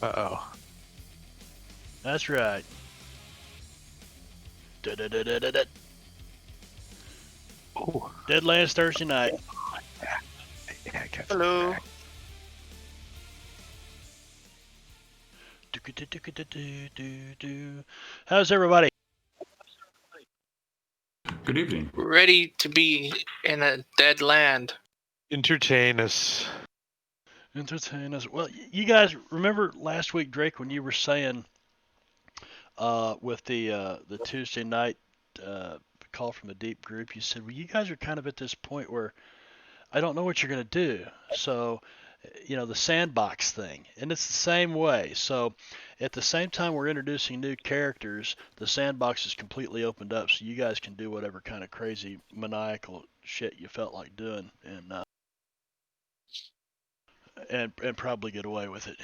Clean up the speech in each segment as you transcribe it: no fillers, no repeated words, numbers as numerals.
Uh-oh. That's right. Da-da-da-da-da-da. Ooh. Deadlands Thursday night. Yeah, I got Hello. back. How's everybody? Good evening. Ready to be in a dead land. Entertain us. Entertain us. Well, you guys remember last week, Drake, when you were saying with the Tuesday night call from the deep group, you said, well, you guys are kind of at this point where I don't know what you're going to do. So, the sandbox thing. And it's the same way. So, at the same time we're introducing new characters, the sandbox is completely opened up so you guys can do whatever kind of crazy, maniacal shit you felt like doing and probably get away with it.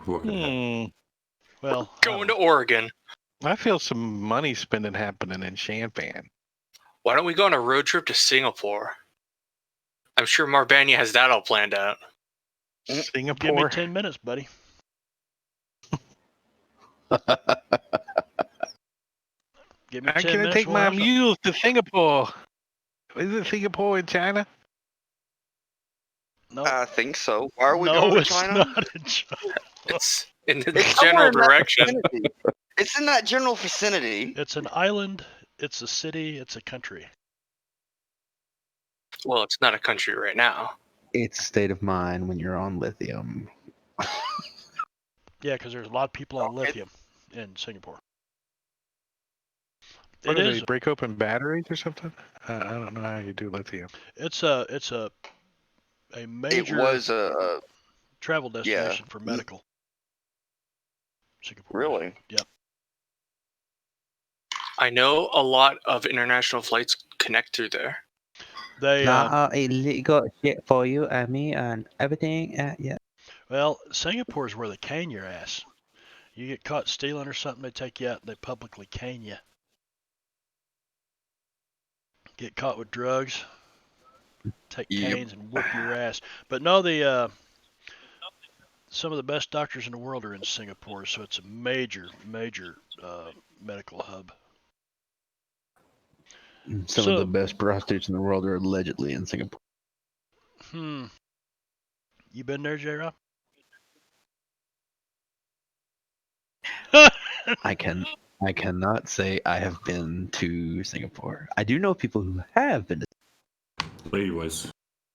What could happen? Well, Going to Oregon. I feel some money spending happening in Shan. Why don't we go on a road trip to Singapore? I'm sure Marbanya has that all planned out. give me Singapore. 10 minutes, buddy. Give me I'm 10 gonna minutes. take we'll my have some- mules to Singapore. Is it Singapore in China? No, I think so. Why are we no, going to it's China? not in China. It's in the It's somewhere general in that direction. vicinity. It's in that general vicinity. It's an island. It's a city. It's a country. Well, it's not a country right now. It's a state of mind when you're on lithium. Yeah, because there's a lot of people on Okay. lithium in Singapore. What It do is. they break open batteries or something? I don't know how you do lithium. It's a It major was a travel destination for medical. Singapore. really. Yep. I know a lot of international flights connect through there. They illegal shit for you and me and everything. Yeah. well, Singapore's where they cane your ass. You get caught stealing or something, they take you out and they publicly cane you. Get caught with drugs, take Yep. canes and whoop your ass. But no, the some of the best doctors in the world are in Singapore, so it's a major medical hub. Some of the best prostitutes in the world are allegedly in Singapore. You been there, J-Rob? I cannot say I have been to Singapore. I do know people who have been to Lady-wise.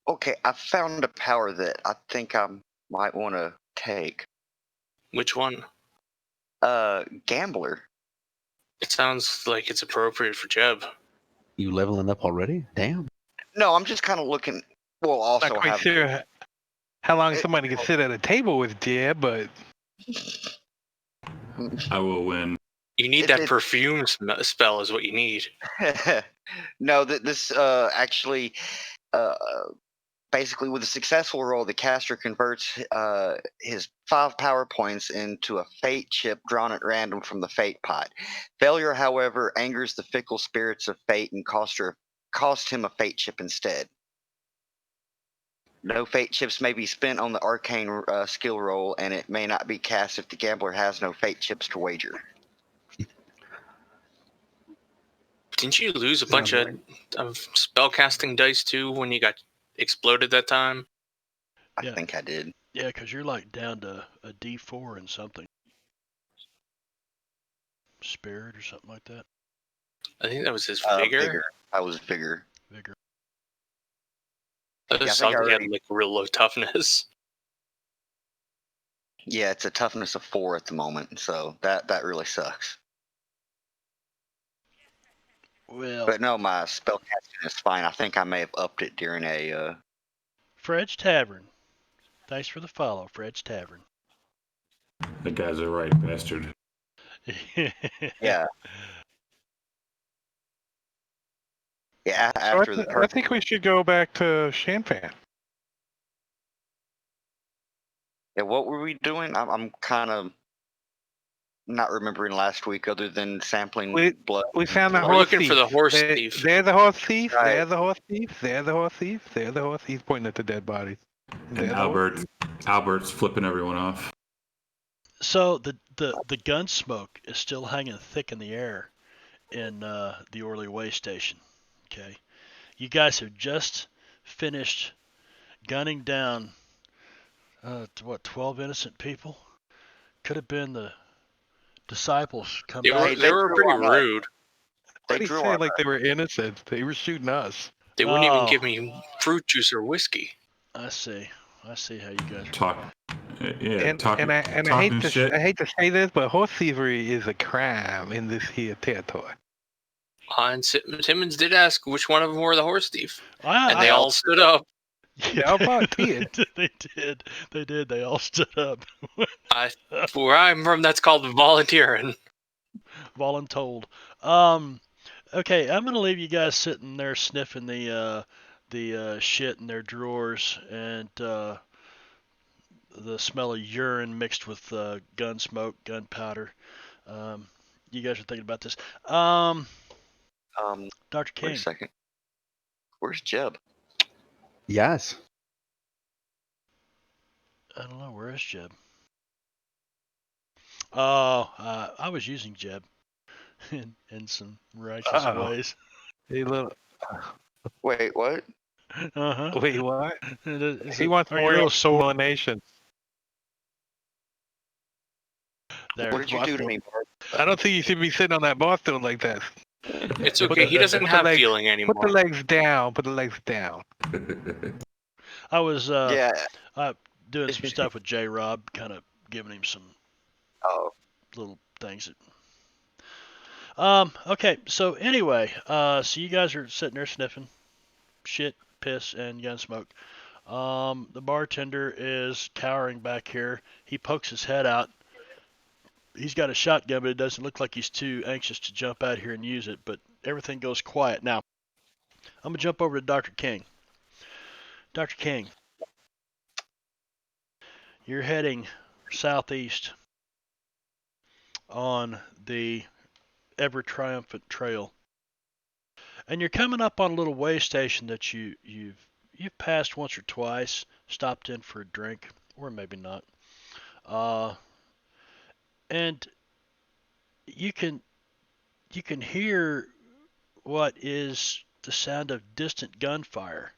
Okay, I found a power that I think I might want to take. Which one? Gambler. It sounds like it's appropriate for Jeb. You leveling up already? Damn. No, I'm just kind of looking. Well, also Not quite have. sure how long somebody can sit at a table with Jeb, but I will win. You need that perfume spell is what you need. No, this actually basically with a successful roll, the caster converts his 5 power points into a fate chip drawn at random from the fate pot. Failure, however, angers the fickle spirits of fate and cost him a fate chip instead. No fate chips may be spent on the arcane skill roll, and it may not be cast if the gambler has no fate chips to wager. Didn't you lose a bunch Sounds of spellcasting dice too when you got exploded that time? I Yeah. think I did. Yeah, because you're like down to a D4 and something. Spirit or something like that. I think that was his Vigor. vigor. I was vigor. Vigor. That Yeah, I was think I something he had already- like real low toughness. Yeah, it's a toughness of 4 at the moment, so that really sucks. Well, But no, my spellcasting is fine. I think I may have upped it during a. Fred's Tavern. Thanks for the follow, Fred's Tavern. The guy's a right bastard. Yeah. Yeah, so after the I perfect. think we should go back to Shanfan. Yeah, what were we doing? I'm kind of not remembering last week other than sampling We- blood. We found the We're horse looking thief. for the horse They're- thief. They're the horse thief. Right. They're the horse thief. They're the horse thief. They're the horse. He's pointing at the dead bodies. They're And the horse Albert's flipping everyone off. So the gun smoke is still hanging thick in the air in the Orly Way station. Okay, you guys have just finished gunning down 12 innocent people? Could have been the disciples come They back. were, they were drew pretty on us. rude. They Why do you drew say on it like us. they were innocent? They were shooting us. They wouldn't even Oh. give me fruit juice or whiskey. I see how you guys are. Talk. Yeah, And talking, I talking shit. hate to say this, but horse thievery is a crime in this here territory. And Simmons did ask which one of them were the horse thief. Ah, And they all stood up. They all volunteered. They did. They all stood up. Where I'm from, that's called volunteering. Voluntold. Okay, I'm gonna leave you guys sitting there sniffing the shit in their drawers and the smell of urine mixed with gun smoke, gunpowder. You guys are thinking about this. Dr. Wait King. a second. Where's Jeb? Yes. I don't know. Where is Jeb? Oh, I was using Jeb in some righteous Uh-oh. ways. Hey, look. Wait, what? Uh-huh. Wait, what? Is He it- wants are you more a little sore? explanation. There. What did you do to me, Bart? I don't think you should be sitting on that bar stool like that. It's Put okay. the- He doesn't put the have legs- feeling anymore. Put the legs down. Put the legs down. I was Yeah. doing some stuff with J. Rob, kind of giving him some Oh. little things that. Okay. So anyway, so you guys are sitting there sniffing shit, piss, and gun smoke. The bartender is cowering back here. He pokes his head out. He's got a shotgun, but it doesn't look like he's too anxious to jump out here and use it. But everything goes quiet now. I'm gonna jump over to Dr. King. Dr. King, you're heading southeast on the ever triumphant trail, and you're coming up on a little way station that you've passed once or twice, stopped in for a drink, or maybe not, and you can hear what is the sound of distant gunfire.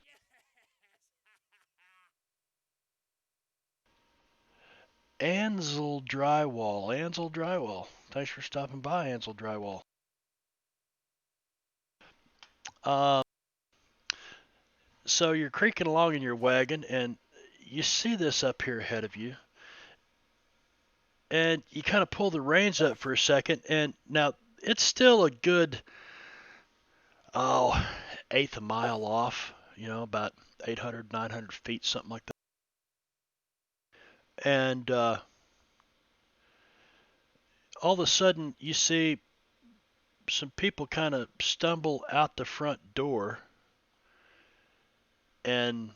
Ansel Drywall. Thanks for stopping by, Ansel Drywall. So you're creaking along in your wagon, and you see this up here ahead of you, and you kind of pull the reins up for a second, and now it's still a good, eighth a mile off, about 800, 900 feet, something like that. And all of a sudden, you see some people kind of stumble out the front door and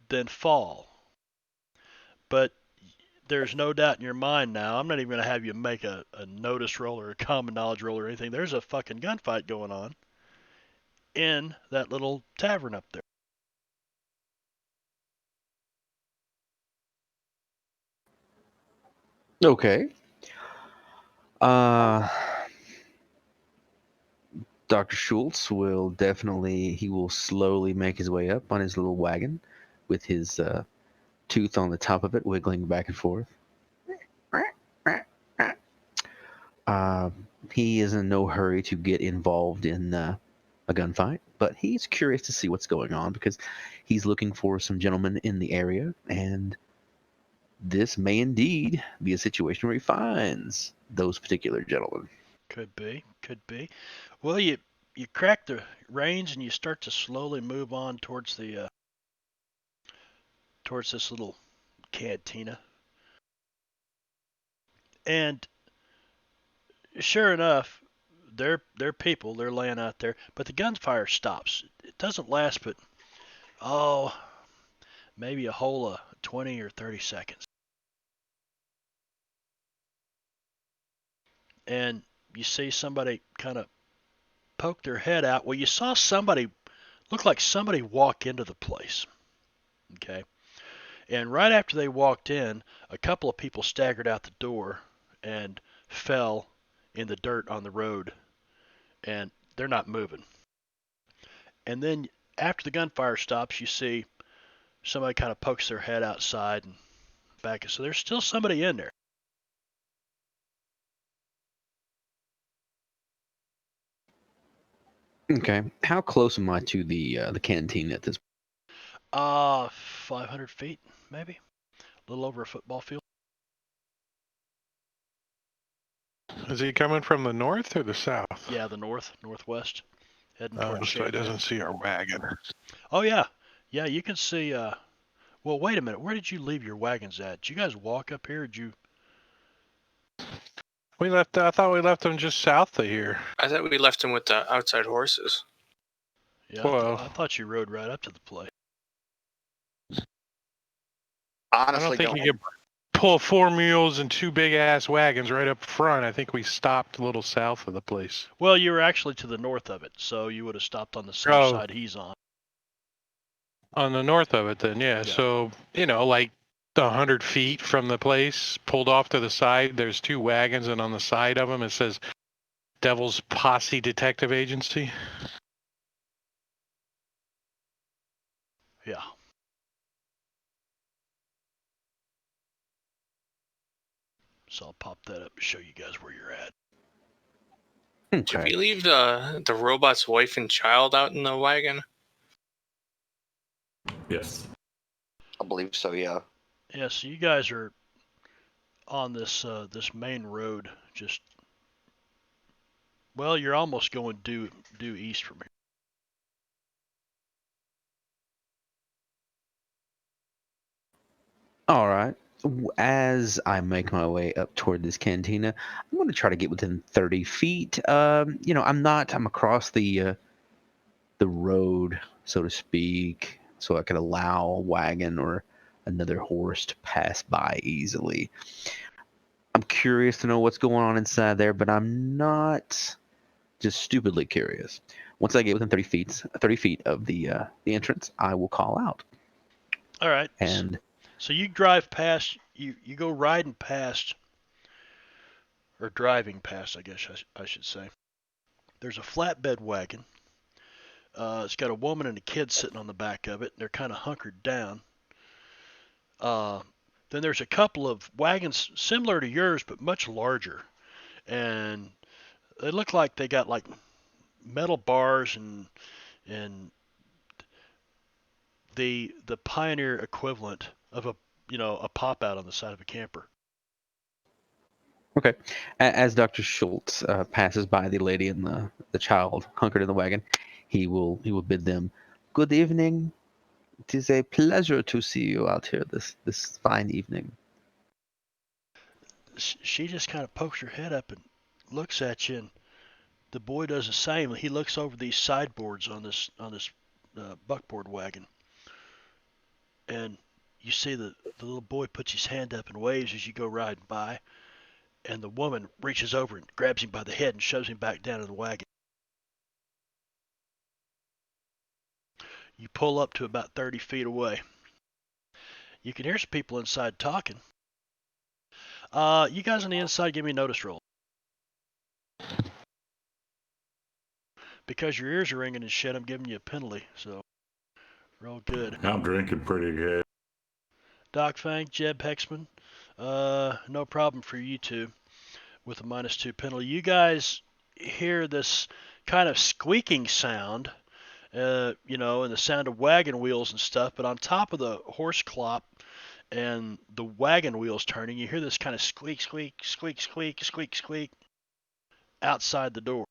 then fall. But there's no doubt in your mind now. I'm not even going to have you make a notice roll or a common knowledge roll or anything. There's a fucking gunfight going on in that little tavern up there. Okay. Dr. Schultz will he will slowly make his way up on his little wagon with his tooth on the top of it, wiggling back and forth. He is in no hurry to get involved in a gunfight, but he's curious to see what's going on because he's looking for some gentlemen in the area, and this may indeed be a situation where he finds those particular gentlemen. Could be. Well, you crack the reins and you start to slowly move on towards the towards this little cantina. And sure enough, they're people. They're laying out there, but the gunfire stops. It doesn't last, but maybe a whole 20 or 30 seconds. and you see somebody kind of poke their head out. Well, you saw somebody, look like somebody walk into the place. Okay. And right after they walked in, a couple of people staggered out the door and fell in the dirt on the road, and they're not moving. And then after the gunfire stops, you see somebody kind of pokes their head outside and back. So there's still somebody in there. Okay. How close am I to the canteen at this? 500 feet, maybe. A little over a football field. Is he coming from the north or the south? Yeah, the northwest, heading Oh, towards so Shan. he doesn't see our wagon. Oh yeah, yeah. You can see. Well, wait a minute. Where did you leave your wagons at? Did you guys walk up here? Or did you? We left. I thought we left them just south of here. I thought we left him with the outside horses. Yeah, Well, I thought you rode right up to the place. I Honestly, don't think you could pull 4 mules and 2 big ass wagons right up front. I think we stopped a little south of the place. Well, you were actually to the north of it, so you would have stopped on the same Oh. side he's on. On the north of it, then, yeah. Yeah. So, like 100 feet from the place, pulled off to the side, there's 2 wagons, and on the side of them it says Devil's Posse Detective Agency. Yeah. So I'll pop that up and show you guys where you're at. Should Okay. we leave the robot's wife and child out in the wagon? Yes. I believe so. Yeah. Yeah, so you guys are on this main road. Just well, you're almost going due east from here. All right. As I make my way up toward this cantina, I'm going to try to get within 30 feet. I'm across the road, so to speak, so I could allow a wagon or another horse to pass by easily. I'm curious to know what's going on inside there, but I'm not just stupidly curious. Once I get within 30 feet of the entrance, I will call out. All right. And So you drive past, you go riding past, or driving past, I guess I should say. There's a flatbed wagon. It's got a woman and a kid sitting on the back of it. They're kind of hunkered down. Then there's a couple of wagons similar to yours, but much larger. And they look like they got like metal bars and the Pioneer equivalent of a pop out on the side of a camper. okay, as Dr. Schultz passes by the lady and the child hunkered in the wagon, he will bid them good evening. It is a pleasure to see you out here this fine evening. She just kind of pokes her head up and looks at you, and the boy does the same. He looks over these sideboards on this buckboard wagon, and you see the little boy puts his hand up and waves as you go riding by, and the woman reaches over and grabs him by the head and shoves him back down in the wagon. You pull up to about 30 feet away. You can hear some people inside talking. You guys on the inside, give me a notice roll. Because your ears are ringing and shit, I'm giving you a penalty, so roll good. I'm drinking pretty good. Doc Fang, Jeb Hexman, no problem for you two with a -2 penalty. You guys hear this kind of squeaking sound, and the sound of wagon wheels and stuff, but on top of the horse clop and the wagon wheels turning, you hear this kind of squeak, squeak, squeak, squeak, squeak, squeak outside the door.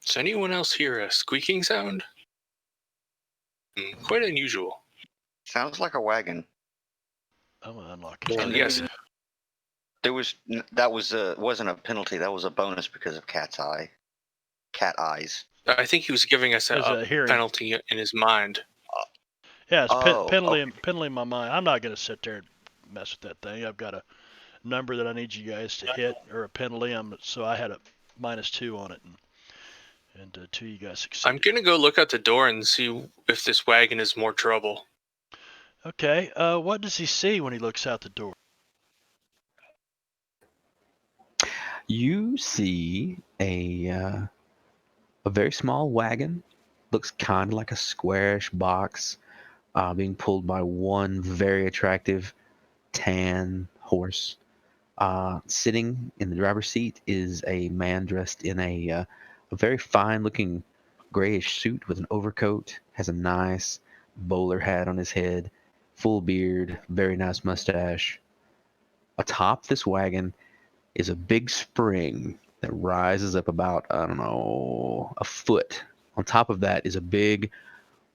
Does anyone else hear a squeaking sound? Quite unusual. Sounds like a wagon. I'm gonna unlock it. And Yes. That wasn't a penalty. That was a bonus because of cat eyes. I think he was giving us There's a a hearing. penalty in his mind. Yeah, it's Oh, penalty okay. penalty in my mind. I'm not gonna sit there and mess with that thing. I've got number that I need you guys to hit, or a penalty. So I had a -2 on it, and 2 of you guys succeeded. I'm gonna go look out the door and see if this wagon is more trouble. Okay. What does he see when he looks out the door? You see a very small wagon. Looks kind of like a squarish box, being pulled by one very attractive tan horse. Sitting in the driver's seat is a man dressed in a very fine-looking grayish suit with an overcoat. Has a nice bowler hat on his head, full beard, very nice mustache. Atop this wagon is a big spring that rises up about, I don't know, a foot. On top of that is a big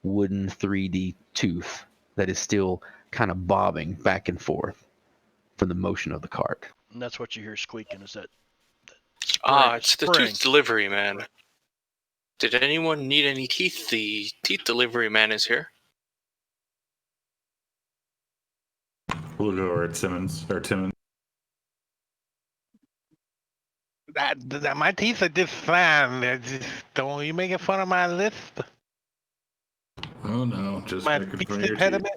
wooden 3D tooth that is still kind of bobbing back and forth from the motion of the cart. And that's what you hear squeaking. Is that It's the tooth delivery man. Did anyone need any teeth? The teeth delivery man is here. We'll look over at Timmons. My teeth are just fine. Don't you making fun of my list? Oh no, just My making speech fun of your teeth. impediment?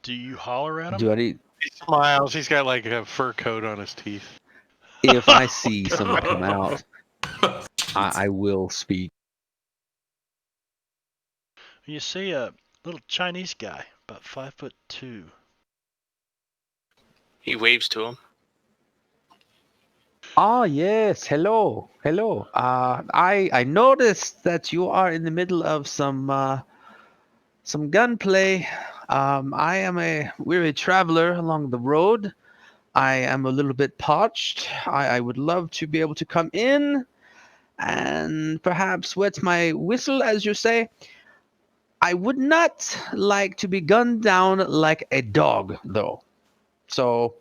Do you holler at him? Do I need? He smiles. He's got like a fur coat on his teeth. If I see someone come out, I will speak. You see a little Chinese guy, about 5'2". He waves to him. Ah, yes. Hello. I noticed that you are in the middle of some gunplay. I am a weary traveler along the road. I am a little bit parched. I would love to be able to come in and perhaps wet my whistle, as you say. I would not like to be gunned down like a dog, though. So,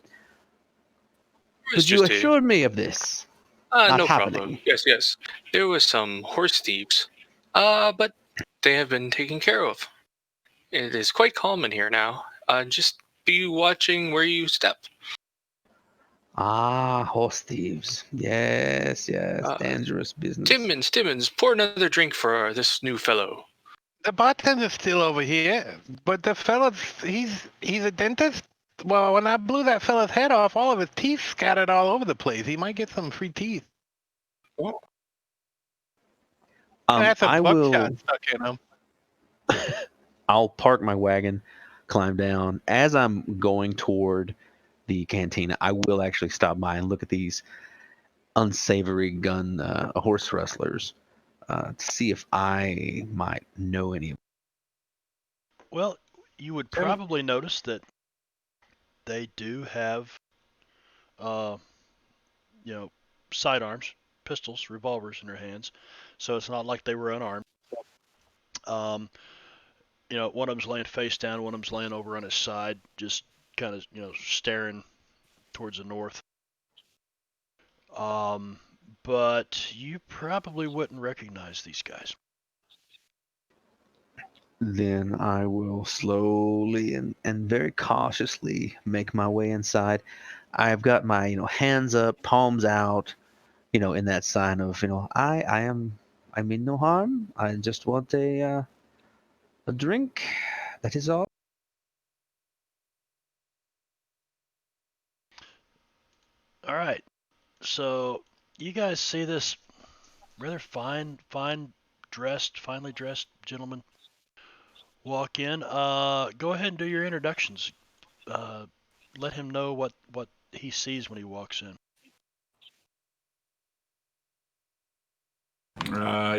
could you assure me of this? No happening. problem. Yes. There was some horse thieves, but they have been taken care of. It is quite calm in here now. Just be watching where you step. Ah, horse thieves. Yes, dangerous business. Timmons, pour another drink for this new fellow. The bartender's still over here, but the fella, he's a dentist. Well, when I blew that fella's head off, all of his teeth scattered all over the place. He might get some free teeth. That's a I buckshot will. stuck in him. I'll park my wagon, climb down. As I'm going toward the cantina, I will actually stop by and look at these unsavory horse rustlers to see if I might know any of them. Well, you would probably notice that they do have, sidearms, pistols, revolvers in their hands. So it's not like they were unarmed. One of them's laying face down, one of them's laying over on his side, just kind of, staring towards the north. But you probably wouldn't recognize these guys. Then I will slowly and very cautiously make my way inside. I've got my hands up, palms out, in that sign of I mean no harm. I just want a drink. That is all. All right. So you guys see this rather finely dressed gentleman walk in. Go ahead and do your introductions. Let him know what he sees when he walks in.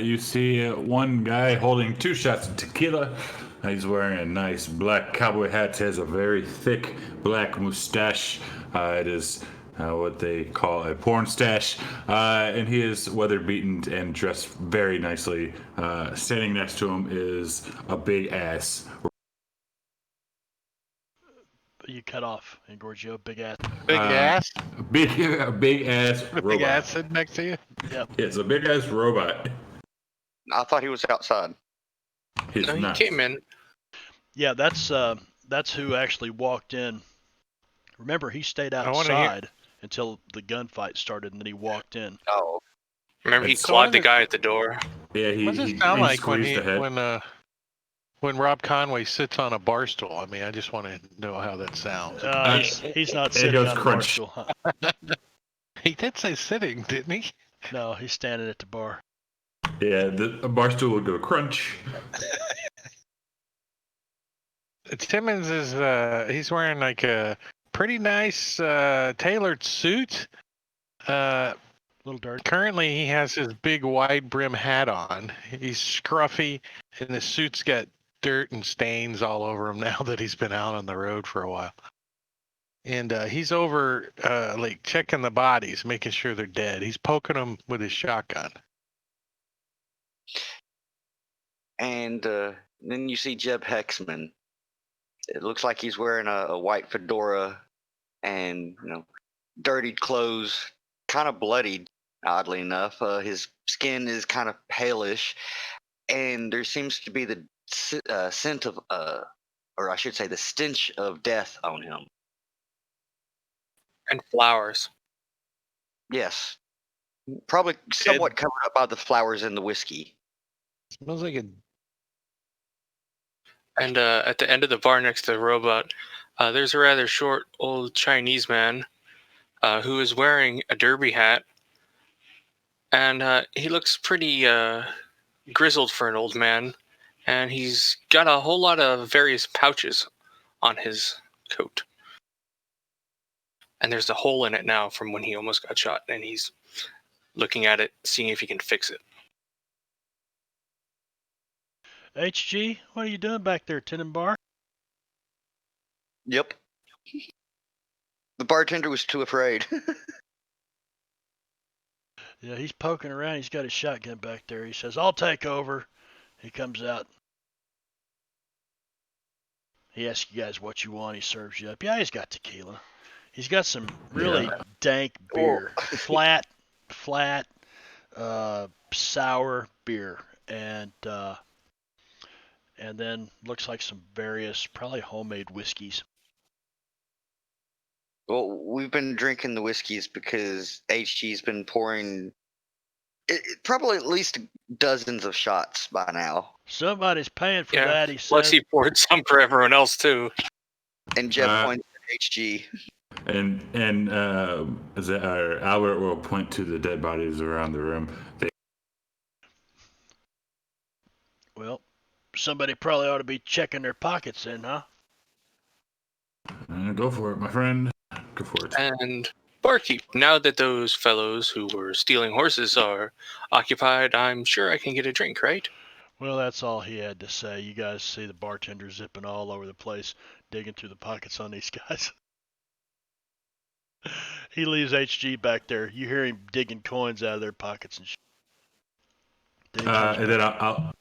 You see one guy holding 2 shots of tequila. He's wearing a nice black cowboy hat. He has a very thick black mustache. It is what they call a porn stash. And he is weather beaten and dressed very nicely. Standing next to him is a big ass. You cut off, and Gorgio, big ass. Big ass? A big ass robot. Big ass sitting next to you? Yep. It's a big ass robot. I thought he was outside. He's No, he nuts. came in. Yeah, that's who actually walked in. Remember, he stayed I wanna hear- outside until the gunfight started, and then he walked in. Oh, Remember, he So clawed the what is- guy at the door. Yeah, What does it sound like when squeezed when Rob Conway sits on a bar stool? I mean, I just want to know how that sounds. He's not it sitting goes on a bar crunch. stool. Huh? He did say sitting, didn't he? No, he's standing at the bar. Yeah, a bar stool will go crunch. Timmons is he's wearing like a pretty nice tailored suit. A little dirty. Currently, he has his big wide brim hat on. He's scruffy, and the suit's got dirt and stains all over him now that he's been out on the road for a while. And he's over like checking the bodies, making sure they're dead. He's poking them with his shotgun. and then you see Jeb Hexman. It looks like he's wearing a white fedora and dirtied clothes, kind of bloodied. Oddly enough, his skin is kind of palish, and there seems to be the scent of, or I should say, the stench of death on him. And flowers. Yes, probably somewhat covered up by the flowers and the whiskey. Smells like a And at the end of the bar next to the robot, there's a rather short old Chinese man who is wearing a derby hat. And he looks pretty grizzled for an old man. And he's got a whole lot of various pouches on his coat. And there's a hole in it now from when he almost got shot. And he's looking at it, seeing if he can fix it. HG, what are you doing back there, Tenenbaum? Yep. The bartender was too afraid. Yeah, he's poking around. He's got his shotgun back there. He says, "I'll take over." He comes out. He asks you guys what you want. He serves you up. Yeah, he's got tequila. He's got some really dank beer. Flat, sour beer. And then looks like some various, probably homemade whiskeys. Well, we've been drinking the whiskeys because HG's been pouring probably at least dozens of shots by now. Somebody's paying for Yeah, that, he Plus, says. he poured some for everyone else, too. And Jeff points at HG. And Albert will point to the dead bodies around the room. Well, somebody probably ought to be checking their pockets then, huh? Go for it, my friend. Go for it. And barkeep, now that those fellows who were stealing horses are occupied, I'm sure I can get a drink, right? Well, that's all he had to say. You guys see the bartender zipping all over the place, digging through the pockets on these guys. He leaves HG back there. You hear him digging coins out of their pockets and shit. And then I'll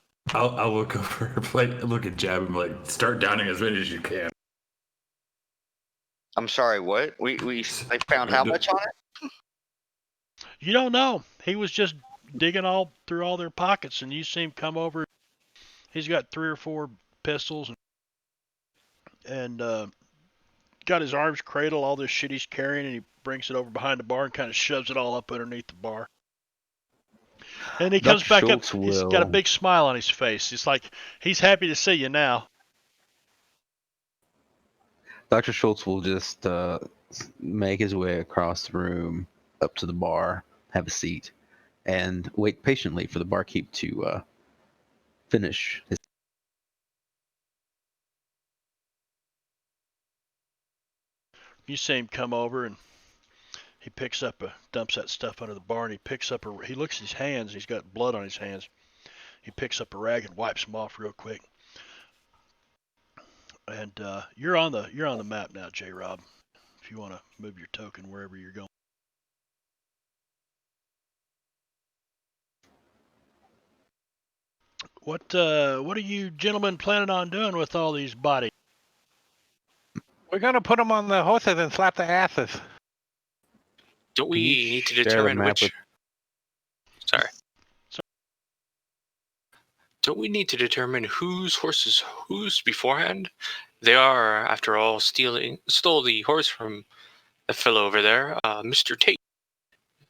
look over her plate, look at Jab, and like start downing as many as you can. I'm sorry, what? They found how much on it? You don't know. He was just digging all through all their pockets, and you see him come over. He's got 3 or 4 pistols, and got his arms cradle all this shit he's carrying, and he brings it over behind the bar and kind of shoves it all up underneath the bar. And he comes back up. He's got a big smile on his face. It's like he's happy to see you now. Dr. Schultz will just make his way across the room up to the bar, have a seat, and wait patiently for the barkeep to finish his. You see him come over, and he dumps that stuff under the bar, and he looks at his hands. He's got blood on his hands. He picks up a rag and wipes them off real quick. And you're on the map now, J. Rob. If you want to move your token wherever you're going. What are you gentlemen planning on doing with all these bodies? We're gonna put them on the horses and slap the asses. Don't we you need to share the determine map which... with- Sorry. Don't we need to determine whose horse is whose beforehand? They are, after all, stole the horse from the fellow over there, Mr. Tate.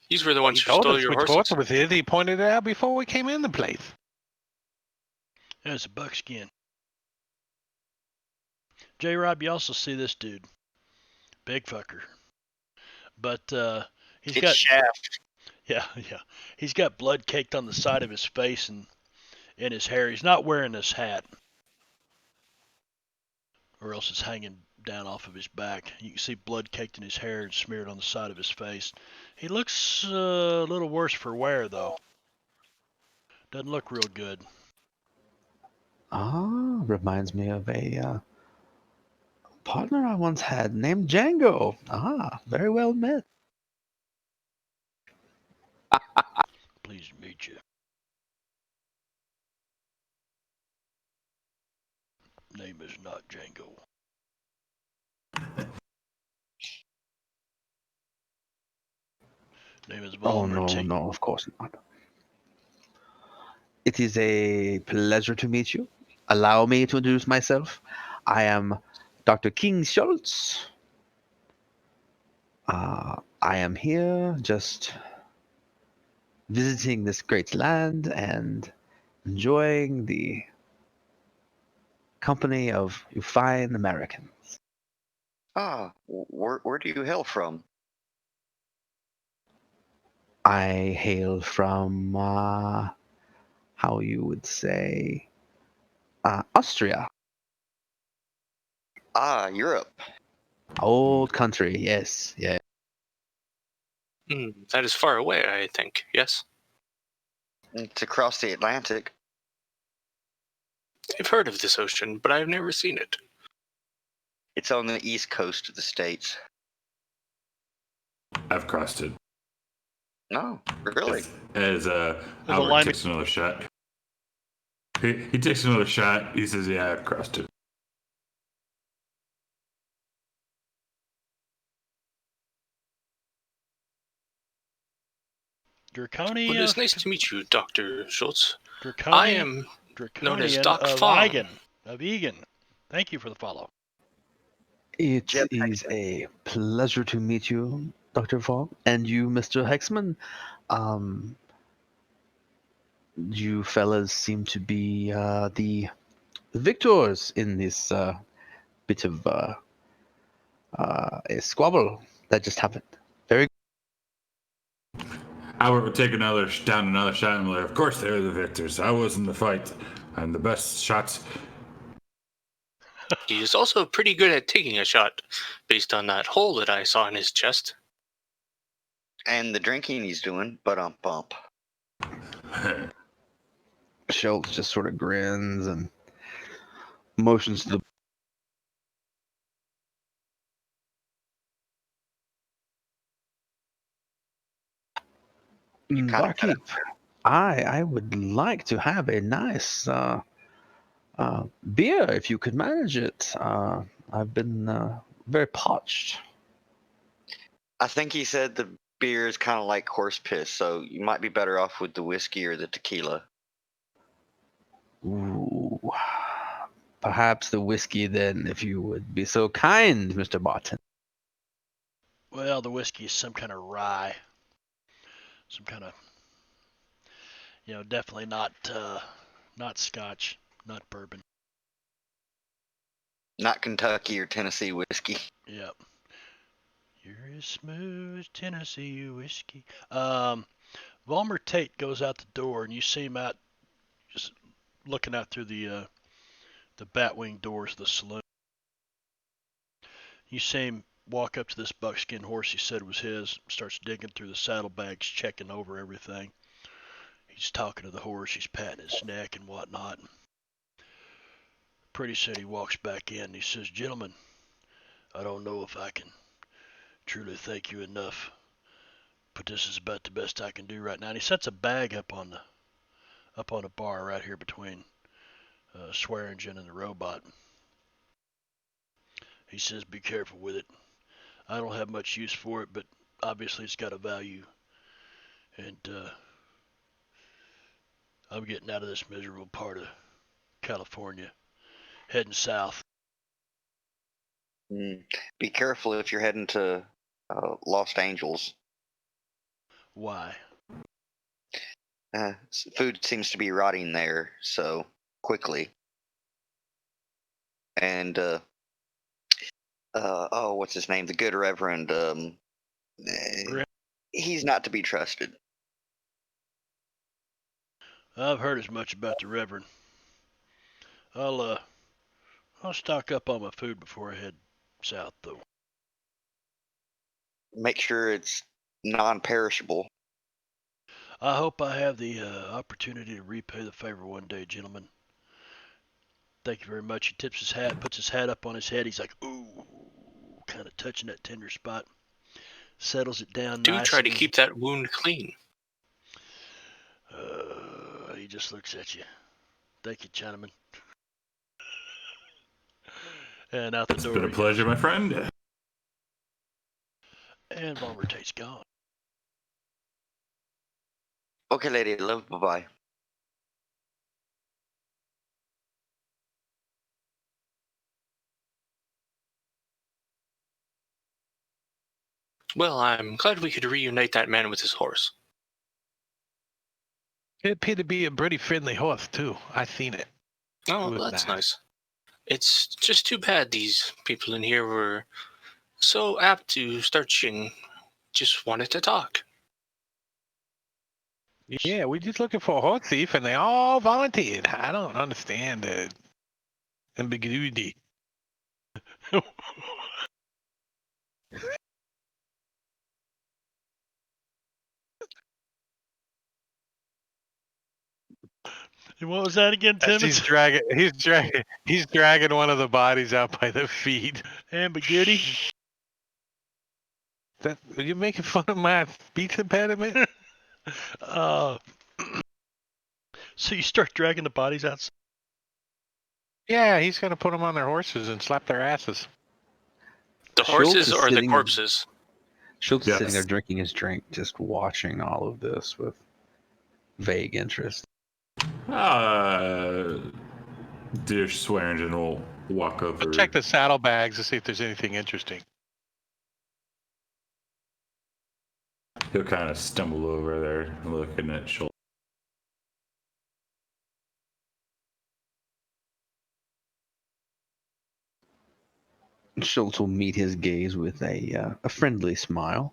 These were the ones He who told stole us your which horses. horse it was his. He pointed it out before we came in the place. There's a buckskin. J-Rob, you also see this dude. Big fucker. But he's It's got Shaft. yeah. He's got blood caked on the side of his face and in his hair. He's not wearing this hat, or else it's hanging down off of his back. You can see blood caked in his hair and smeared on the side of his face. He looks a little worse for wear, though. Doesn't look real good. Reminds me of a partner I once had named Django. Very well met. Pleased to meet you. Name is not Django. Name is Oh, Volmer no, Tate. no, of course not. It is a pleasure to meet you. Allow me to introduce myself. I am Dr. King Schultz. I am here just visiting this great land and enjoying the company of you fine Americans. Where do you hail from? I hail from, how you would say, Austria. Europe. Old country, yes, yeah. That is far away, I think. Yes? It's across the Atlantic. I've heard of this ocean, but I've never seen it. It's on the east coast of the States. I've crossed it. No, really? As a Albert line- takes another shot. He takes another shot. He says, "Yeah, I've crossed it." Draconian. Well, it's nice to meet you, Dr. Schultz. Draconian. I am known as Draconian Doc of Fong. Egan. Of Egan. Thank you for the follow. It Jeb is a pleasure to meet you, Dr. Fogg, and you, Mr. Hexman. You fellas seem to be the victors in this bit of a squabble that just happened. Very Albert would take another shot, and be like, "Of course they're the victors. I was in the fight, and the best shots." He is also pretty good at taking a shot, based on that hole that I saw in his chest. And the drinking he's doing, but bump. Schultz just sort of grins and motions to the Kinda barkeep. I would like to have a nice beer if you could manage it. I've been very parched. I think he said the beer is kind of like horse piss, so you might be better off with the whiskey or the tequila. Ooh, perhaps the whiskey then, if you would be so kind, Mr. Barton. Well, the whiskey is some kind of rye. Some kind of, definitely not Scotch, not bourbon. Not Kentucky or Tennessee whiskey. Yep. You're as smooth as Tennessee whiskey. Volmer Tate goes out the door, and you see him out, just looking out through the batwing doors of the saloon. You see him walk up to this buckskin horse he said was his, starts digging through the saddlebags, checking over everything. He's talking to the horse, he's patting his neck and whatnot. Pretty soon he walks back in and he says, "Gentlemen, I don't know if I can truly thank you enough, but this is about the best I can do right now." And he sets a bag up on a bar right here between Swearingen and the robot. He says, "Be careful with it. I don't have much use for it, but obviously it's got a value. And I'm getting out of this miserable part of California, heading south. Be careful if you're heading to Los Angeles. Why? Food seems to be rotting there so quickly. And what's his name? The good Reverend. He's not to be trusted. I've heard as much about the Reverend. I'll stock up on my food before I head south, though. Make sure it's non-perishable. I hope I have the opportunity to repay the favor one day, gentlemen. Thank you very much. He tips his hat, puts his hat up on his head. He's like, ooh, kind of touching that tender spot. Settles it down Do nicely. try to keep that wound clean. He just looks at you. Thank you, Chinaman. And out the door. It's been a pleasure, my friend. And Bomber Tate's gone. Okay, lady, love, bye-bye. Well, I'm glad we could reunite that man with his horse. It appeared to be a pretty friendly horse, too. I seen it. Oh, It was that's nice. nice. It's just too bad these people in here were so apt to start and just wanted to talk. Yeah, we're just looking for a horse thief, and they all volunteered. I don't understand the ambiguity. What was that again, Tim? He's dragging one of the bodies out by the feet. Ambiguity? Are you making fun of my speech impediment? So you start dragging the bodies outside? Yeah, he's gonna put them on their horses and slap their asses. The Schultz horses is or the sitting- corpses? Schultz is sitting Yes. there drinking his drink, just watching all of this with vague interest. Dear Swearingen will walk over. Check the saddlebags to see if there's anything interesting. He'll kind of stumble over there, looking at Schultz. Schultz will meet his gaze with a friendly smile.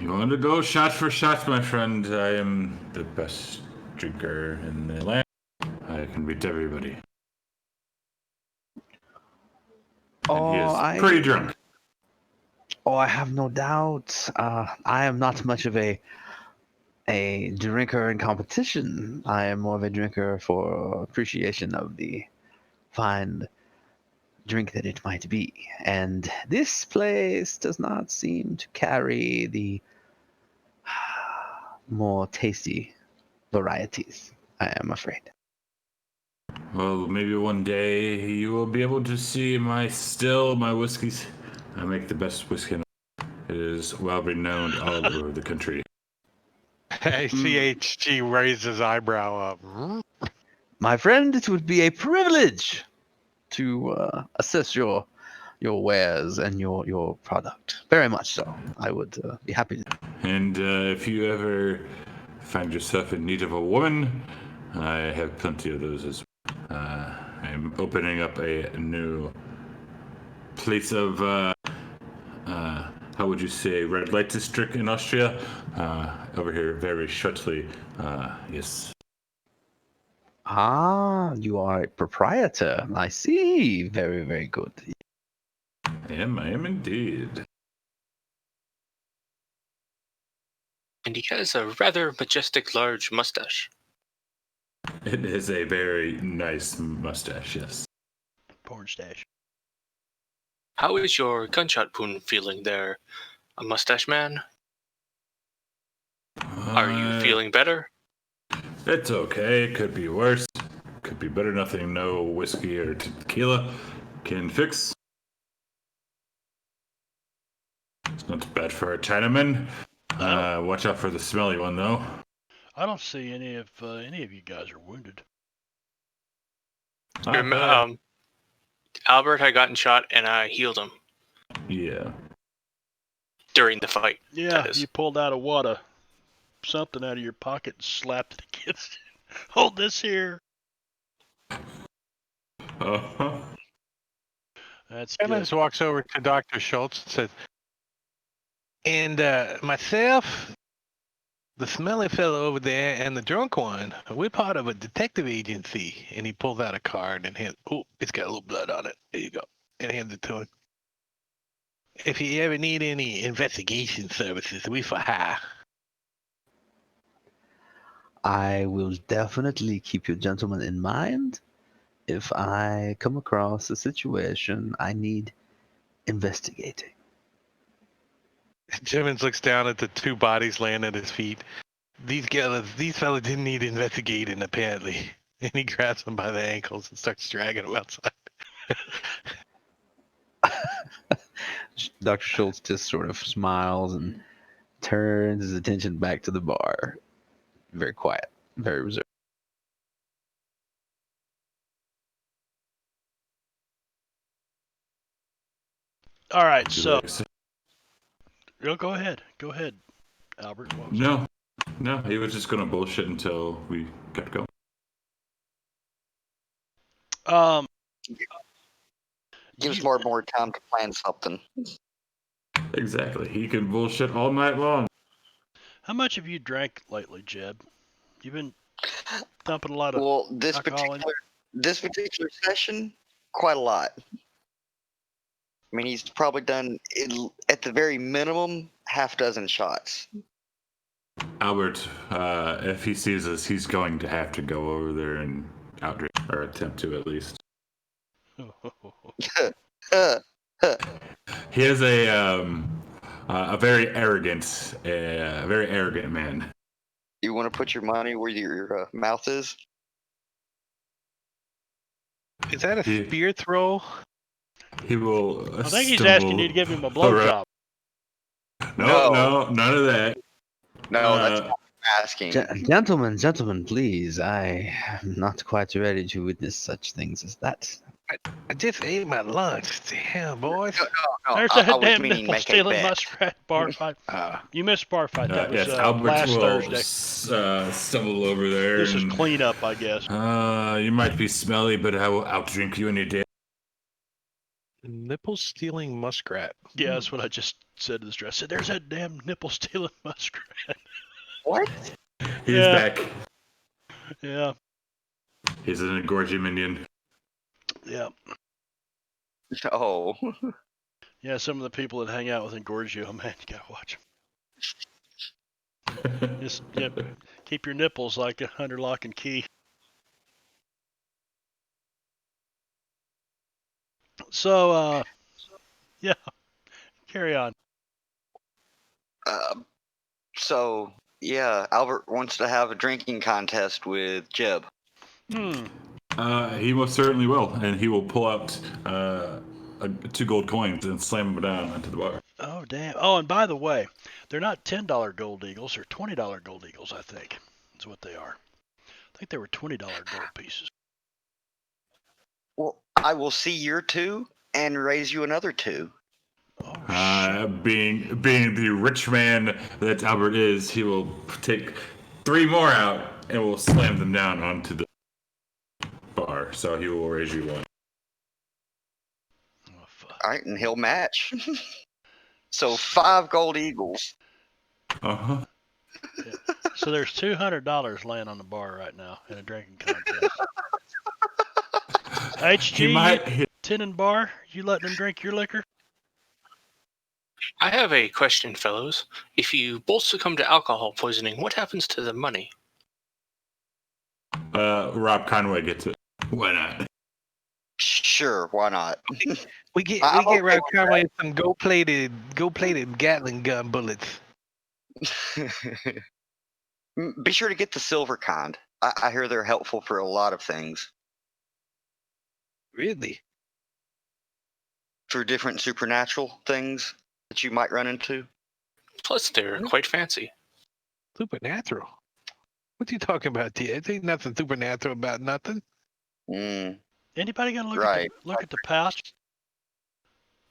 You want to go shot for shot, my friend? I am the best drinker in the land. I can beat everybody. And he is pretty drunk. Oh, I have no doubt. I am not much of a drinker in competition. I am more of a drinker for appreciation of the fine drink that it might be. And this place does not seem to carry the more tasty varieties, I am afraid. Well, maybe one day you will be able to see my whiskeys. I make the best whiskey. It is well renowned all over the country. CHG raised his eyebrow up. My friend, it would be a privilege to assess your wares and your product. Very much so. I would be happy to. And if you ever find yourself in need of a woman, I have plenty of those as well. I'm opening up a new place of, how would you say, red light district in Austria. Over here very shortly. Yes. Ah, you are a proprietor. I see. Very, very good. I am indeed. And he has a rather majestic large mustache. It is a very nice mustache, yes. Porn stash. How is your gunshot wound feeling there, a mustache man? Are you feeling better? It's okay. It could be worse. Could be better. Nothing no whiskey or tequila can fix. It's not bad for a Chinaman. Watch out for the smelly one, though. I don't see any of you guys are wounded. Albert had gotten shot, and I healed him Yeah. during the fight. Yeah, That is. you pulled out something out of your pocket and slapped it against it. Hold this here. Uh-huh. That's Shannon good. just walks over to Dr. Schultz and says, and myself, the smelly fellow over there, and the drunk one, we're part of a detective agency. And he pulls out a card and it's got a little blood on it. There you go. And hands it to him. If you ever need any investigation services, we for hire. I will definitely keep you gentlemen in mind. If I come across a situation I need investigating. Jimmins looks down at the two bodies laying at his feet. These fellas didn't need investigating, apparently. And he grabs them by the ankles and starts dragging them outside. Dr. Schultz just sort of smiles and turns his attention back to the bar. Very quiet, very reserved. All right, so go ahead, Albert. What was No, he was just gonna bullshit until we got going. that? Gives more time to plan something. Exactly. He can bullshit all night long. How much have you drank lately, Jeb? You've been dumping a lot of Well, this alcohol in. particular session, quite a lot. I mean, he's probably done at the very minimum half dozen shots. Albert, if he sees us, he's going to have to go over there and outdrink, or attempt to at least. He is a very arrogant man. You want to put your money where your mouth is? Is that a spear throw? He will. I think he's asking you to give him a blowjob. No, none of that. No, that's not asking. Gentlemen, please. I am not quite ready to witness such things as that. I just ate my lunch. Damn, boys. No, There's I that was damn meaning nipple make a stealing bet. muskrat bar fight. You missed bar fight. That was yes, Albert last will Thursday. stumble over there. This is cleanup, I guess. You might be smelly, but I will outdrink you any day. Nipple stealing muskrat. Yeah, that's what I just said to this dress. I said, there's that damn nipple stealing muskrat. What? He's back. Yeah. He's an Engorgium Indian. Yeah. Oh. Yeah, some of the people that hang out with Engorgio, man, you gotta watch them. Just keep your nipples like under lock and key. So, yeah, carry on. So, yeah, Albert wants to have a drinking contest with Jeb. He most certainly will, and he will pull out 2 gold coins and slam them down onto the bar. Oh, damn. Oh, and by the way, they're not $10 gold eagles. They're $20 gold eagles, I think. That's what they are. I think they were $20 gold pieces. Well, I will see your 2 and raise you another 2. Oh, being the rich man that Albert is, he will take 3 more out and will slam them down onto the bar. So he will raise you 1. Oh, fuck. All right, and he'll match. So 5 gold eagles. Uh-huh. Yeah. So there's $200 laying on the bar right now in a drinking contest. HG, Tin Bar, you letting them drink your liquor? I have a question, fellows. If you both succumb to alcohol poisoning, what happens to the money? Rob Conway gets it. Why not? Sure, why not? We get okay Rob Conway some gold-plated Gatling gun bullets. Be sure to get the silver kind. I hear they're helpful for a lot of things. Really? For different supernatural things that you might run into. Plus, they're quite fancy. Supernatural. What you talking about, Tia? It ain't nothing supernatural about nothing. Mm, Anybody gonna look right. at the pouch?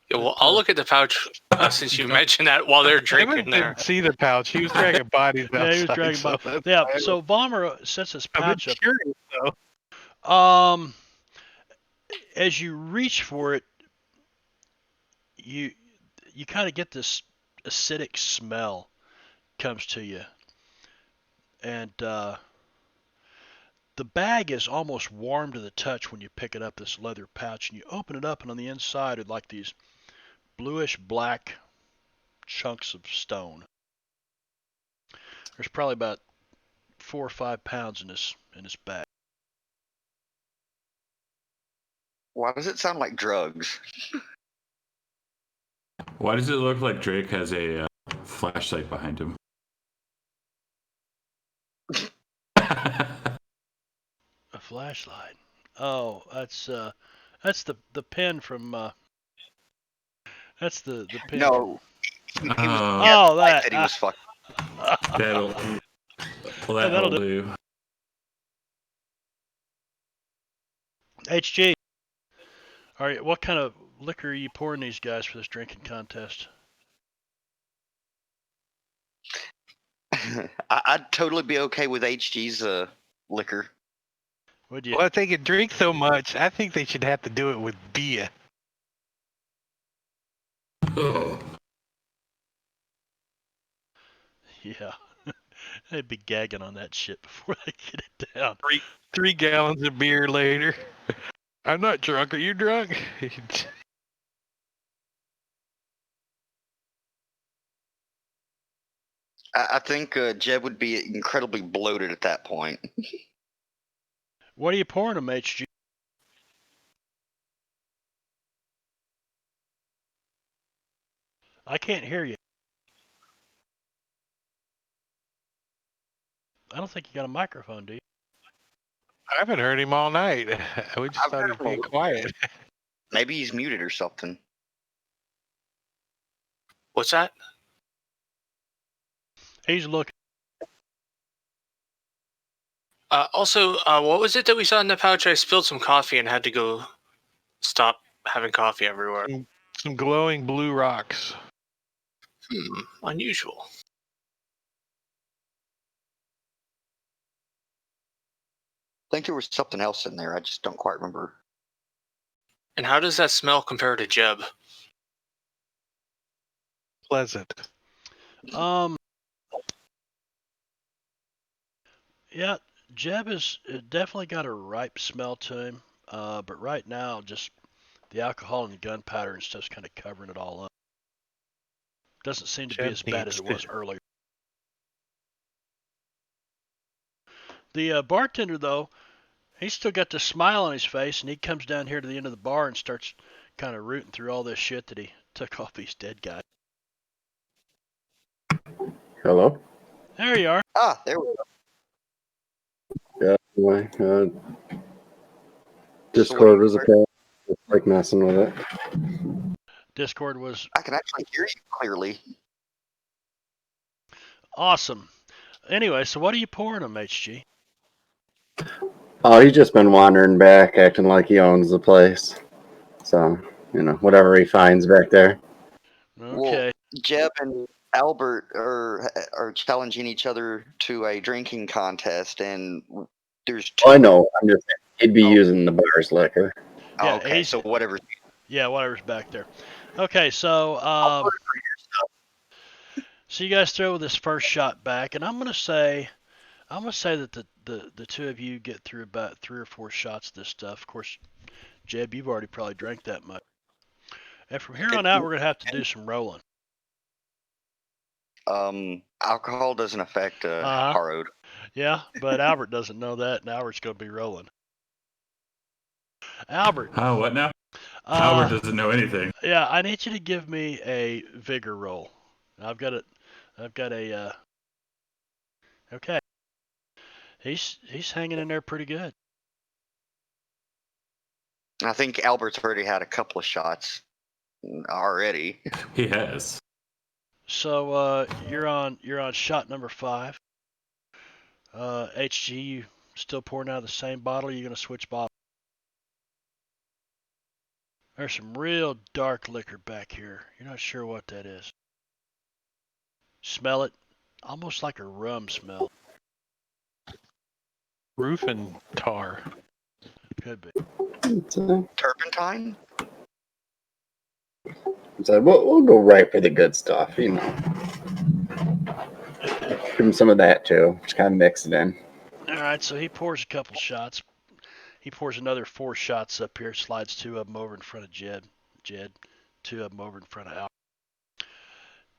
Yeah, well, But, I'll look at the pouch since you mentioned that while they're drinking Kevin there. didn't see the pouch. He was dragging bodies outside. Yeah, he was dragging so by. that's Yeah, why so Bomber sets his I'm pouch up. curious though. As you reach for it, you kind of get this acidic smell comes to you, and the bag is almost warm to the touch when you pick it up, this leather pouch, and you open it up, and on the inside are like these bluish black chunks of stone. There's probably about 4 or 5 pounds in this bag. Why does it sound like drugs? Why does it look like Drake has a flashlight behind him? A flashlight. Oh, that's the pin from that's the pin. No. He was, Oh, I that. said he was fucking. That'll that'll do. do. HG. All right, what kind of liquor are you pouring these guys for this drinking contest? I'd totally be okay with HG's liquor. Would you? Well, if they could drink so much, I think they should have to do it with beer. Oh. Yeah. They'd be gagging on that shit before they get it down. 3 gallons of beer later. I'm not drunk. Are you drunk? I think Jeb would be incredibly bloated at that point. What are you pouring them, HG? I can't hear you. I don't think you got a microphone, do you? I haven't heard him all night. We just I've thought heard he was him a being little quiet. Maybe he's muted or something. What's that? He's looking. Also, what was it that we saw in the pouch? I spilled some coffee and had to go stop having coffee everywhere. Some glowing blue rocks. Unusual. I think there was something else in there. I just don't quite remember. And how does that smell compare to Jeb? Pleasant. Yeah, Jeb has definitely got a ripe smell to him. But right now, just the alcohol and the gunpowder and stuff's kind of covering it all up. Doesn't seem to be Jeb as bad as needs it was to- earlier. The bartender, though, he's still got the smile on his face, and he comes down here to the end of the bar and starts kind of rooting through all this shit that he took off these dead guys. Hello? There you are. Ah, there we go. Yeah, anyway, Discord was a pain. Just like messing with it. Discord was I can actually hear you clearly. awesome. Anyway, so what are you pouring them, HG? Oh, he's just been wandering back, acting like he owns the place. So, whatever he finds back there. Okay. Well, Jeb and Albert are challenging each other to a drinking contest, and there's 2. Oh, I know. I'm just saying he'd be Oh. using the bar's liquor. Oh, Yeah, okay, so whatever. Yeah, whatever's back there. Okay, so I'll put it for your stuff. so you guys throw this first shot back, and I'm gonna say that the 2 of you get through about 3 or 4 shots of this stuff. Of course, Jeb, you've already probably drank that much. And from here on out, we're gonna have to do some rolling. Alcohol doesn't affect Harrowed. Yeah, but Albert doesn't know that, and Albert's gonna be rolling. Albert. Oh, what now? Albert doesn't know anything. Yeah, I need you to give me a vigor roll. I've got a. Okay. He's hanging in there pretty good. I think Albert's already had a couple of shots already. He has. So you're on shot number 5. HG, you still pouring out of the same bottle? Or are you gonna switch bottles? There's some real dark liquor back here. You're not sure what that is. Smell it? Almost like a rum smell. Roof and tar. Could be. Turpentine? So we'll go right for the good stuff, you know. Give him some of that too. Just kind of mix it in. All right, so he pours a couple shots. He pours another 4 shots up here, slides 2 of them over in front of Jed. 2 of them over in front of Albert.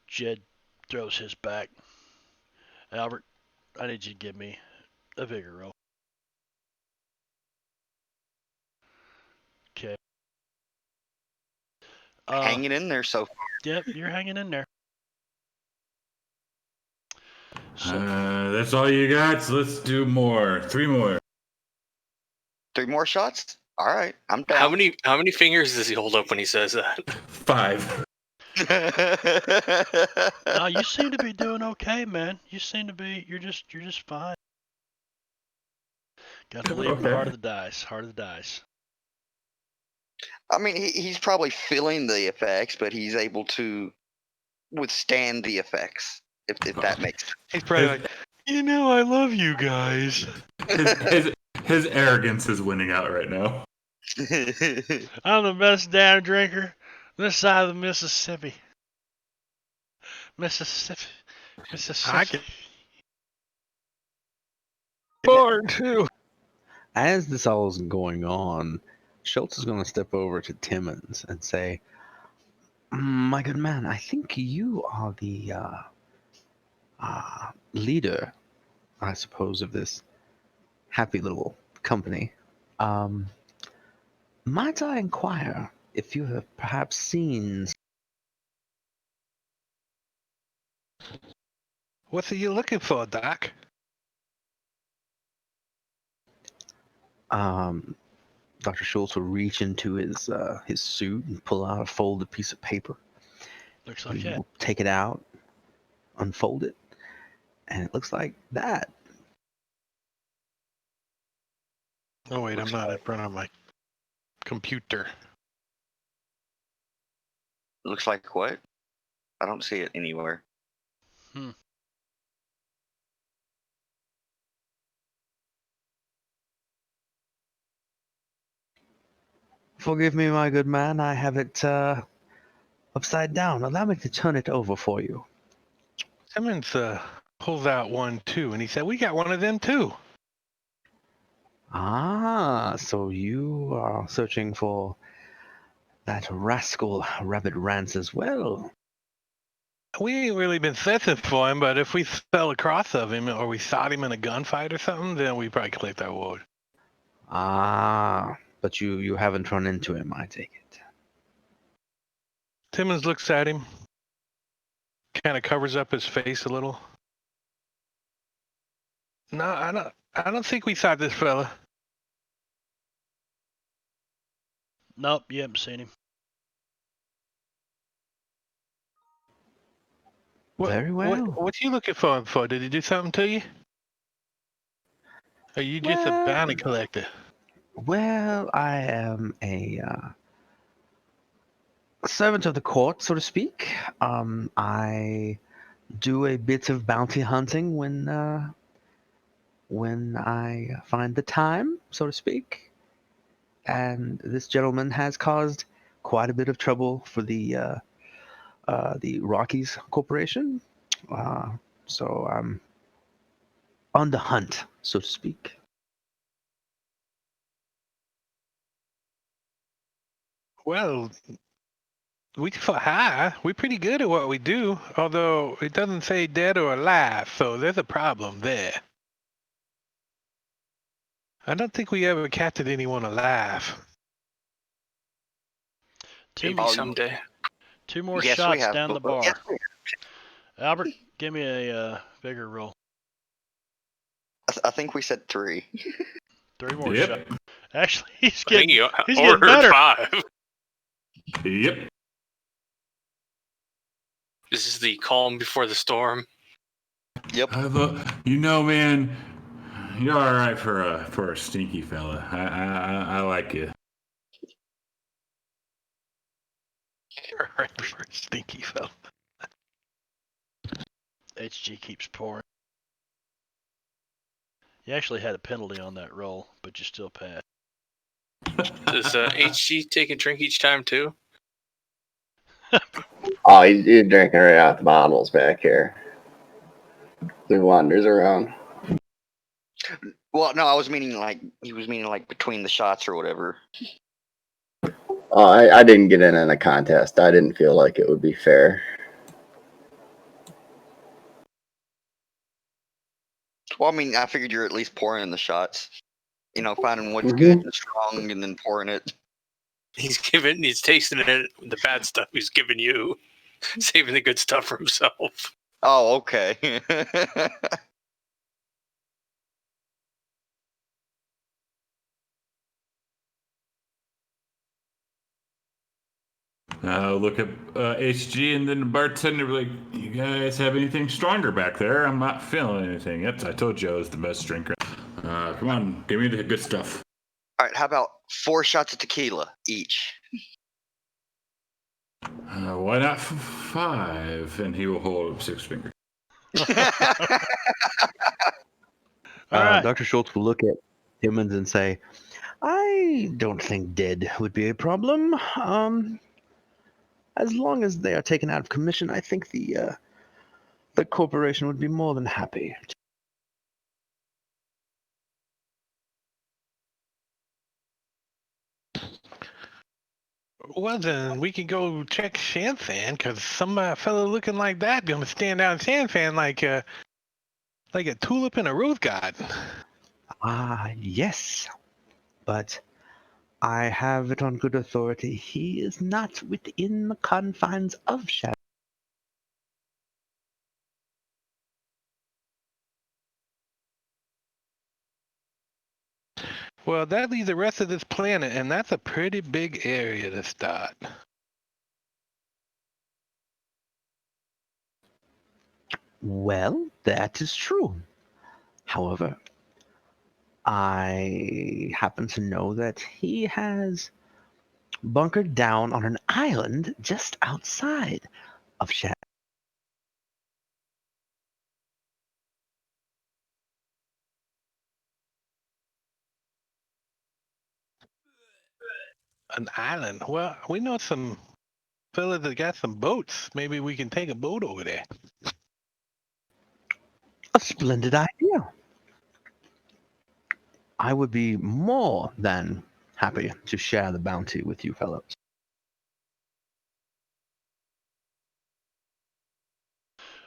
Jed throws his back. Albert, I need you to give me a vigor roll. Okay. Hanging in there so far. Yep, you're hanging in there. So, That's all you got. So let's do more. 3 more. 3 more shots? All right, I'm down. How many fingers does he hold up when he says that? 5. no, you seem to be doing okay, man. You seem to be. You're just fine. Got to leave the heart of the dice. Heart of the dice. I mean, he's probably feeling the effects, but he's able to withstand the effects, if that makes sense. He's probably like, I love you guys. His arrogance is winning out right now. I'm the best damn drinker this side of the Mississippi. Mississippi. I can. Born too. As this all is going on, Schultz is going to step over to Timmons and say, "My good man, I think you are the leader, I suppose, of this happy little company. Might I inquire if you have perhaps seen..." What are you looking for, Doc? Dr. Schultz will reach into his suit and pull out a folded piece of paper. Looks like He it. will take it out, unfold it, and it looks like that. Oh wait, I'm not in front of my computer. Looks like what? I don't see it anywhere. Forgive me, my good man, I have it upside down. Allow me to turn it over for you. Simmons pulls out one too, and he said, "We got one of them too." Ah, so you are searching for that rascal Rabbit Rance as well. We ain't really been searching for him, but if we fell across of him or we shot him in a gunfight or something, then we probably collect our reward. Ah, but you haven't run into him, I take it. Timmons looks at him, kind of covers up his face a little. No, I don't think we shot this fella. Nope, you haven't seen him. Very well. What you looking for him for? Did he do something to you? Are you just a bounty collector? Well, I am a servant of the court, so to speak. I do a bit of bounty hunting when I find the time, so to speak. And this gentleman has caused quite a bit of trouble for the Rockies Corporation. So I'm on the hunt, so to speak. Well, we for hire. We're pretty good at what we do, although it doesn't say dead or alive, so there's a problem there. I don't think we ever captured anyone alive. Maybe someday. 2 more Yes, we shots have, down the bar. yes, we Albert, give me a vigor roll. I think we said 3. 3 more Yep. shots. Actually, he's I think getting you he's getting ordered better. 5. Yep. This is the calm before the storm. Yep. Man, You're all right for a stinky fella. I like you. You're right for a stinky fella. HG keeps pouring. You actually had a penalty on that roll, but you still passed. Does HG take a drink each time too? Oh, he's drinking right out the bottles back here. He wanders around. Well, no, I was meaning like he was meaning like between the shots or whatever. Oh, I didn't get in a contest. I didn't feel like it would be fair. Well, I mean, I figured you're at least pouring in the shots. You know, finding what's Mhm. good and strong, and then pouring it. He's tasting it, the bad stuff he's giving you, saving the good stuff for himself. Oh, okay. Look at HG, and then the bartender be like, "You guys have anything stronger back there? I'm not feeling anything." Yep, I told you I was the best drinker. Come on, give me the good stuff. All right, how about 4 shots of tequila each? Why not 5? And he will hold up 6 fingers. All right. Dr. Schultz will look at humans and say, I don't think dead would be a problem. As long as they are taken out of commission, I think the corporation would be more than happy. Well, then we can go check Shan Fan, because some fella looking like that gonna stand out in Shan Fan like a tulip in a rose garden. Yes. But I have it on good authority. He is not within the confines of Shadow. Well, that leaves the rest of this planet, and that's a pretty big area to start. Well, that is true. However, I happen to know that he has bunkered down on an island just outside of Shadow. An island? Well, we know some fellas that got some boats. Maybe we can take a boat over there. A splendid idea. I would be more than happy to share the bounty with you fellows.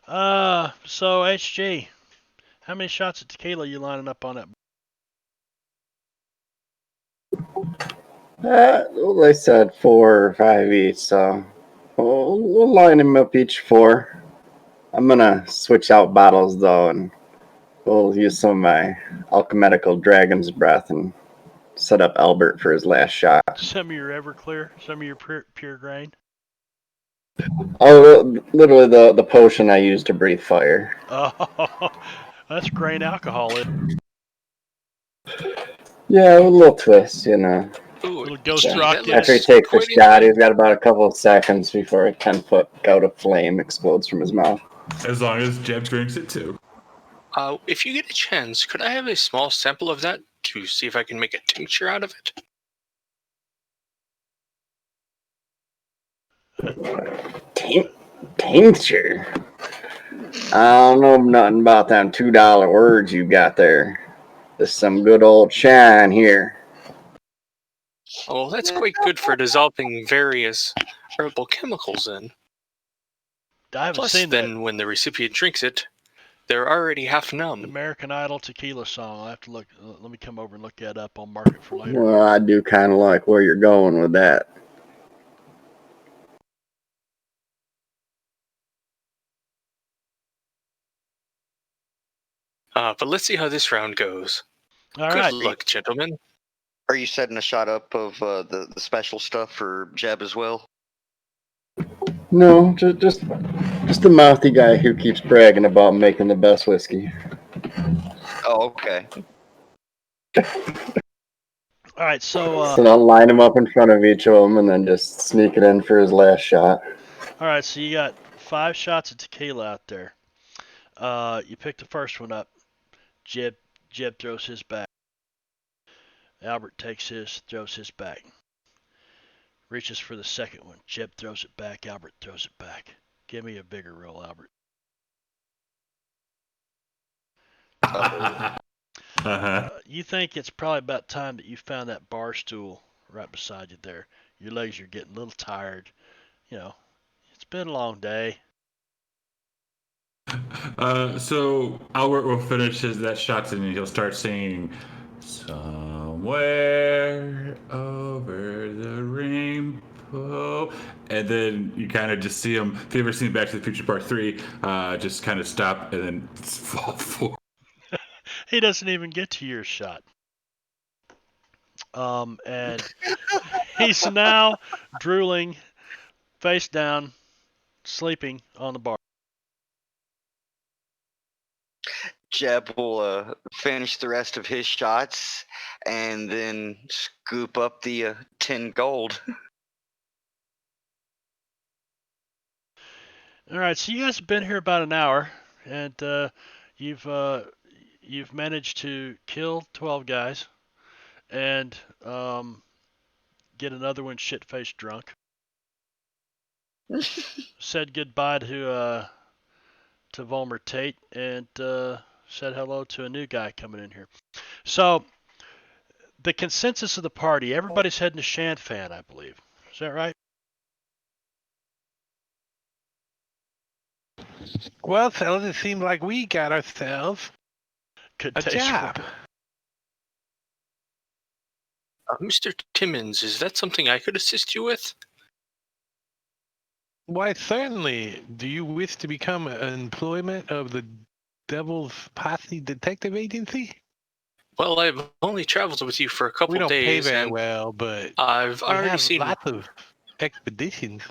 So HG, how many shots of tequila you lining up on that? Well, they said 4 or 5 each, so we'll line them up each 4. I'm gonna switch out bottles though, and we'll use some of my alchemical dragon's breath and set up Albert for his last shot. Some of your Everclear, some of your pure grain. Oh, literally the potion I use to breathe fire. Oh, that's grain alcohol. Yeah, a little twist, you know. Ooh, Little ghost gee, rock that there. After he looks takes the quite shot, interesting. he's got about a couple of seconds before a 10-foot gout of flame explodes from his mouth. As long as Jeb drinks it too. If you get a chance, could I have a small sample of that to see if I can make a tincture out of it? Tincture? I don't know nothing about them $2 words you got there. This is some good old Shan here. Oh, that's quite good for dissolving various herbal chemicals in. I haven't Plus, seen then when the recipient drinks it, they're already half the numb. American Idol tequila song. I'll have to look. Let me come over and look that up. I'll mark it for later. Well, I do kind of like where you're going with that. But let's see how this round goes. All Good right. luck, gentlemen. Are you setting a shot up of the special stuff for Jeb as well? No, just the mouthy guy who keeps bragging about making the best whiskey. Oh, okay. All right, so So I'll line him up in front of each of them and then just sneak it in for his last shot. all right, so you got 5 shots of tequila out there. You pick the first one up. Jeb throws his back. Albert takes his, throws his back. Reaches for the second one. Jeb throws it back. Albert throws it back. Give me a bigger roll, Albert. You think it's probably about time that you found that bar stool right beside you there. Your legs are getting a little tired. You know, it's been a long day. So Albert will finish that shot and he'll start singing "Somewhere Over the Rainbow," and then you kind of just see him. If you ever seen Back to the Future Part 3, just kind of stop and then fall forward. He doesn't even get to your shot. And he's now drooling, face down, sleeping on the bar. Jeb will finish the rest of his shots and then scoop up the 10 gold. All right, so you guys have been here about an hour, and you've managed to kill 12 guys and get another one shit-faced drunk. Said goodbye to Volmer Tate and said hello to a new guy coming in here. So the consensus of the party, everybody's heading to Shan Fan, I believe. Is that right? Well, fellas, it seems like we got ourselves Good a day's job. work. Mr. Timmons, is that something I could assist you with? Why, certainly. Do you wish to become an employment of the Devil's Posse Detective Agency? Well, I've only traveled with you for a couple We don't pay days, very and well, but I've we already have seen. lots of expeditions.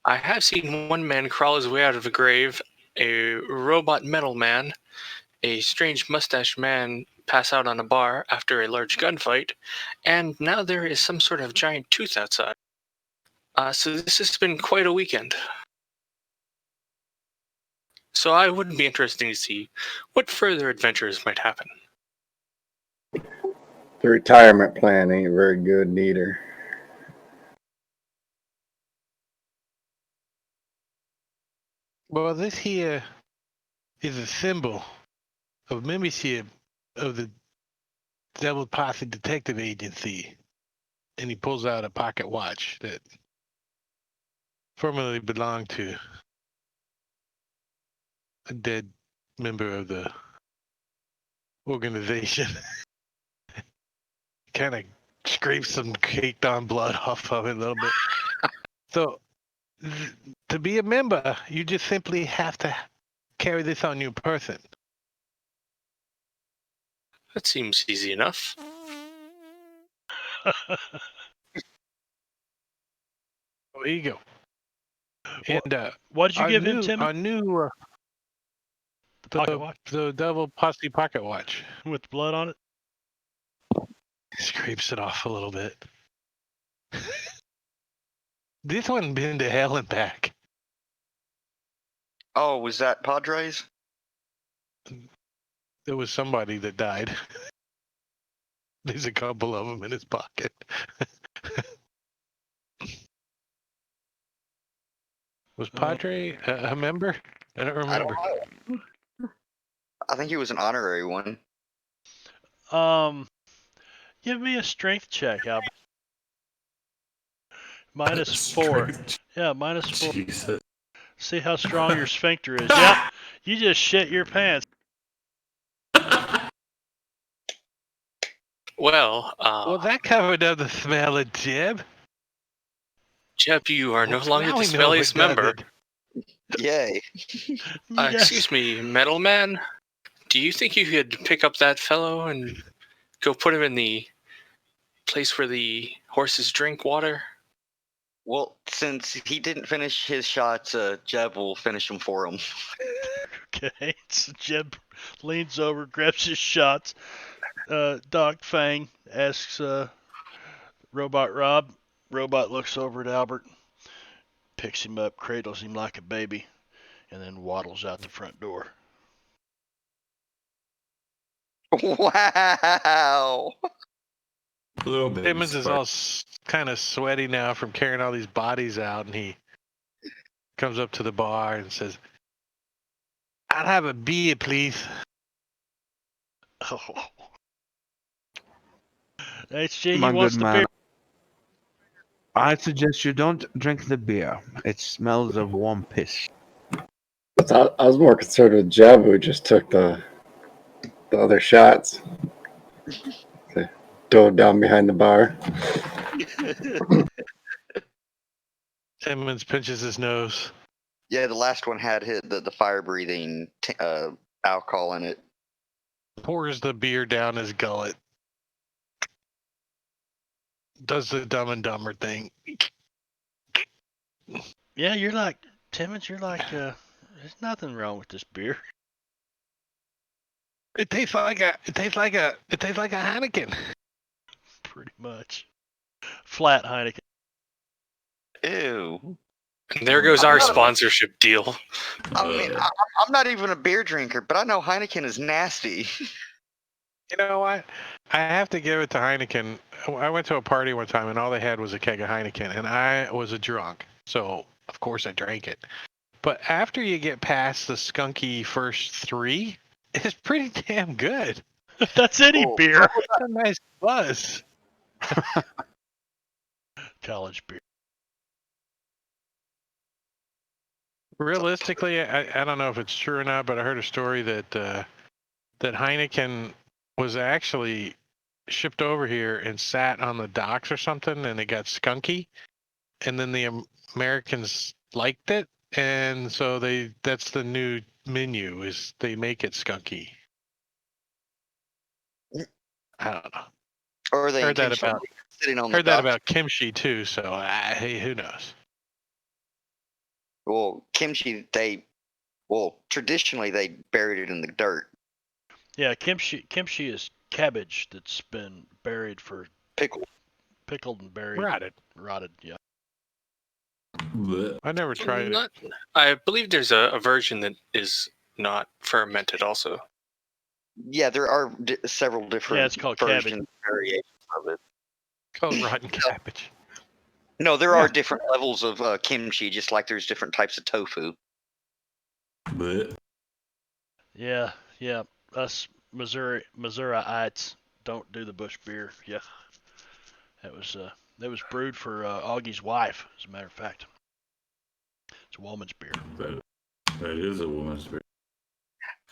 I have seen one man crawl his way out of a grave, a robot metal man, a strange mustached man pass out on a bar after a large gunfight, and now there is some sort of giant tooth outside. So this has been quite a weekend. So I would be interested to see what further adventures might happen. The retirement plan ain't very good neither. Well, this here is a symbol of membership of the Devil Posse Detective Agency. And he pulls out a pocket watch that formerly belonged to a dead member of the organization. Kind of scrapes some caked on blood off of it a little bit. So, to be a member, you just simply have to carry this on your person. That seems easy enough. There you go. And What did you our give him, new, Tim? our new The pocket watch the Devil Posse pocket watch. with blood on it? Scrapes it off a little bit. This one been to hell and back. Oh, was that Padres? There was somebody that died. There's a couple of them in his pocket. Was Padre a member? I don't remember. I think he was an honorary one. Give me a strength check, Albert. -4. Yeah, -4. Jesus. See how strong your sphincter is. Yep, you just shit your pants. Well, That covered up the smell of Jeb. Jeb, you are no Well, longer now the we know what smelliest member. does it. Yay. Yes. Excuse me, Metal Man. Do you think you could pick up that fellow and go put him in the place where the horses drink water? Well, since he didn't finish his shots, Jeb will finish them for him. Okay, so Jeb leans over, grabs his shots, Doc Fang asks Robot Rob. Robot looks over at Albert, picks him up, cradles him like a baby, and then waddles out the front door. Wow. Little bit. Timmons is all kind of sweaty now from carrying all these bodies out, and he comes up to the bar and says, "I'll have a beer, please." Oh. HG, My he wants good the man, beer. I suggest you don't drink the beer. It smells of warm piss. I was more concerned with Jeb, who just took the other shots. They dove down behind the bar. Timmons pinches his nose. Yeah, the last one had the fire breathing alcohol in it. Pours the beer down his gullet. Does the Dumb and Dumber thing. Yeah, you're like Timmons. You're like, there's nothing wrong with this beer. It tastes like a Heineken. Pretty much. Flat Heineken. Ew. And there goes our sponsorship deal. I mean, I'm not even a beer drinker, but I know Heineken is nasty. You know what? I have to give it to Heineken. I went to a party one time and all they had was a keg of Heineken, and I was a drunk, so of course I drank it. But after you get past the skunky first three, it's pretty damn good. That's any Oh. beer. It's a nice buzz. College beer. Realistically, I don't know if it's true or not, but I heard a story that that Heineken was actually shipped over here and sat on the docks or something, and it got skunky, and then the Americans liked it, and so that's the new menu is they make it skunky. I don't know. Or they Heard that intentionally about sitting on the heard that dock. about kimchi too. So hey, who knows? Well, kimchi, traditionally they buried it in the dirt. Yeah, kimchi is cabbage that's been buried for pickled and buried, rotted. Yeah. I never tried it. I believe there's a version that is not fermented also. Yeah, there are several different it's called versions, variations of it. It's called rotten cabbage. No, there are different levels of kimchi, just like there's different types of tofu. Yeah. Us Missouriites don't do the Bush beer. Yeah. That was brewed for Augie's wife, as a matter of fact. It's a woman's beer. That is a woman's beer.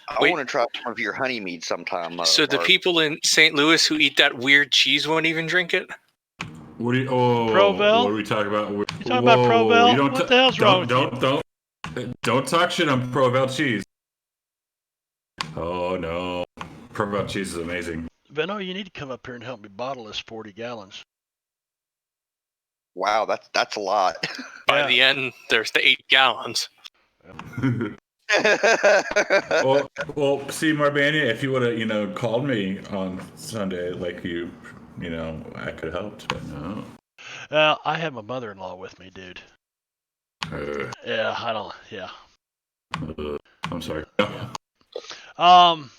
I want to try some of your honey mead sometime. So the Mark. people in St. Louis who eat that weird cheese won't even drink it? What are you? Oh, Provel? what are we talking about? You talking about Provel? You don't What the hell's wrong with you? Don't talk shit on Provel cheese. Oh no, Provel cheese is amazing. Veno, you need to come up here and help me bottle this 40 gallons. Wow, that's a lot. By the end, there's the 8 gallons. well, see, Marbanya, if you would have, called me on Sunday, like I could have helped, but no. I have my mother-in-law with me, dude. Yeah. I'm sorry. All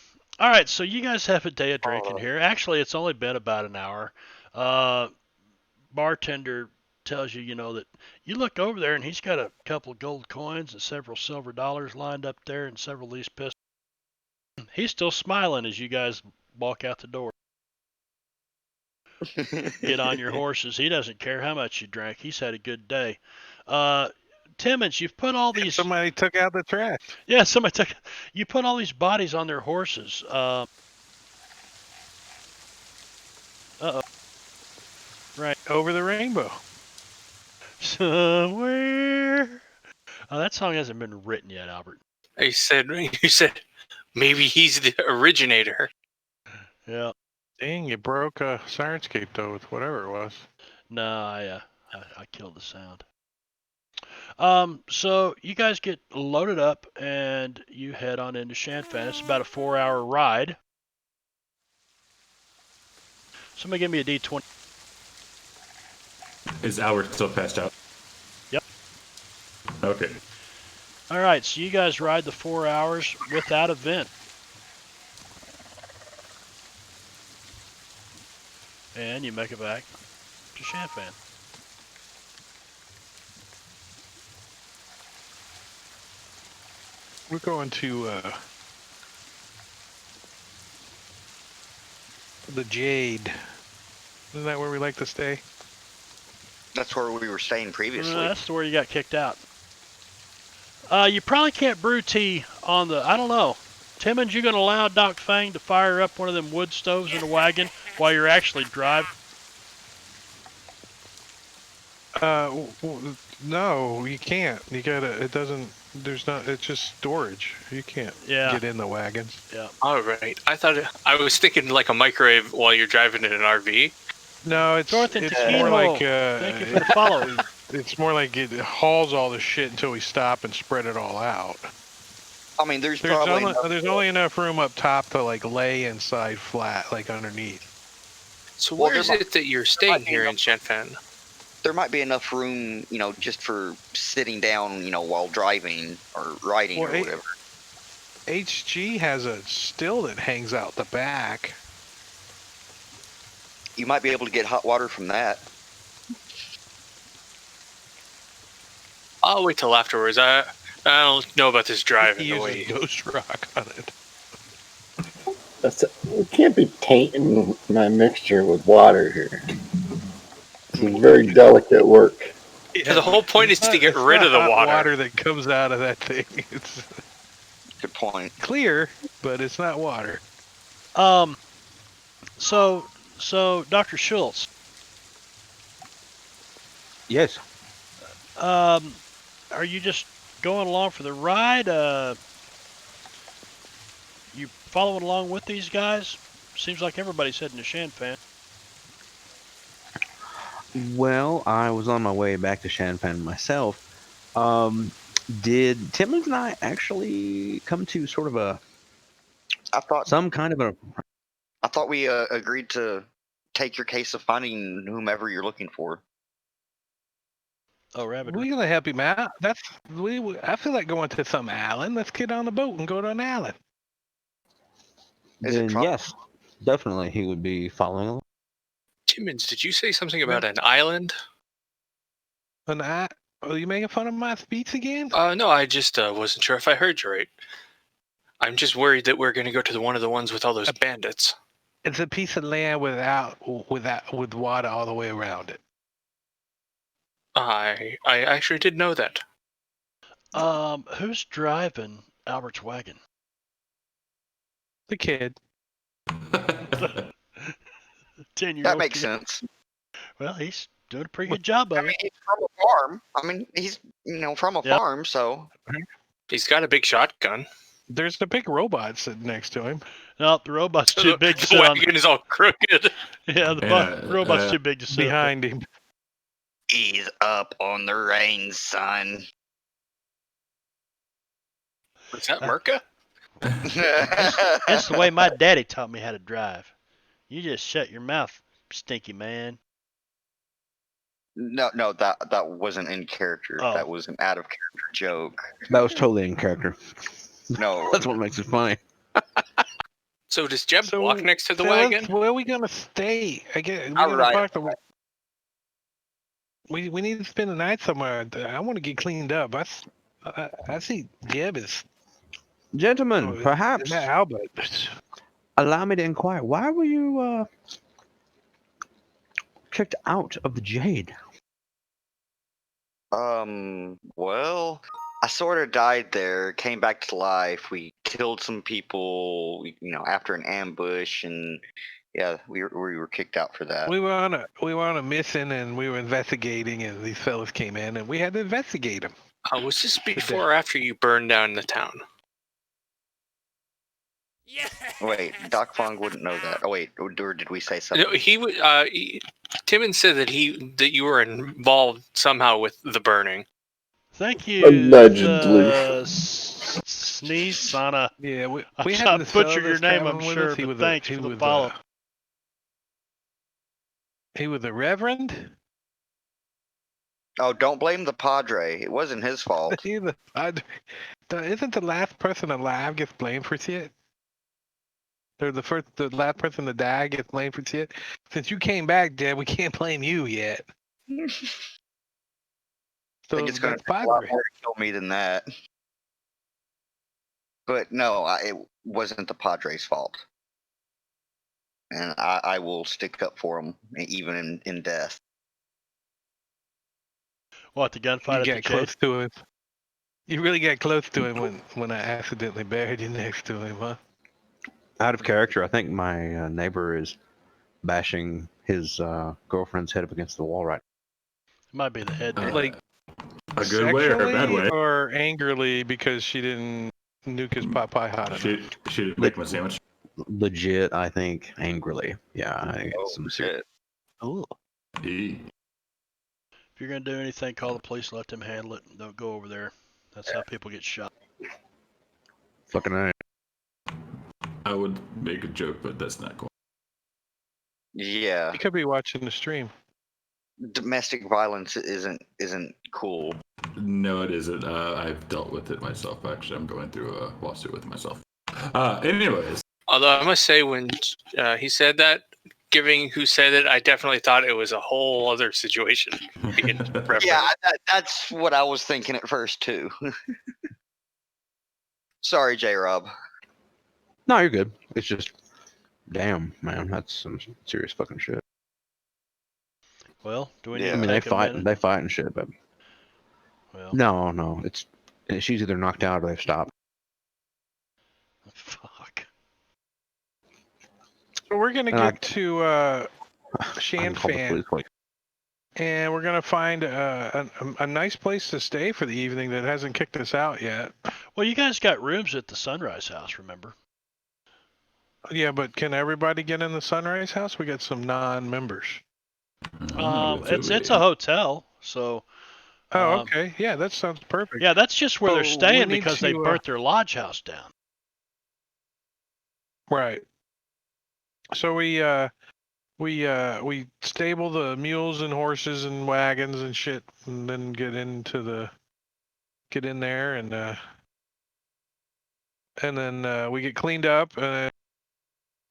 right, so you guys have a day of drinking here. Actually, it's only been about an hour. Bartender tells you, that you look over there and he's got a couple of gold coins and several silver dollars lined up there and several of these pistols. He's still smiling as you guys walk out the door. Get on your horses. He doesn't care how much you drank. He's had a good day. Timmons, you've put all these... Somebody took out the trash. Yeah, you put all these bodies on their horses. Right. Over the rainbow. Somewhere. Oh, that song hasn't been written yet, Albert. You said maybe he's the originator. Yeah. Dang, you broke a Sirenscape though with whatever it was. No, I killed the sound. So you guys get loaded up and you head on into Shan. It's about a 4-hour ride. Somebody give me a D20. Is Albert still passed out? Yep. Okay. All right, so you guys ride the 4 hours without a vent. And you make it back to Shanfan. We're going to the Jade. Isn't that where we like to stay? That's where we were staying previously. That's where you got kicked out. You probably can't brew tea on the, I don't know. Timmons, you going to allow Doc Fang to fire up one of them wood stoves in the wagon while you're actually driving? No, you can't. You gotta. It doesn't. There's not. It's just storage. You can't get in the wagons. Yeah. All right. I was thinking like a microwave while you're driving in an RV. No, it's more Tino, like. thank you for the follow. It's more like it hauls all the shit until we stop and spread it all out. I mean, there's probably there's only enough room up top to like lay inside flat, like underneath. So Well, where is it that you're staying here in Shanfan? there might be enough room, just for sitting down, while driving or riding or whatever. HG has a still that hangs out the back. You might be able to get hot water from that. I'll wait till afterwards. I don't know about this driving He the way. uses Ghost Rock on it. We can't be tainting my mixture with water here. It's very delicate work. Yeah, the whole point is to get rid of the hot water. that comes out of that thing. It's Good point. clear, but it's not water. So Dr. Schultz, Yes. are you just going along for the ride? You following along with these guys? Seems like everybody's heading to Shanfan. Well, I was on my way back to Shanfan myself. Did Timmons and I actually come to sort of I thought we agreed to take your case of finding whomever you're looking for. Oh, Rabbit. We're gonna help him out. I feel like going to some island. Let's get on the boat and go to an island. Is it then yes, definitely he would be following along. Timmons, did you say something about an island? Are you making fun of my speech again? No, I just wasn't sure if I heard you right. I'm just worried that we're going to go to one of the ones with all those bandits. It's a piece of land with water all the way around it. I actually did know that. Who's driving Albert's wagon? The kid. 10-year-old. That makes kid. sense. Well, he's doing a pretty good job of I mean, it. he's from a farm. I mean, he's from a farm, so He's got a big shotgun. There's a big robot sitting next to him. No, the robot's too big to The sit on. wagon is all crooked. Yeah, the robot's too big to sit behind him. ease up on the reins, son. Was that Merca? That's the way my daddy taught me how to drive. You just shut your mouth, stinky man. No, that wasn't in character. Oh. That was an out of character joke. That was totally in character. No, That's what makes it funny. So does Jeb walk next to the wagon? Where are we gonna stay? We need to spend the night somewhere. I want to get cleaned up. I see Jeb is. Gentlemen, perhaps Albert. allow me to inquire. Why were you kicked out of the Jade? Well, I sort of died there, came back to life. We killed some people, after an ambush, and yeah, we were kicked out for that. We were on a mission and we were investigating, and these fellas came in and we had to investigate them. Was this before or after you burned down the town? Yeah. Wait, Doc Fong wouldn't know that. Oh wait, or did we say something? No, he would. Timmons said that you were involved somehow with the burning. Thank you. Allegedly. Sneeze, Sana. Yeah, we I had this butchered fellow your that's name, traveling I'm with sure, us. He but was thanks he for the was, follow. He was a reverend. Oh, don't blame the Padre. It wasn't his fault. He's a padre. Isn't the last person alive gets blamed for shit? Or the last person to die gets blamed for shit? Since you came back, Dad, we can't blame you yet. I So think it's going to that's take a lot padre. more to kill me than that. But no, it wasn't the Padres' fault. And I will stick up for him, even in death. What, the gunfight You at the get cage? close to him. You really get close to him when I accidentally buried you next to him, huh? Out of character, I think my neighbor is bashing his girlfriend's head up against the wall right It might be the head. dude. Like a good way or a bad sexually way? or angrily because she didn't nuke his pot pie hot enough. She didn't make my sandwich. legit, I think, angrily. Yeah, I think it's some serious. Shit. Oh. E. If you're gonna do anything, call the police. Let them handle it. Don't go over there. That's how people get shot. Fucking A. I would make a joke, but that's not cool. Yeah, He could be watching the stream. domestic violence isn't cool. No, it isn't. I've dealt with it myself. Actually, I'm going through a lawsuit with myself. Anyways, Although I must say, when he said that, given who said it, I definitely thought it was a whole other situation. being referenced. Yeah, that's what I was thinking at first too. Sorry, J. Rob. No, you're good. It's just, damn, man, that's some serious fucking shit. Well, do we need Yeah. I to mean, they take a fight, minute? they fight and shit, but Well, no, she's either knocked out or they've stopped. fuck. So we're gonna And I- get to I Shan can call the Fan, police quick. and we're gonna find a nice place to stay for the evening that hasn't kicked us out yet. Well, you guys got rooms at the Sunrise House, remember? Yeah, but can everybody get in the Sunrise House? We got some non-members. It's a hotel, so. Oh, okay. Yeah, that sounds perfect. Yeah, that's just where they're So we staying need because they to, burnt their lodge house down. Right. So we stable the mules and horses and wagons and shit, and then get in there and then we get cleaned up.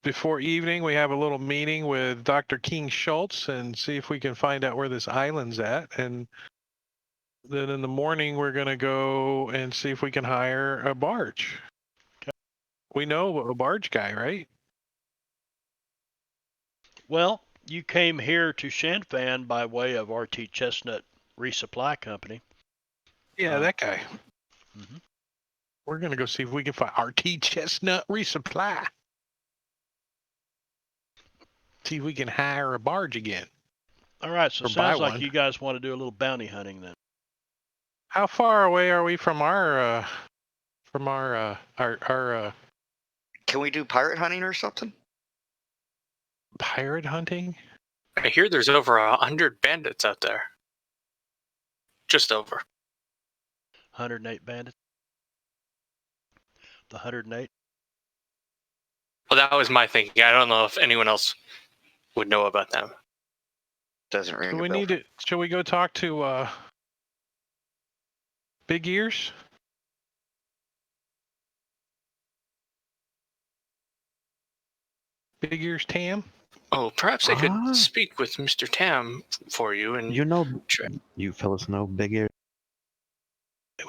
Before evening, we have a little meeting with Dr. King Schultz and see if we can find out where this island's at. And then in the morning, we're gonna go and see if we can hire a barge. Okay. We know a barge guy, right? Well, you came here to Shanfan by way of RT Chestnut Resupply Company. Yeah, that guy. Mhm. We're gonna go see if we can find RT Chestnut Resupply. See if we can hire a barge again. All right, so Or it buy sounds like one. you guys want to do a little bounty hunting then. How far away are we from our Can we do pirate hunting or something? pirate hunting? I hear there's over 100 bandits out there. Just over. 108 bandits. The 108. Well, that was my thinking. I don't know if anyone else would know about them. Doesn't ring Do a we bell. need to? Shall we go talk to Big Ears? Big Ears Tam? Oh, perhaps I could Ah. speak with Mr. Tam for you and You know, Sure. you fellas know Big Ear.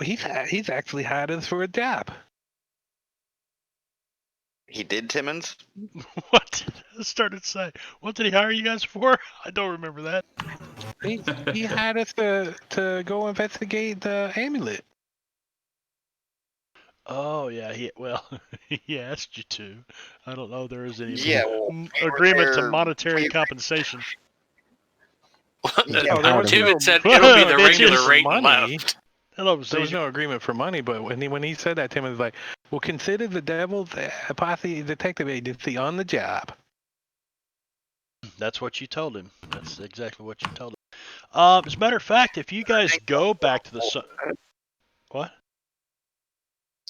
He's actually hired us for a job. He did, Timmons? What did I started to say? What did he hire you guys for? I don't remember that. He hired us to go investigate the amulet. Oh yeah, he asked you to. I don't know if there is any Yeah, well, we were agreement to there- monetary we- compensation. Yeah, Oh, there was Tim no, had said Well, it'll be the bitches. regular rate Money. left. Hello, there was Caesar. no agreement for money, but when he said that, Tim was like, "Well, consider the Devil's Posse Detective Agency on the job." That's what you told him. That's exactly what you told him. As a matter of fact, if you guys go back to the what?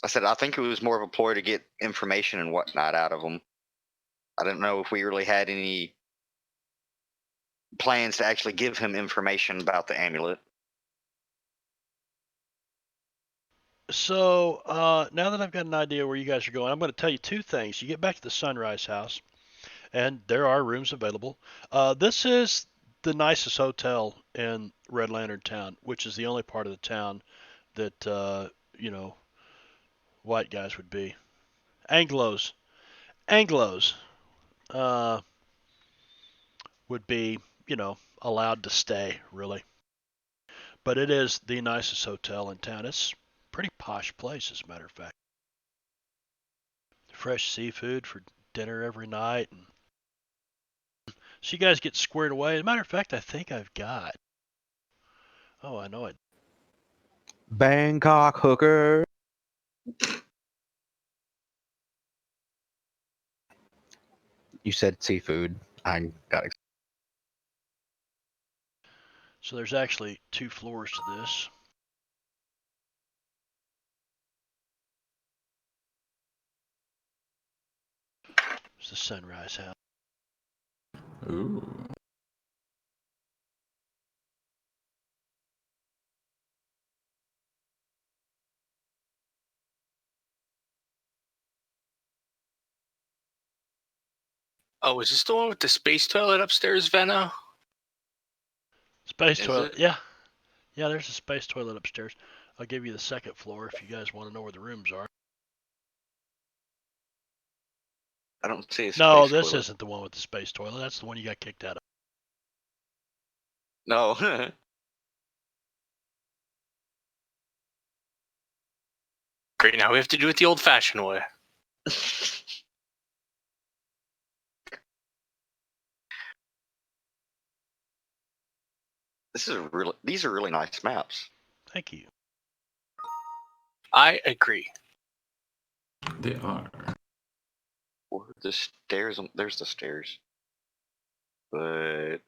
I said I think it was more of a ploy to get information and whatnot out of them. I don't know if we really had any plans to actually give him information about the amulet. So now that I've got an idea where you guys are going, I'm going to tell you two things. You get back to the Sunrise House, and there are rooms available. This is the nicest hotel in Red Lantern Town, which is the only part of the town that white guys would be. Anglos uh, would be, allowed to stay, really. But it is the nicest hotel in town. It's a pretty posh place, as a matter of fact. Fresh seafood for dinner every night. And so you guys get squared away. As a matter of fact, I think I've got. Oh, I know it. Bangkok hooker. You said seafood. I got it. So there's actually 2 floors to this. It's the Sunrise House. Ooh. Oh, is this the one with the space toilet upstairs, Venno? Space Is toilet. it? Yeah. Yeah, there's a space toilet upstairs. I'll give you the 2nd floor if you guys want to know where the rooms are. I don't see a space No, this toilet. isn't the one with the space toilet. That's the one you got kicked out of. No. Great, now we have to do it the old-fashioned way. These are really nice maps. Thank you. I agree. They are. Or the stairs. There's the stairs, but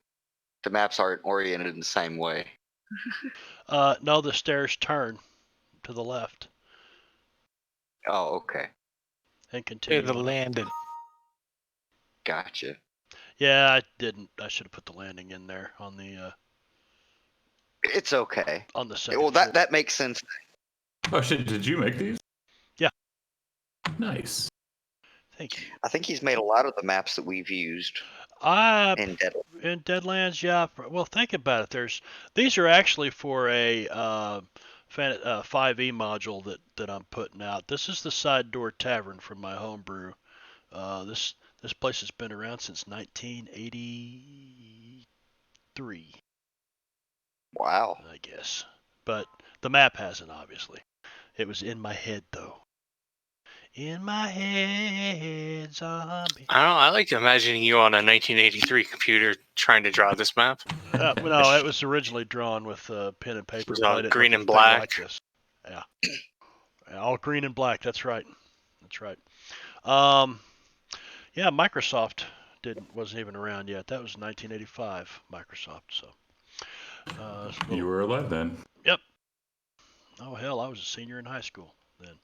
the maps aren't oriented in the same way. No, the stairs turn to the left Oh, okay, and There's continue the on. landing. gotcha. Yeah, I didn't. I should have put the landing in there on the It's okay. on the 2nd Well, floor. that makes sense. Oh shit! Did you make these? Yeah. Nice. Thank you. I think he's made a lot of the maps that we've used in Deadlands. In Deadlands, yeah. Well, think about it. These are actually for a 5e module that I'm putting out. This is the Side Door Tavern from my homebrew. This place has been around since 1983, Wow. I guess. But the map hasn't, obviously. It was in my head, though. In my head, zombie. I don't know, I like imagining you on a 1983 computer trying to draw this map. No, it was originally drawn with pen and paper. It was all but I didn't green look and anything black. Like this. Yeah. All green and black. That's right. That's right. Yeah, Microsoft wasn't even around yet. That was 1985, Microsoft. So. You were alive then. Yep. Oh hell, I was a senior in high school then.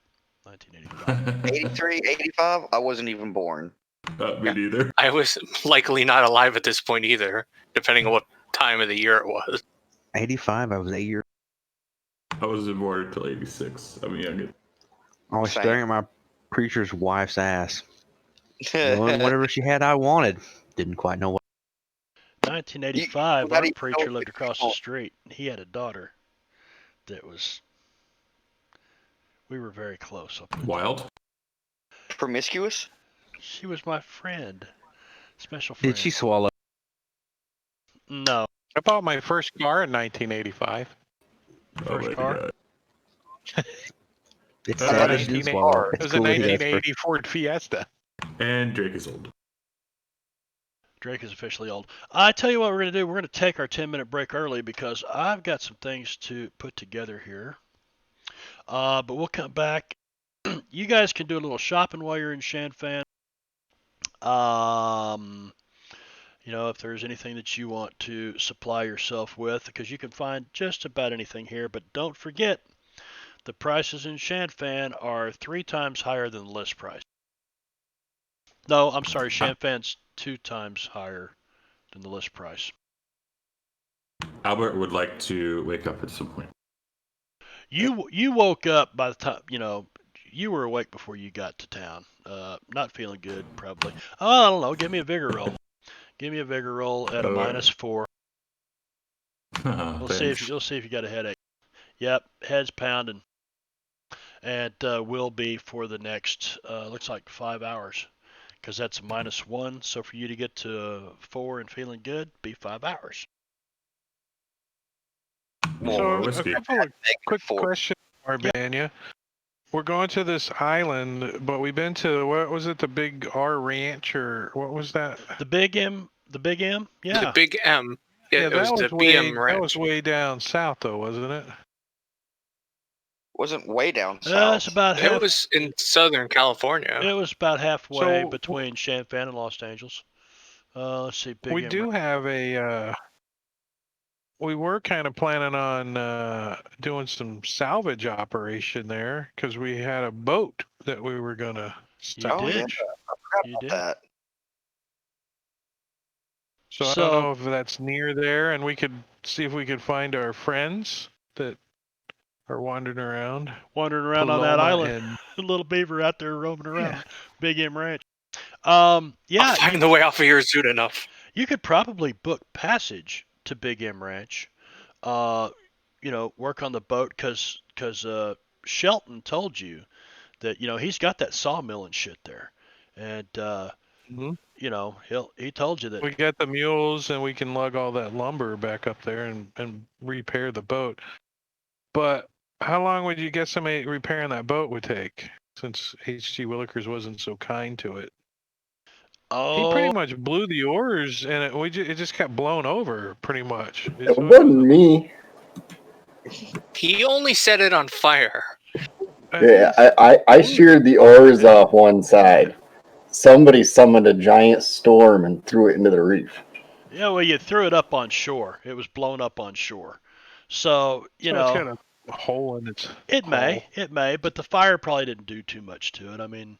1985. 83, 85. I wasn't even born. Me neither. I was likely not alive at this point either, depending on what time of the year it was. 85. I was 8 years. I wasn't born until '86. I'm young. I was Same. staring at my preacher's wife's ass. Knowing whatever she had, I wanted. Didn't quite know what. 1985, how our do you preacher know lived if across you- the street. He had a daughter that was. We were very close. Wild. Promiscuous? She was my friend. Special friend. Did she swallow? No. I bought my first car in 1985. First my car? God. It's Uh, sad that she 1980 did swallow. It It's was a cool that he has 1980 Ford Fiesta. And Drake is old. Drake is officially old. I tell you what we're going to do. We're going to take our 10-minute break early because I've got some things to put together here. But we'll come back. You guys can do a little shopping while you're in Shanfan. If there's anything that you want to supply yourself with, because you can find just about anything here. But don't forget, the prices in Shanfan are 3 times higher than the list price. No, I'm sorry, Shanfan's 2 times higher than the list price. Albert would like to wake up at some point. You woke up by the time you were awake before you got to town. Not feeling good probably. Oh, I don't know. Give me a vigor roll. Give me a vigor roll at a -4. We'll see if you got a headache. Yep, head's pounding, and will be for the next looks like 5 hours, because that's a -1. So for you to get to 4 and feeling good, be 5 hours. More So a whiskey. couple of quick Four. questions, Marbanya. We're going to this island, but we've been to, what was it, the Big R Ranch, or what was that? The Big M. Yeah. The Big M. Yeah, It was that the was way BM ranch. that was way down south, though, wasn't it? Wasn't way down south. It's about It half. was in Southern California. It was about halfway So- between Shan and Los Angeles. Let's see. Big We M. do have a. We were kind of planning on doing some salvage operation there because we had a boat that we were gonna You Oh, salvage. yeah. did. I forgot You about did. that. So I don't know if that's near there, and we could see if we could find our friends that are wandering around. Wandering around on that Paloma island, and little beaver out there roaming around Yeah. Big M Ranch. I'll Yeah, find the way off of here soon enough. you could probably book passage to Big M Ranch. Work on the boat because Shelton told you that he's got that sawmill and shit there, and Mhm. he told you that. we got the mules, and we can lug all that lumber back up there and repair the boat. But how long would you guesstimate repairing that boat would take? Since H.G. Willikers wasn't so kind to it. He pretty Oh, much blew the oars, and it just kept blown over, pretty much. It wasn't me. He only set it on fire. Yeah, I sheared the oars off one side. Somebody summoned a giant storm and threw it into the reef. yeah. Well, you threw it up on shore. It was blown up on shore. So It's got a hole in its it hull. may, but the fire probably didn't do too much to it. I mean,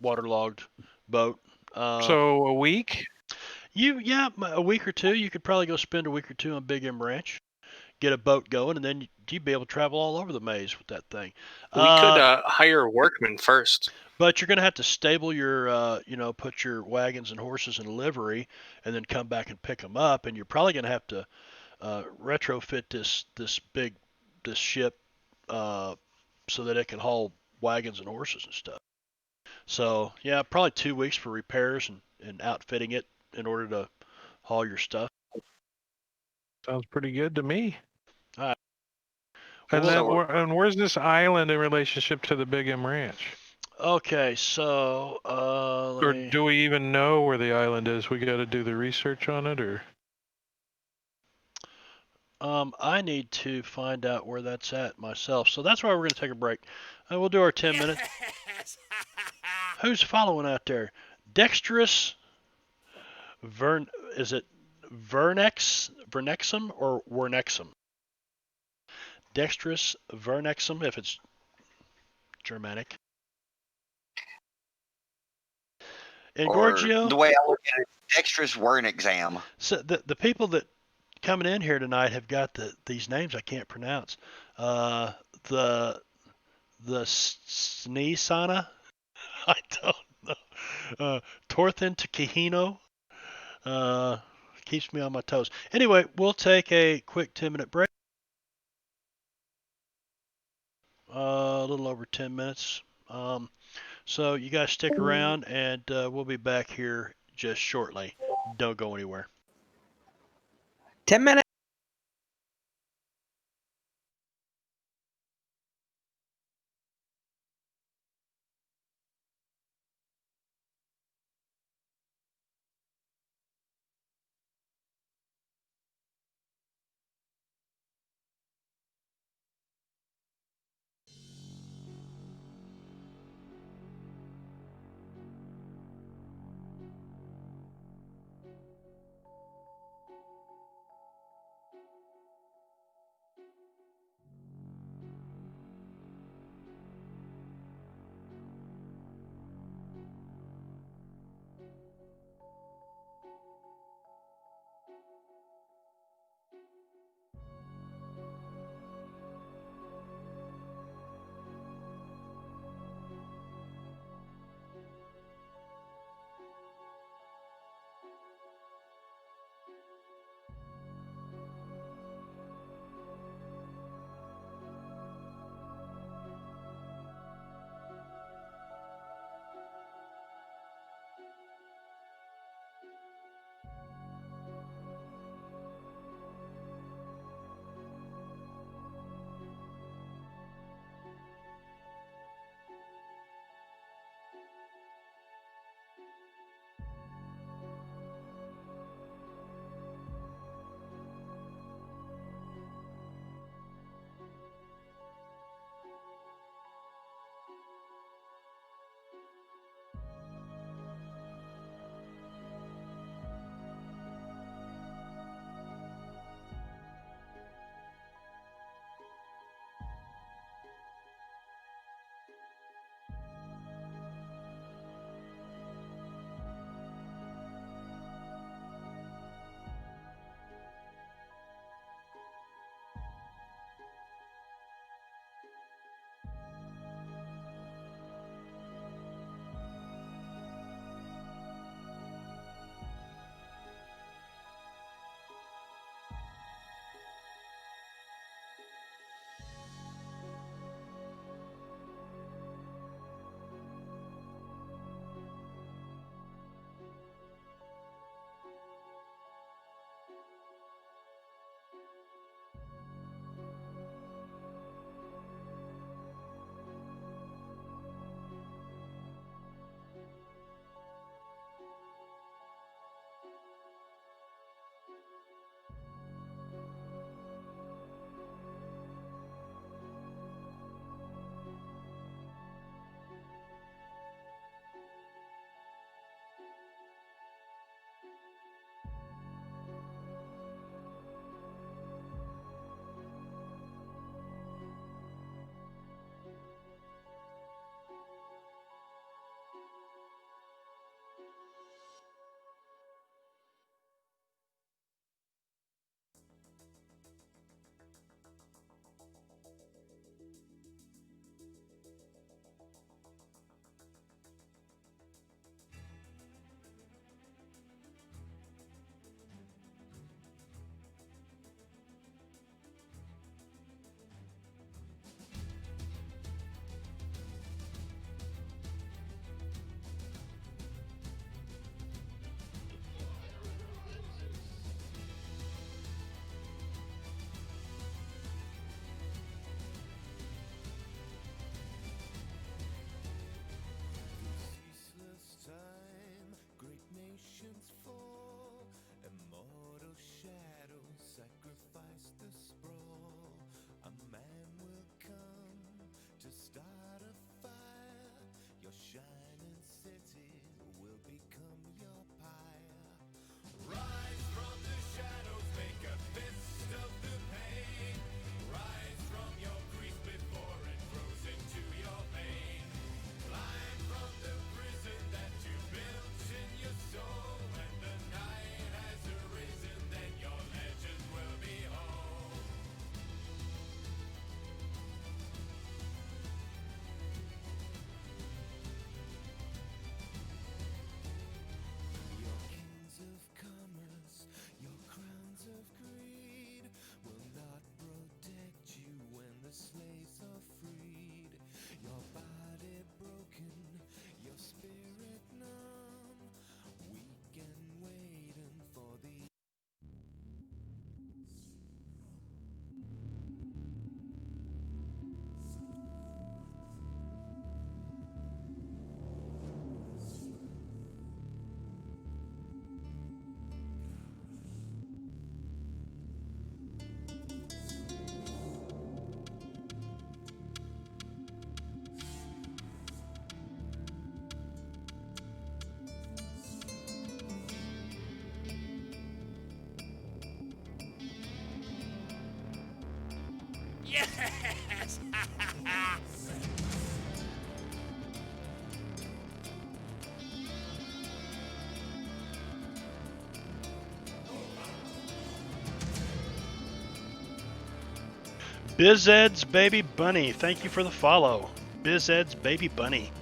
waterlogged boat. So a week? A week or two. You could probably go spend a week or two on Big M Ranch, get a boat going, and then you'd be able to travel all over the maze with that thing. We could hire workmen first. But you're going to have to stable your, put your wagons and horses in livery, and then come back and pick them up. And you're probably going to have to retrofit this ship so that it can haul wagons and horses and stuff. So yeah, probably 2 weeks for repairs and outfitting it in order to haul your stuff. Sounds pretty good to me. All right. And Well, then where's this island in relationship to the Big M Ranch? Okay, so Or do we even know where the island is? We got to do the research on it, or? I need to find out where that's at myself. So that's why we're going to take a break. We'll do our 10 minutes. Who's following out there? Dexterous is it Vernexum or Wernexum? Dexterous Vernexum, if it's Germanic. And Or Gorgio, the way I look at it, dexterous word exam. so the people that coming in here tonight have got these names I can't pronounce. The Sneesana, I don't know. Torthin Takahino, keeps me on my toes. Anyway, we'll take a quick 10-minute break. A little over 10 minutes. So you guys stick around, and we'll be back here just shortly. Don't go anywhere. 10 minutes. BizEd's Baby Bunny, thank you for the follow. BizEd's Baby Bunny.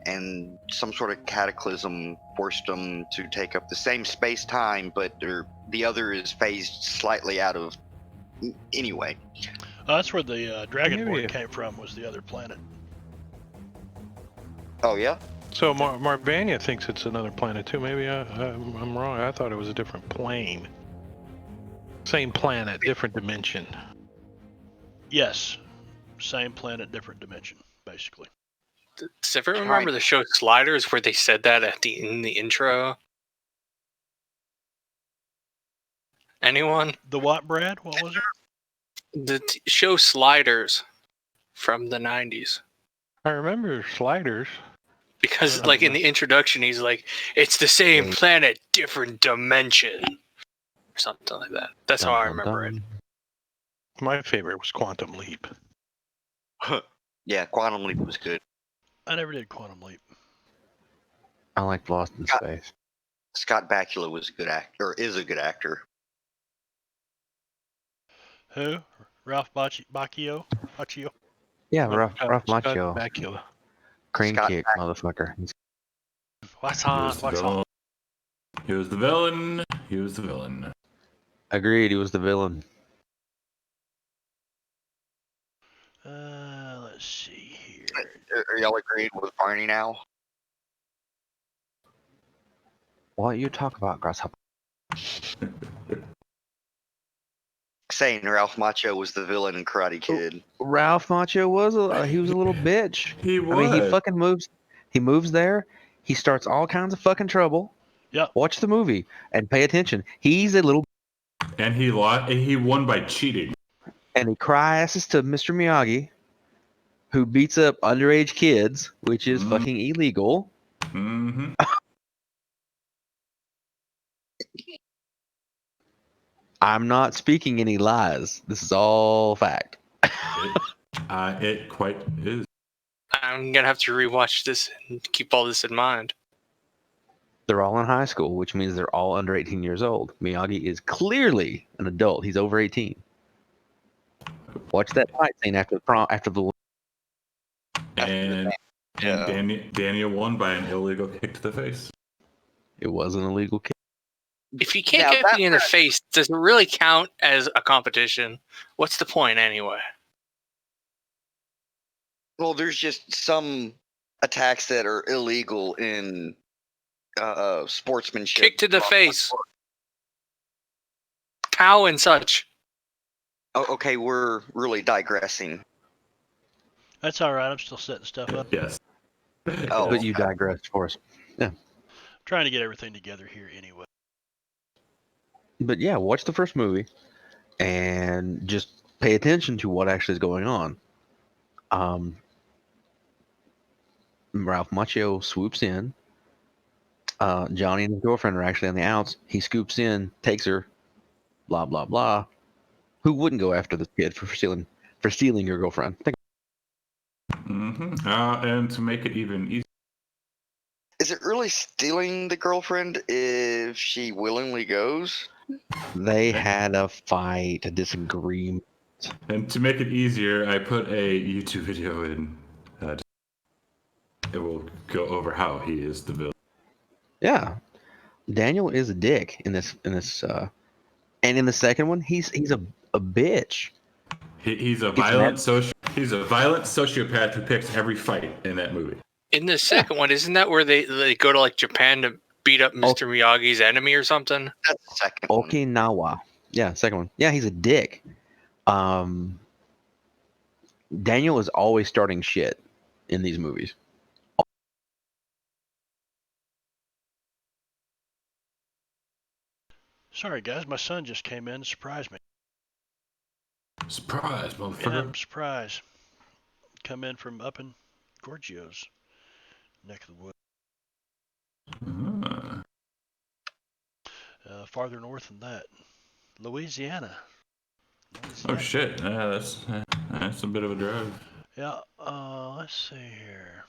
and some sort of cataclysm forced them to take up the same space-time, but the other is phased slightly out of anyway. That's where the Dragonborn Maybe. came from, was the other planet. Oh yeah? So Marbanya thinks it's another planet too. Maybe I'm wrong. I thought it was a different plane. Same planet, different dimension. Yes. Same planet, different dimension, basically. Does everyone remember the show Sliders where they said that in the intro? Anyone? The what, Brad? What was it? The show Sliders from the 90s. I remember Sliders. Because, I like, don't in the introduction, he's like, it's the same planet, different dimension. Or something like that. That's how I remember it. My favorite was Quantum Leap. Yeah, Quantum Leap was good. I never did Quantum Leap. I like Lost in Space. Scott Bakula was a good actor, or is a good actor. Who? Ralph Bacchio? Yeah, No, Ralph Scott Macchio. Bakula. Crane Scott kick, motherfucker. What's He on? was the What's on? villain. He was the villain. He was the villain. Agreed, he was the villain. Let's see here. Are y'all agreed with Barney now? What you talk about, Grasshopper? Saying Ralph Macchio was the villain in Karate Kid. Ralph Macchio was he was a little bitch. He was. I mean, he fucking moves. He moves there. He starts all kinds of fucking trouble. Yep. Watch the movie and pay attention. He's a little, And he lost. He won by cheating. and he cry asses to Mr. Miyagi, who beats up underage kids, which is fucking illegal. Mm-hmm. I'm not speaking any lies. This is all fact. It quite is. I'm going to have to rewatch this and keep all this in mind. They're all in high school, which means they're all under 18 years old. Miyagi is clearly an adult. He's over 18. Watch that fight scene after the prom, after the. And Yeah. Daniel won by an illegal kick to the face. It was an illegal kick. If you can't Now, get me in the face, does it really count as a competition? What's the point anyway? Well, there's just some attacks that are illegal in sportsmanship. Kick to the face. Pow and such. Oh, okay, we're really digressing. That's all right. I'm still setting stuff up. Yes. Oh, But you digressed for us. Trying to get everything together here anyway. But yeah, watch the first movie and just pay attention to what actually is going on. Ralph Macchio swoops in. Johnny and his girlfriend are actually on the outs. He scoops in, takes her, blah blah blah. Who wouldn't go after this kid for stealing your girlfriend? Mm-hmm. And to make it even easier. is it really stealing the girlfriend if she willingly goes? They had a fight, a disagreement. And to make it easier, I put a YouTube video in. It will go over how he is the villain. Yeah, Daniel is a dick in this, and in the second one, he's a bitch. He's a mad. He's a violent sociopath who picks every fight in that movie. In the second one, isn't that where they go to like Japan to beat up Mr. Miyagi's enemy or something? That's the second one. Okinawa. Yeah, second one. Yeah, he's a dick. Daniel is always starting shit in these movies. Sorry, guys. My son just came in and surprised me. Surprise, Yeah, motherfucker. I'm surprised. Come in from up in Gorgio's neck of the woods. Farther north than that. Louisiana. Oh shit! That's a bit of a drive. Yeah, let's see here.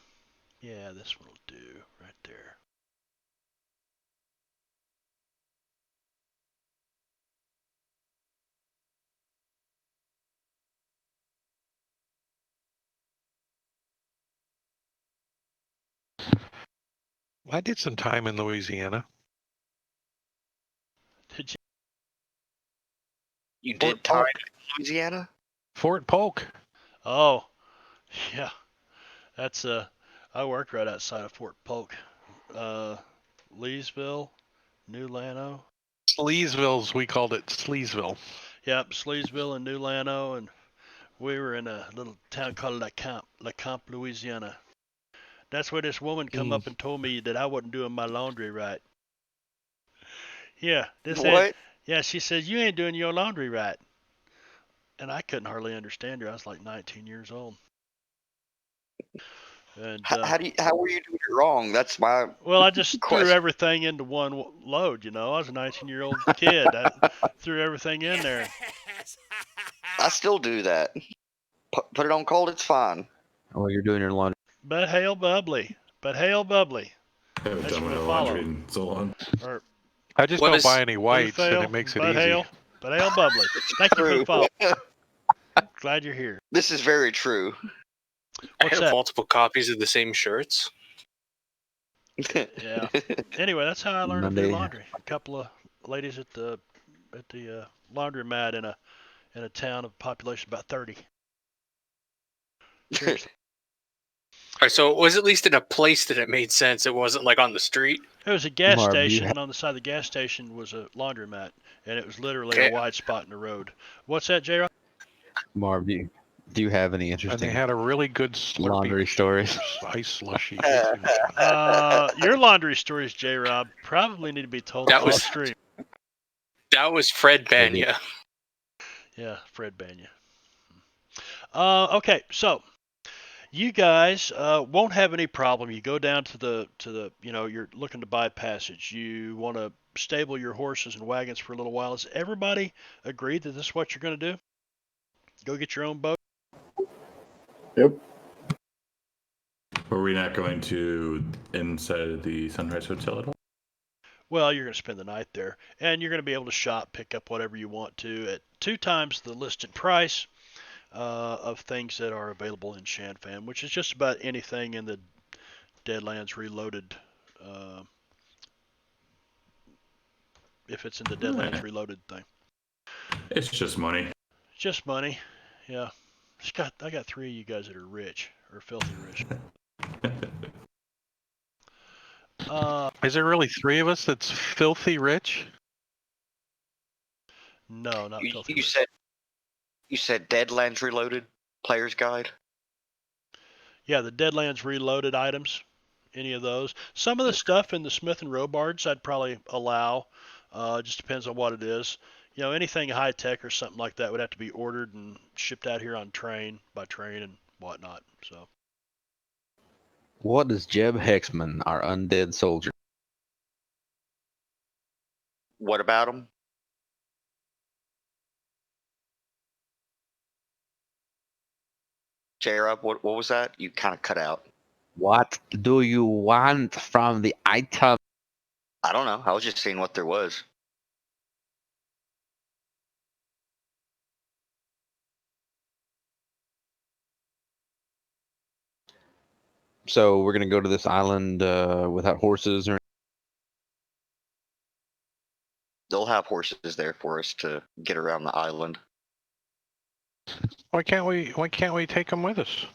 Yeah, this one will do right there. I did some time in Louisiana. Did you? You Fort did time Polk. in Louisiana? Fort Polk. Oh, yeah. That's I worked right outside of Fort Polk, Leesville, New Llano. Sleesville's, we called it Sleesville. Yep, Sleesville and New Llano, and we were in a little town called La Camp, Louisiana. That's where this woman come up and told me that I wasn't doing my laundry right. Yeah, What? yeah, she says you ain't doing your laundry right, and I couldn't hardly understand her. I was like 19 years old. And How were you doing it wrong? That's my well, I just threw question. everything into one load. I was a 19-year-old kid. I threw everything in there. I still do that. Put it on cold. It's fine. Oh, you're doing your laundry. But hail bubbly. But hail bubbly. I haven't That's done for my the laundry follow. in so long. Or I just What don't is- buy any but whites, and fail. it makes it But easy. hail. But hail bubbly. Thank you for the follow. Glad you're here. This is very true. I What's have that? multiple copies of the same shirts. Yeah. Anyway, that's how I learned to do Monday. laundry. A couple of ladies at the laundromat in a town of population about 30. Seriously. All right, so it was at least in a place that it made sense. It wasn't like on the street. It was a gas Marv, do you station, have- and on the side of the gas station was a laundromat, and it was literally Okay. a wide spot in the road. What's that, J-Rock? Marv, do you have any And they interesting had a really good Slurpee laundry stories? ice slushy. Your laundry stories, J-Rob, probably need to be told That off was- stream. That was Fred Banya. Yeah, Fred Banya. Okay, so you guys won't have any problem. You go down to the you're looking to buy passage. You want to stable your horses and wagons for a little while. Has everybody agreed that this is what you're going to do? Go get your own boat? Yep. Were we not going to inside the Sunrise Hotel at all? Well, you're going to spend the night there, and you're going to be able to shop, pick up whatever you want to at 2 times the listed price of things that are available in Shan Fan, which is just about anything in the Deadlands Reloaded. If it's in the Deadlands Reloaded thing, It's just money. just money. Yeah, I got 3 of you guys that are rich or filthy rich. Is there really 3 of us that's filthy rich? No, not filthy You rich. said Deadlands Reloaded Player's Guide. Yeah, the Deadlands Reloaded items, any of those. Some of the stuff in the Smith and Robards I'd probably allow. Just depends on what it is. Anything high tech or something like that would have to be ordered and shipped out here on by train and whatnot. So What does Jeb Hexman, our undead soldier? What about them? J-Rob, what was that? You kind of cut out. What do you want from the item? I don't know. I was just seeing what there was. So we're gonna go to this island without horses, or They'll have horses there for us to get around the island. Why can't we take them with us?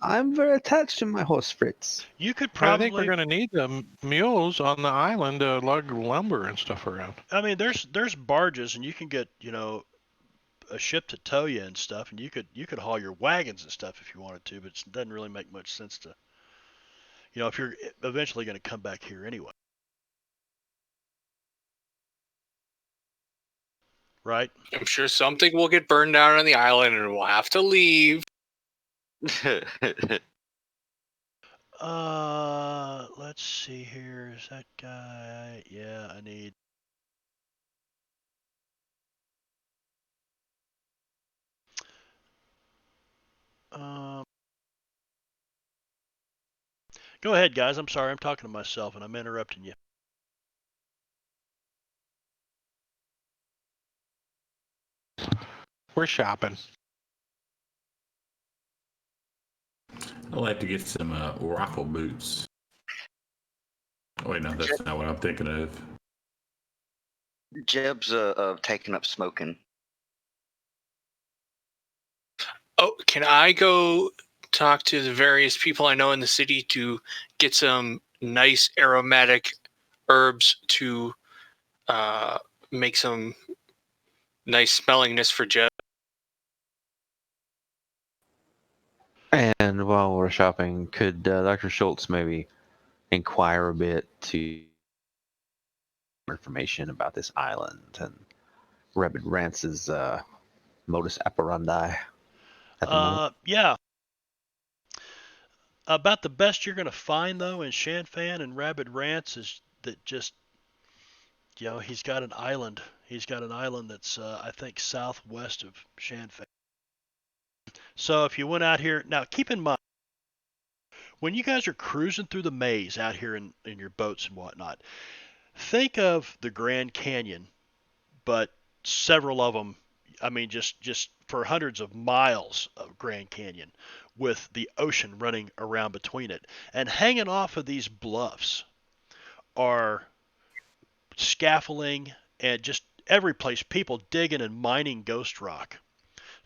I'm very attached to my horse Fritz. you could I think we're probably. going to need the mules on the island to lug lumber and stuff around. I mean, there's barges, and you can get a ship to tow you and stuff, and you could haul your wagons and stuff if you wanted to, but it doesn't really make much sense to. If you're eventually going to come back here anyway. Right? I'm sure something will get burned down on the island and we'll have to leave. Let's see here. Is that guy? Yeah, I need. Go ahead, guys. I'm sorry. I'm talking to myself and I'm interrupting you. We're shopping. I'd like to get some raffle boots. Oh, wait, no, that's not what I'm thinking of. Jeb's taking up smoking. Oh, can I go talk to the various people I know in the city to get some nice aromatic herbs to make some nice smellingness for Jeb? And while we're shopping, could Dr. Schultz maybe inquire a bit to information about this island and Rabbit Rance's modus operandi at the moment? Yeah. About the best you're going to find, though, in Shanfan and Rabbit Rance is that just, he's got an island. He's got an island that's, I think, southwest of Shanfan. So if you went out here, now keep in mind, when you guys are cruising through the maze out here in your boats and whatnot, think of the Grand Canyon, but several of them, I mean, just for hundreds of miles of Grand Canyon with the ocean running around between it. And hanging off of these bluffs are scaffolding and just every place people digging and mining ghost rock.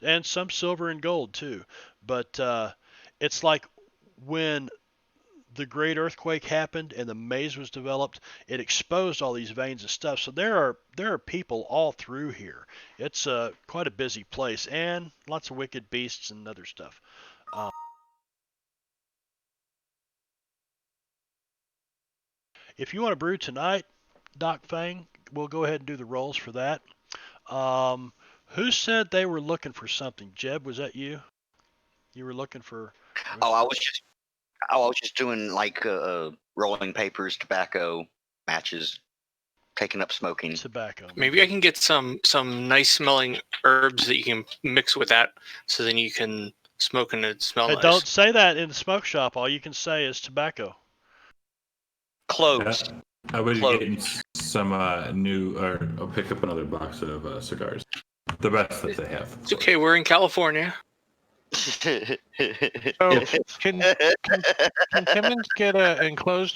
And some silver and gold too. But it's like when the great earthquake happened and the maze was developed, it exposed all these veins of stuff. So there are people all through here. It's quite a busy place and lots of wicked beasts and other stuff. If you want to brew tonight, Doc Fang, we'll go ahead and do the rolls for that. Who said they were looking for something? Jeb, was that you? You were looking for? Oh, I was just doing like rolling papers, tobacco, matches, taking up smoking. Tobacco. Maybe I can get some nice smelling herbs that you can mix with that, so then you can smoke and it smell Hey, nice. don't say that in the smoke shop. All you can say is tobacco. Cloves. How about you Close. getting some new, or I'll pick up another box of cigars. The best that they have. It's okay, we're in California. So can Timmons get an enclosed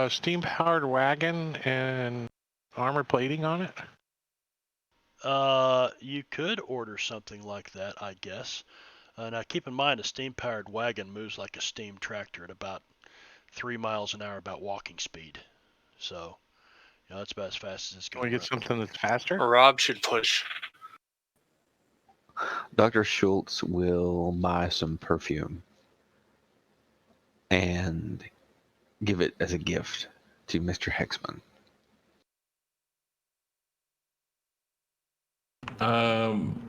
steam-powered wagon and armor plating on it? You could order something like that, I guess. Now keep in mind, a steam-powered wagon moves like a steam tractor at about 3 miles an hour, about walking speed. So, that's about as fast as it's Can going we to get run. something that's faster? Rob should push. Dr. Schultz will buy some perfume and give it as a gift to Mr. Hexman.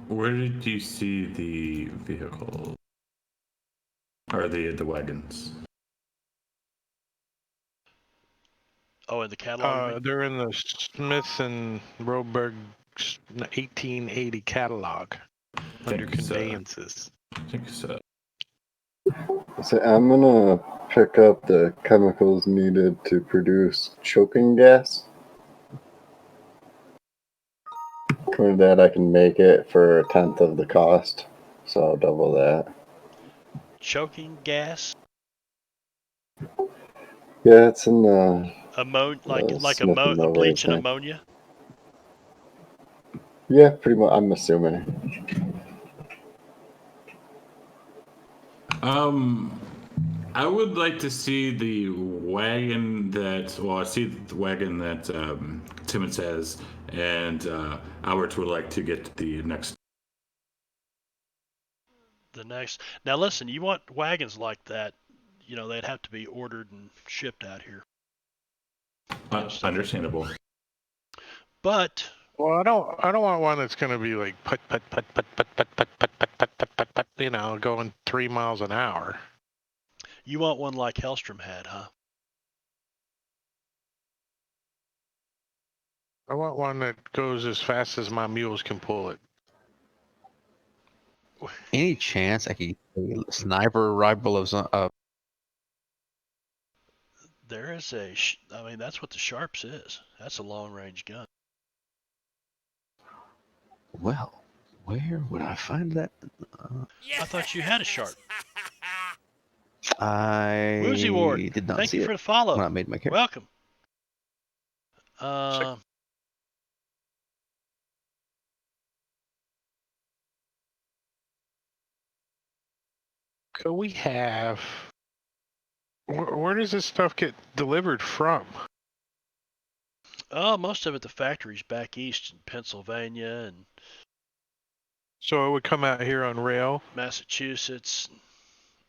Where did you see the vehicle? Or the wagons? Oh, in the catalog? you mean? They're in the Smith and Roberg 1880 catalog under Think so. conveyances. I think so. So I'm gonna pick up the chemicals needed to produce choking gas. With that, I can make it for 1/10 of the cost, so I'll double that. Choking gas? Yeah, it's in the Like Smith and Roberts bleach and thing. ammonia? Yeah, pretty much. I'm assuming. I would like to see the wagon that. Well, I see the wagon that Timmons has, and Albert would like to get the next. The next. Now listen, you want wagons like that, they'd have to be ordered and shipped out here. Understandable. But Well, I don't want one that's going to be like put, going 3 miles an hour. you want one like Hellstrom had, huh? I want one that goes as fast as my mules can pull it. Any chance I could get a sniper rifle of some? There is that's what the Sharps is. That's a long-range gun. Well, where would I find that? I thought you had a Sharp. I Woozy Ward, did not thank see you it for the follow. when I made my character. Welcome. So we have. Where does this stuff get delivered from? Most of it, the factories back east in Pennsylvania and So it would come out here on rail. Massachusetts.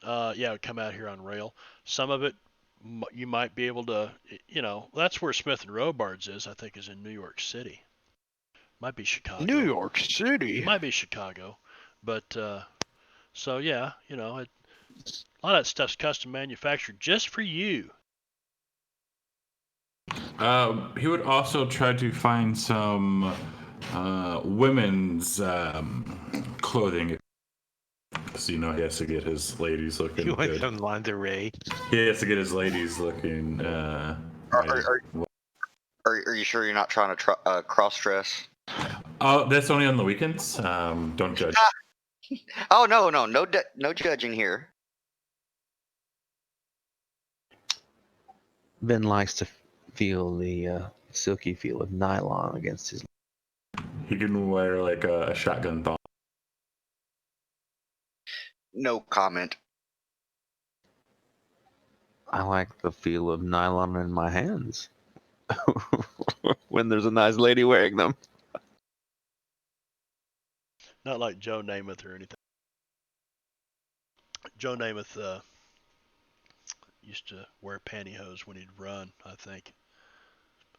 Yeah, it would come out here on rail. Some of it you might be able to, that's where Smith and Robards is. I think is in New York City. Might be Chicago. New York City. It might be Chicago, but so yeah, a lot of that stuff's custom manufactured just for you. He would also try to find some women's clothing. So, he has to get his ladies looking You went good. on lingerie. He has to get his ladies looking. Are you sure you're not trying to cross dress? Oh, that's only on the weekends. Don't judge. Oh no judging here. Ben likes to feel the silky feel of nylon against his. He can wear like a shotgun thong. No comment. I like the feel of nylon in my hands when there's a nice lady wearing them. Not like Joe Namath or anything. Joe Namath used to wear pantyhose when he'd run, I think.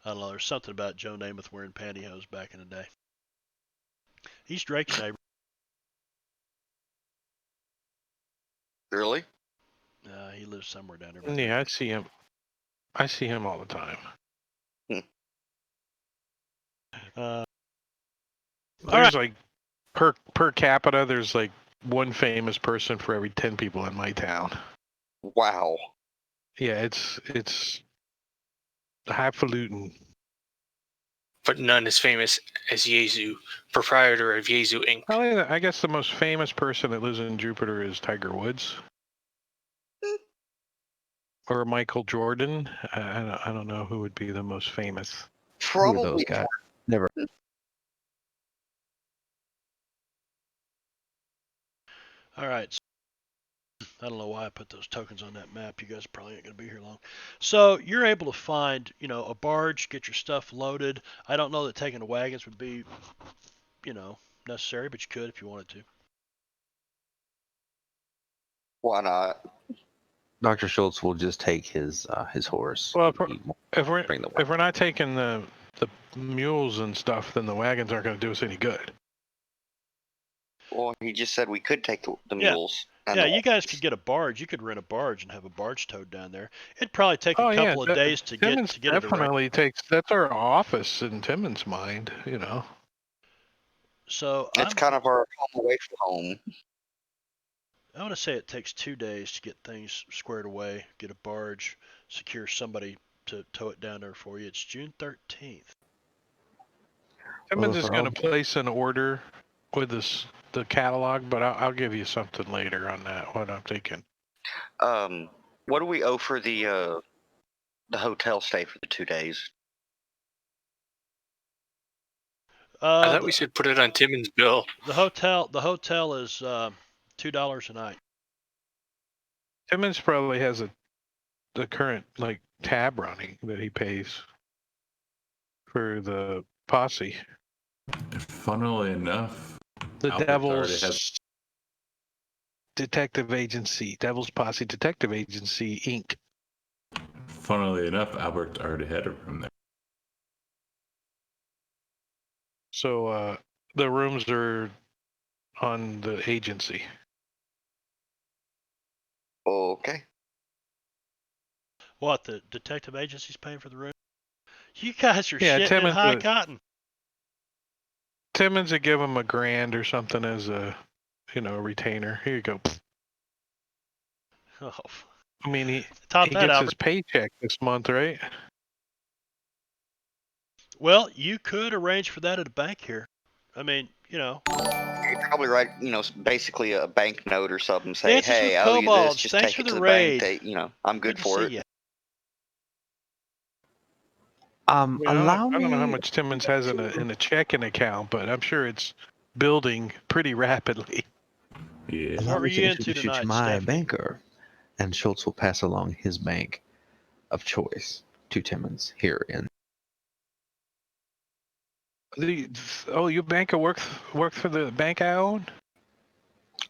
I don't know. There's something about Joe Namath wearing pantyhose back in the day. He's Drake's neighbor. Really? He lives somewhere down there. Yeah, I see him. I see him all the time. There's like per capita, there's like one famous person for every 10 people in my town. Wow. Yeah, it's highfalutin. But none as famous as Yezu, proprietor of Yezu Inc. I guess the most famous person that lives in Jupiter is Tiger Woods. Or Michael Jordan. I don't know who would be the most famous. Who are those Probably. guys? Never. All right. I don't know why I put those tokens on that map. You guys probably ain't going to be here long. So you're able to find, a barge, get your stuff loaded. I don't know that taking the wagons would be, necessary, but you could if you wanted to. Why not? Dr. Schultz will just take his horse. Well, He won't if we're bring the if we're not taking the mules and stuff, then the wagons aren't going to do us any good. Well, he just said we could take the Yeah. mules. and Yeah, the you guys wagons. could get a barge. You could rent a barge and have a barge towed down there. It'd probably take Oh a yeah, couple of days to get Timmons it arranged. definitely takes. That's our office in Timmons' mind. So It's kind of our home away from home. I want to say it takes 2 days to get things squared away, get a barge, secure somebody to tow it down there for you. It's June 13th. Timmons if is we're going all- to place an order with the catalog, but I'll give you something later on that. What I'm thinking. What do we owe for the hotel stay for the 2 days? I thought we should put it on Timmons' bill. The hotel is $2 a night. Timmons probably has the current tab running that he pays for the posse. Funnily enough, The Albert already has- Devil's Detective Agency, Devil's Posse Detective Agency, Inc. Funnily enough, Albert already had a room there. So the rooms are on the agency. Okay. What, the detective agency's paying for the room? You guys are Yeah, shitting in Timmons high would- cotton. Timmons would give him $1,000 or something as a retainer. Here you go. Oh, I mean, he top that, gets Albert. his paycheck this month, right? Well, you could arrange for that at a bank here. I mean, You're probably right. Basically a bank note or something. Say, Dances hey, with I owe you this. Kobolds. Just Thanks take for it to the the raid. bank. I'm good to for see it. ya. I don't Allow know how me. much Timmons has in a checking account, but I'm sure it's building pretty rapidly. Yeah. Allow What were me to you into introduce you to tonight, my Stephanie? banker. And Schultz will pass along his bank of choice to Timmons here in. Your banker works for the bank I own?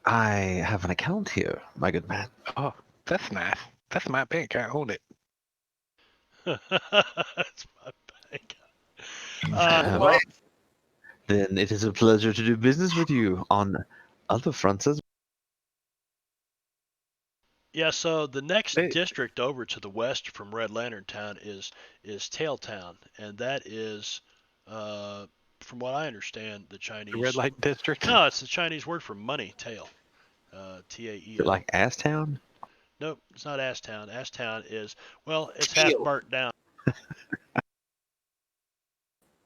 I have an account here, my good man. Oh, that's nice. That's my bank. I own it. That's my bank. Well, Then it is a pleasure to do business with you on other fronts as Yeah, so the next Hey. district over to the west from Red Lantern Town is Tailtown, and that is, from what I understand, the the Chinese. red light district. No, it's the Chinese word for money, tail. Taeo. like Asstown. Nope, it's not Asstown. Asstown is, well, it's half Teal. burnt down.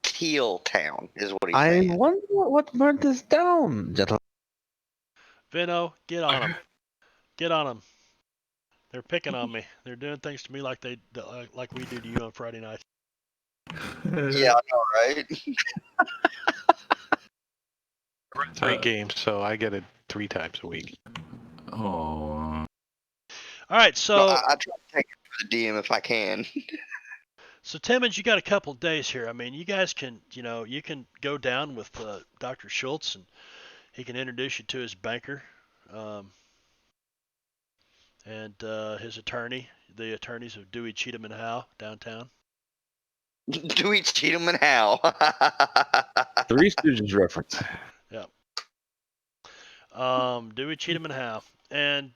Teal Town is what he's I saying. wonder what burnt this down, gentlemen. Vino, get on them. Get on them. They're picking on me. They're doing things to me like like we do to you on Friday night. Yeah, I know, right? I run 3 games, so I get it 3 times a week. Oh. All right, so No, I try to take it for the DM if I can. So Timmons, you got a couple of days here. I mean, you guys can, you can go down with Dr. Schultz, and he can introduce you to his banker, and his attorney, the attorneys of Dewey, Cheatham, and Howe downtown. Dewey, Cheatham, and Howe. Three Stooges reference. Dewey, Cheatham, and Howe, and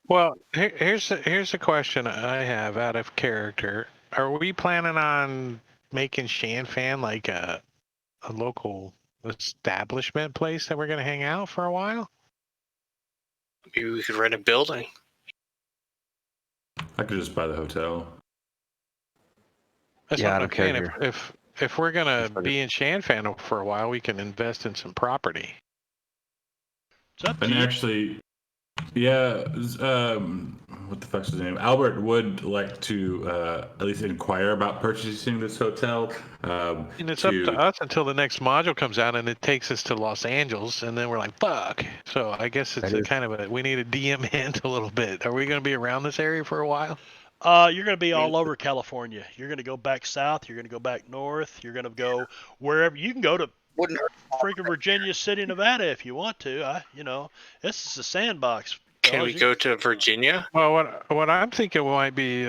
Well, here's a question I have out of character. Are we planning on making Shan Fan like a local establishment place that we're gonna hang out for a while? Maybe we could rent a building. I could just buy the hotel. That's Yeah, what I I'm don't care saying. If we're gonna If I be in Shan Fan for a while, we can invest in some property. it's up to And you. actually, yeah, what the fuck's his name? Albert would like to at least inquire about purchasing this hotel. And it's up to us until the next module comes out, and it takes us to Los Angeles, and then we're like, fuck. So I guess it's That is- kind of we need a DM hint a little bit. Are we going to be around this area for a while? You're going to be all over California. You're going to go back south. You're going to go back north. You're going to go wherever. You can go to Wouldn't hurt. freaking Virginia City, Nevada, if you want to. This is a sandbox. Can fellas. we go to Virginia? Well, what I'm thinking might be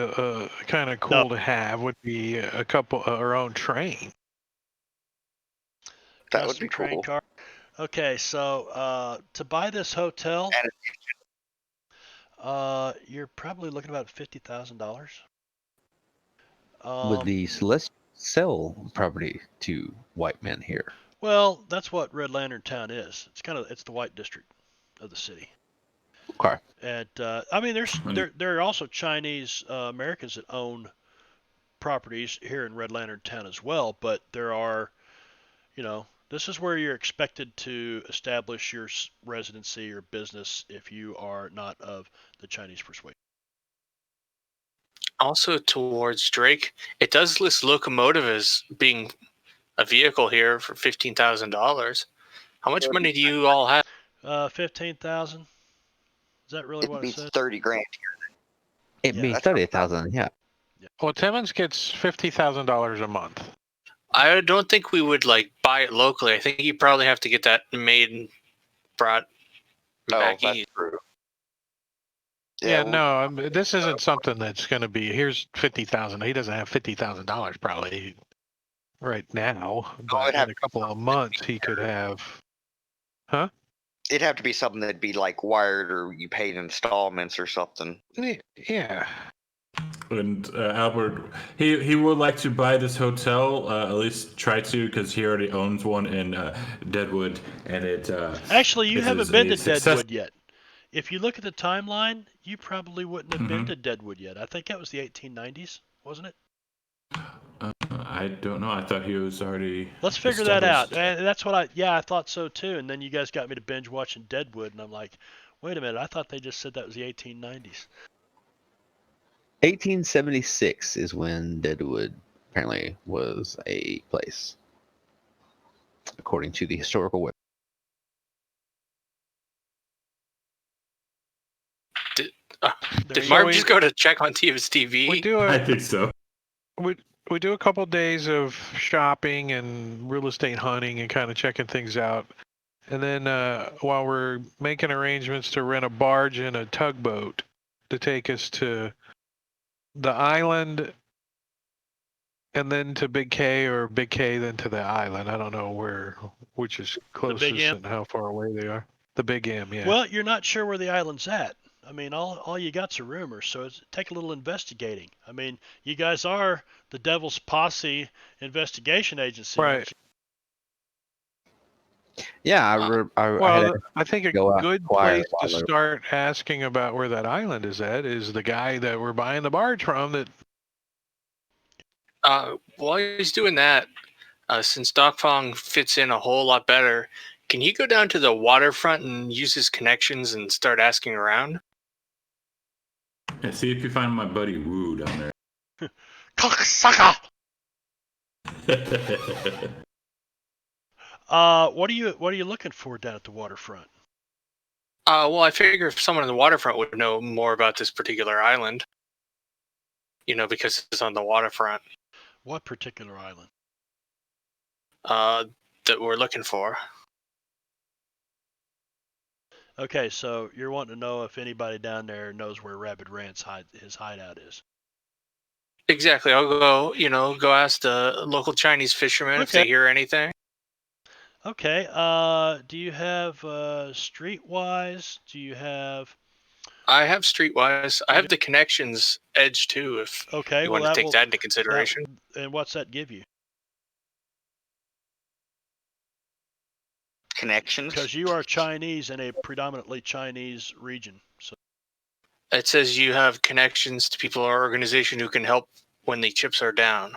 kind of cool to have would be a couple our own train. That Got would some be train cool. car. Okay, so to buy this hotel, you're probably looking about $50,000. Would the Celestial sell property to white men here? Well, that's what Red Lantern Town is. It's the white district of the city. Okay. And I mean, there are also Chinese Americans that own properties here in Red Lantern Town as well. But there are, this is where you're expected to establish your residency or business if you are not of the Chinese persuasion. Also, towards Drake, it does list locomotive as being a vehicle here for $15,000. How much money do you all have? 15,000. Is that really It what it means said? 30 grand. It Yeah, means that's not 30,000. Yeah. Well, Timmons gets $50,000 a month. I don't think we would buy it locally. I think you probably have to get that made and brought back that's east. true. Yeah, well, no, this isn't something that's going to be. Here's 50,000. He doesn't have $50,000 probably right now, but it'd have in a couple of months he could have. Huh? it'd have to be something that'd be like wired or you paid installments or something. Yeah. And Albert, he would like to buy this hotel, at least try to, because he already owns one in Deadwood, and it. Actually, you this haven't is been a to Deadwood yet. If you look at the timeline, you probably wouldn't have been to Deadwood yet. I think that was the 1890s, wasn't it? I don't know. I thought he was already. Let's figure that out. established. That's what I thought so too. And then you guys got me to binge watching Deadwood, and I'm like, wait a minute, I thought they just said that was the 1890s. 1876 is when Deadwood apparently was a place, according to the historical web. Did you Marv go. just go to check on his TV? We do I a think so. we do a couple days of shopping and real estate hunting and kind of checking things out. And then while we're making arrangements to rent a barge and a tugboat to take us to the island and then to Big K, or Big K then to the island. I don't know which is closest M? and how far away they are. The Big M, yeah. Well, you're not sure where the island's at. I mean, all you got's a rumor, so take a little investigating. I mean, you guys are the Devil's Posse investigation agency. Right. Yeah, Well, I think a go out good inquire place to start asking about where that island is at is the guy that we're buying the barge from. That While he's doing that, since Doc Fong fits in a whole lot better, can you go down to the waterfront and use his connections and start asking around? Yeah, see if you find my buddy Wu down Cocksucker! there. What are you looking for down at the waterfront? Well, I figure if someone on the waterfront would know more about this particular island, because it's on the waterfront, What particular island? that we're looking for. Okay, so you're wanting to know if anybody down there knows where Rabid Rant's his hideout is. Exactly. I'll go ask the local Chinese fishermen if they Okay. hear anything. Okay. Do you have Streetwise? Do you have? I have Streetwise. I have the connections edge too, if Okay. you well, want to that take will, that into consideration. and what's that give you? Connections. Because you are Chinese in a predominantly Chinese region. So It says you have connections to people or organization who can help when the chips are down.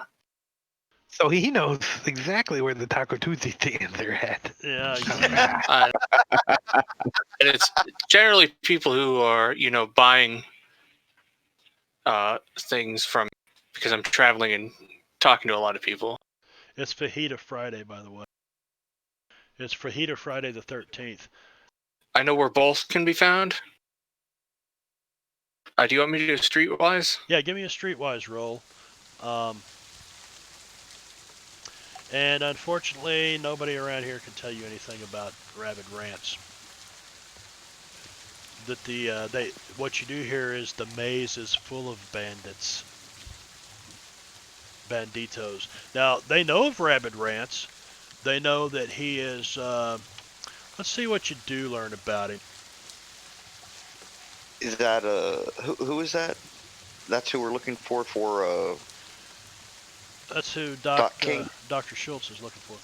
so he knows exactly where the Taco Tuesday stands are at. yeah. Exactly. And it's generally people who are, buying things from, because I'm traveling and talking to a lot of people. It's Fajita Friday, by the way. It's Fajita Friday the 13th. I know where both can be found. Do you want me to do Streetwise? Yeah, give me a Streetwise roll. And unfortunately, nobody around here can tell you anything about Rabid Rants. That what you do here is the maze is full of bandits, banditos. Now they know of Rabid Rants. They know that he is. Let's see what you do learn about him. Is that who is that? That's who we're looking for. That's who Doc King. Dr. Schultz is looking for.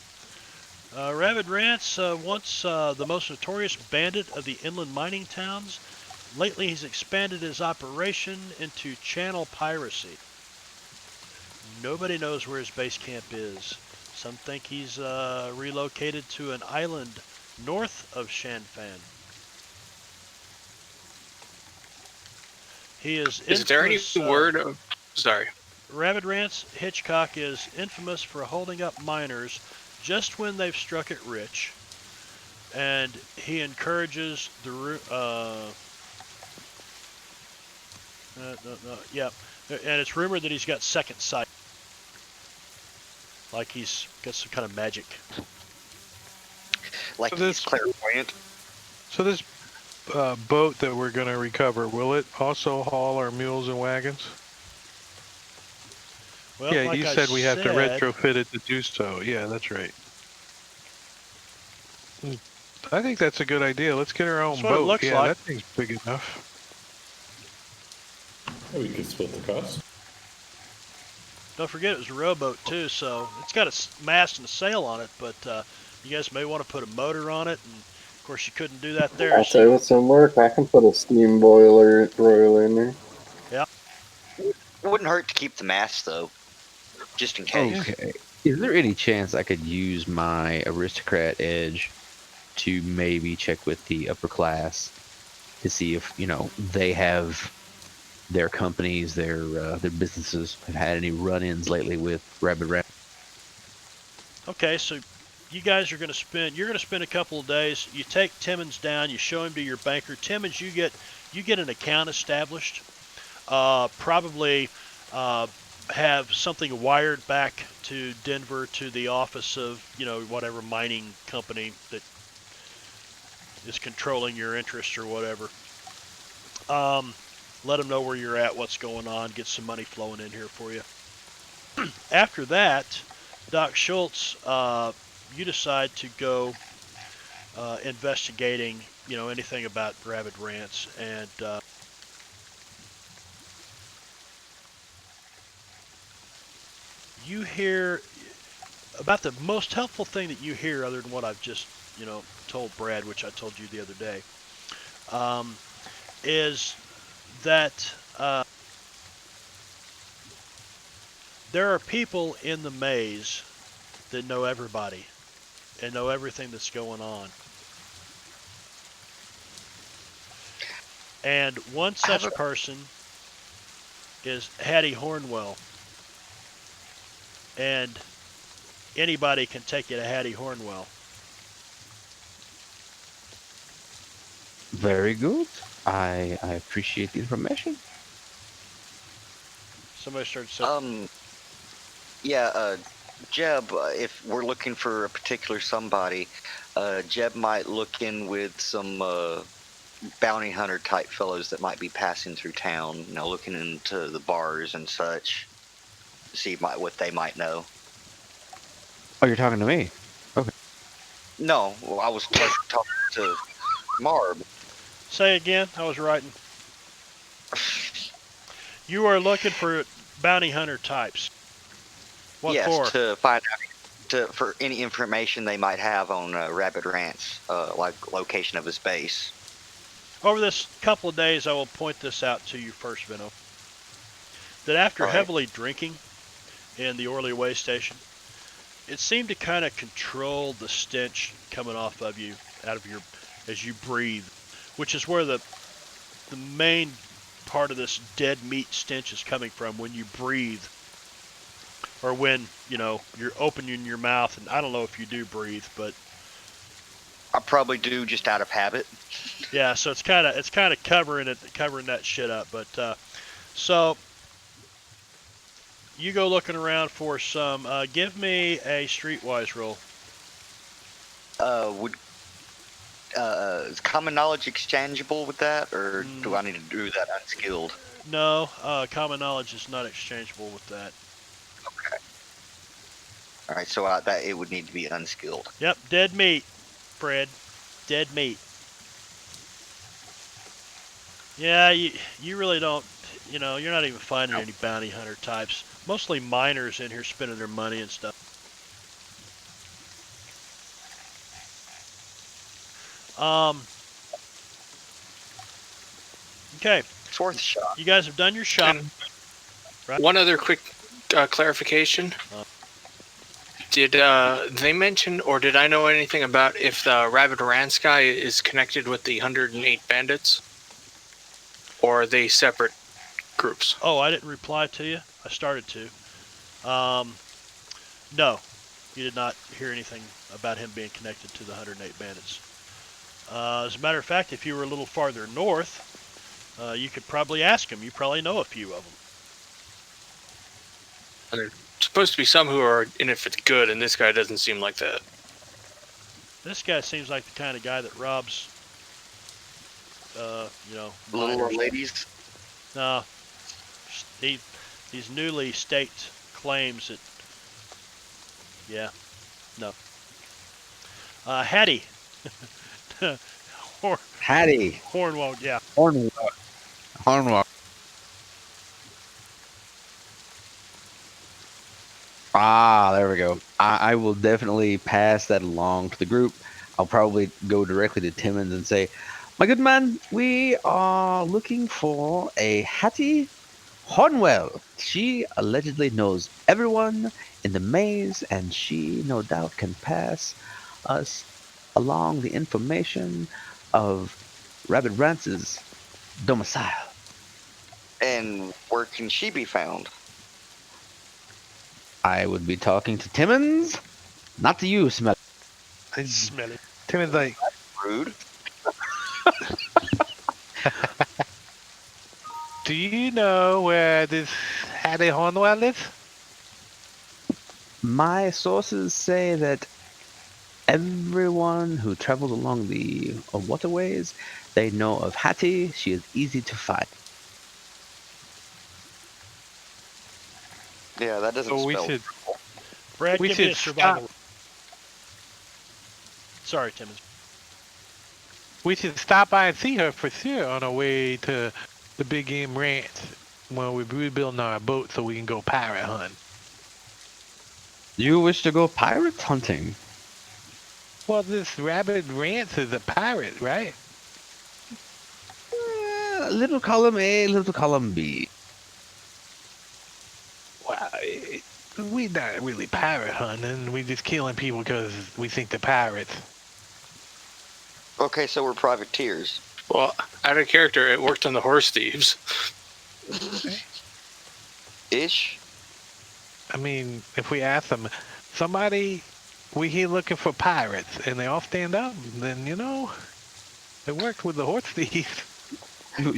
Rabid Rants, once the most notorious bandit of the inland mining towns. Lately, he's expanded his operation into channel piracy. Nobody knows where his base camp is. Some think he's relocated to an island north of Shan. He is. Is there any word of? Sorry. Rabid Rants Hitchcock is infamous for holding up miners just when they've struck it rich, and he encourages the and it's rumored that he's got second sight, like he's got some kind of magic. Like So he's clairvoyant. So this boat that we're going to recover, will it also haul our mules and wagons? Well, yeah, like you I said we have to said- retrofit it to do so. Yeah, that's right. I think that's a good idea. Let's get our own That's what it boat. looks Yeah, like. that thing's big enough. We could split the cost. Don't forget it was a rowboat too, so it's got a mast and a sail on it, but you guys may want to put a motor on it, and of course you couldn't do that there. I'll tell you with some work, I can put a steam boiler broiler in there. It wouldn't hurt to keep the mast though, just in case. Okay. Is there any chance I could use my aristocrat edge to maybe check with the upper class to see if, they have their companies, their businesses have had any run-ins lately with Rabbit Rat. Okay, so you guys are going to spend. You're going to spend a couple of days. You take Timmons down. You show him to your banker. Timmons, you get an account established. Probably have something wired back to Denver to the office of whatever mining company that is controlling your interests or whatever. Let them know where you're at, what's going on, get some money flowing in here for you. After that, Doc Schultz, you decide to go investigating, anything about Rabbit Rants, and you hear about the most helpful thing that you hear, other than what I've just, told Brad, which I told you the other day, is that there are people in the maze that know everybody and know everything that's going on. And one such person is Hattie Hornwell. And anybody can take you to Hattie Hornwell. Very good. I appreciate the information. Somebody started saying, Yeah, Jeb, if we're looking for a particular somebody, Jeb might look in with some bounty hunter type fellows that might be passing through town, looking into the bars and such, see what they might know. Oh, you're talking to me? Okay. No, well, I was talking to Marb. Say again, I was writing. You are looking for bounty hunter types. What yes, for? To find out for any information they might have on Rabbit Rant's like location of his base. Over this couple of days, I will point this out to you first, Vino. That after heavily drinking in the Orly Way station, it seemed to kind of control the stench coming off of you, as you breathe, which is where the main part of this dead meat stench is coming from when you breathe, or when you're opening your mouth. And I don't know if you do breathe, but I probably do, just out of habit. Yeah, so it's kind of covering that shit up. But so you go looking around for some. Give me a streetwise roll. Would is common knowledge exchangeable with that, or do I need to do that unskilled? No, common knowledge is not exchangeable with that. Okay. All right, so that it would need to be unskilled. Yep, dead meat, Fred. Dead meat. Yeah, you really don't. You're not even finding any bounty hunter types. Mostly miners in here spending their money and stuff. Okay. It's worth a shot. You guys have done your shot. Right? One other quick clarification. Did they mention, or did I know anything about if the Rabbit Rants guy is connected with the 108 Bandits? Or are they separate groups? Oh, I didn't reply to you. I started to. No, you did not hear anything about him being connected to the 108 Bandits. As a matter of fact, if you were a little farther north, you could probably ask him. You probably know a few of them. And there's supposed to be some who are in it for the good, and this guy doesn't seem like that. This guy seems like the kind of guy that robs, little ladies. No, these newly staked claims that. Yeah, no. Hattie. Hattie. Hornwell, yeah. Hornwell. Ah, there we go. I will definitely pass that along to the group. I'll probably go directly to Timmons and say, my good man, we are looking for a Hattie Hornwell. She allegedly knows everyone in the maze, and she no doubt can pass us along the information of Rabbit Rance's domicile. And where can she be found? I would be talking to Timmons, not to you, Smell. Smell it. Timmons like, Rude. do you know where this Hattie Hornwell is? My sources say that everyone who travels along the waterways, they know of Hattie. She is easy to find. Yeah, that doesn't So we spell. should Brad, We give me should a survival. Sorry, Timmons. stop by and see her for sure on our way to the Big Game Ranch when we're rebuilding our boat so we can go pirate hunt. You wish to go pirate hunting? Well, this Rabbit Ranch is a pirate, right? Little column A, little column B. Well, we're not really pirate hunting. We're just killing people because we think they're pirates. Okay, so we're privateers. Well, out of character, it worked on the horse thieves. Ish. I mean, if we ask them, somebody, we here looking for pirates, and they all stand up, then, you know, it worked with the horse thieves. You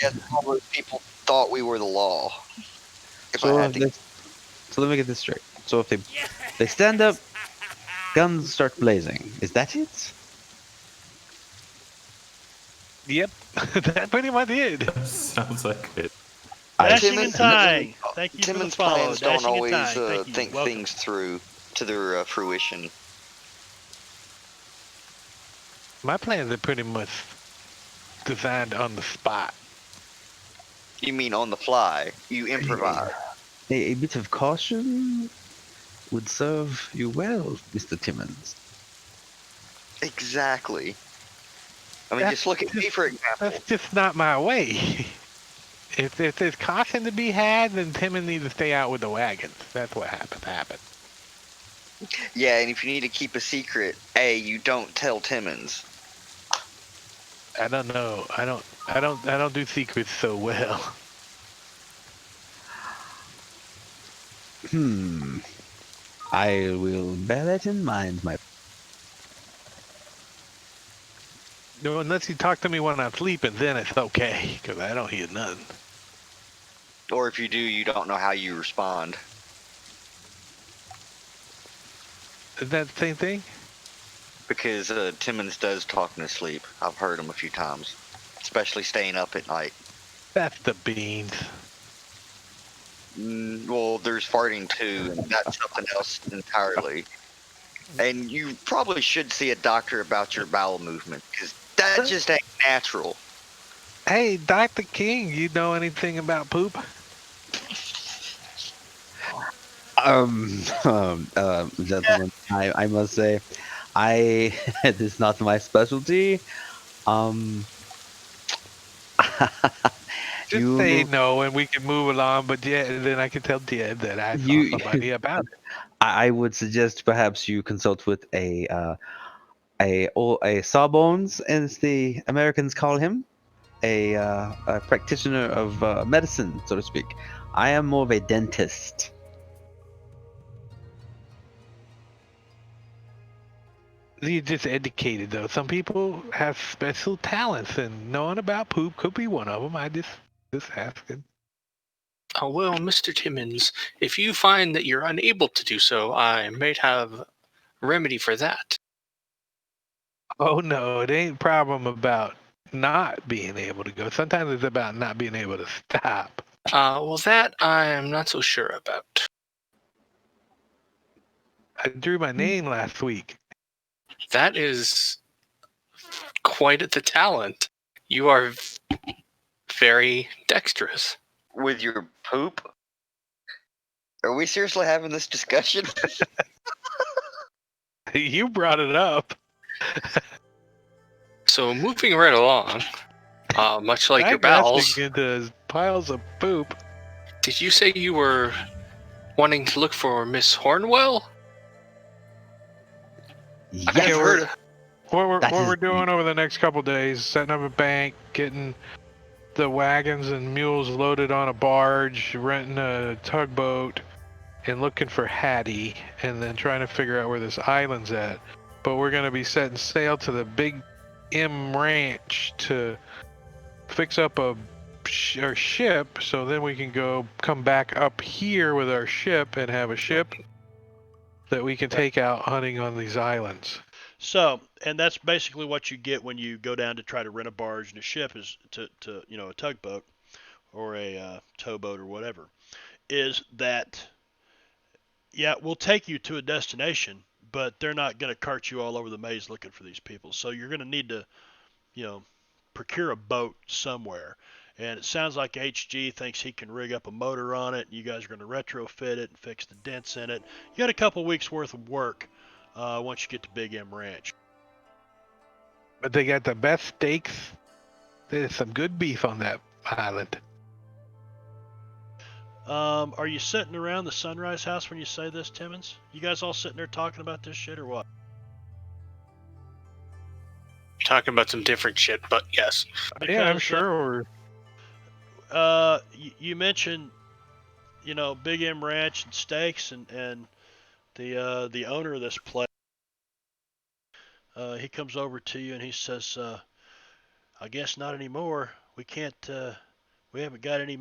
Yes, all those people thought we were the law. If so, I had to, so let me get this straight. So if they stand up, guns start blazing. Is that it? Yep, that pretty much it. Sounds like it. Dashing Timmons- and tying. Thank you for the Timmons' follow. plans don't Dashing and always tying. Thank you. think Welcome. things through to their fruition. My plans are pretty much designed on the spot. You mean on the fly? You improvise. A bit of caution would serve you well, Mr. Timmons. Exactly. I mean, That's just look at me, for example. That's just not my way. If there's caution to be had, then Timmons needs to stay out with the wagons. That's what happened. Yeah, and if you need to keep a secret, A, you don't tell Timmons. I don't know. I don't do secrets so well. I will bear that in mind, my. No, unless you talk to me when I'm sleeping, then it's okay, because I don't hear nothing. Or if you do, you don't know how you respond. Is that the same thing? Because Timmons does talk in his sleep. I've heard him a few times. Especially staying up at night. That's the beans. Well, there's farting too, and that's something else entirely. And you probably should see a doctor about your bowel movement, because that just ain't natural. Hey, Dr. King, you know anything about poop? Gentlemen, I must say, it is not my specialty. Just You- say no, and we can move along. But yeah, then I can tell Jed that I You- saw somebody about it. I would suggest perhaps you consult with a sawbones, as the Americans call him, a practitioner of medicine, so to speak. I am more of a dentist. You're just educated, though. Some people have special talents, and knowing about poop could be one of them. I just asking. Oh, well, Mr. Timmons, if you find that you're unable to do so, I might have a remedy for that. Oh no, it ain't a problem about not being able to go. Sometimes it's about not being able to stop. Well, that I'm not so sure about. I drew my name last week. That is quite the talent. You are very dexterous. With your poop? Are we seriously having this discussion? You brought it up. So moving right along, much like your Digressing bowels, into piles of poop. did you say you were wanting to look for Miss Hornwell? Yes. I've heard. What That we're is- doing over the next couple days, setting up a bank, getting the wagons and mules loaded on a barge, renting a tugboat, and looking for Hattie, and then trying to figure out where this island's at. But we're going to be setting sail to the Big M Ranch to fix up our ship, so then we can come back up here with our ship and have a ship that we can take out hunting on these islands. So, and that's basically what you get when you go down to try to rent a barge and a ship, is to a tugboat or a towboat or whatever, is that, yeah, we'll take you to a destination, but they're not going to cart you all over the maze looking for these people. So you're going to need to, procure a boat somewhere. And it sounds like HG thinks he can rig up a motor on it, and you guys are going to retrofit it and fix the dents in it. You got a couple weeks worth of work once you get to Big M Ranch. But they got the best steaks. There's some good beef on that island. Are you sitting around the Sunrise House when you say this, Timmons? You guys all sitting there talking about this shit or what? Talking about some different shit, but yes. Yeah, I'm Because, sure. you mentioned, Big M Ranch and steaks, and the owner of this place, he comes over to you and he says, I guess not anymore. We can't, we haven't got any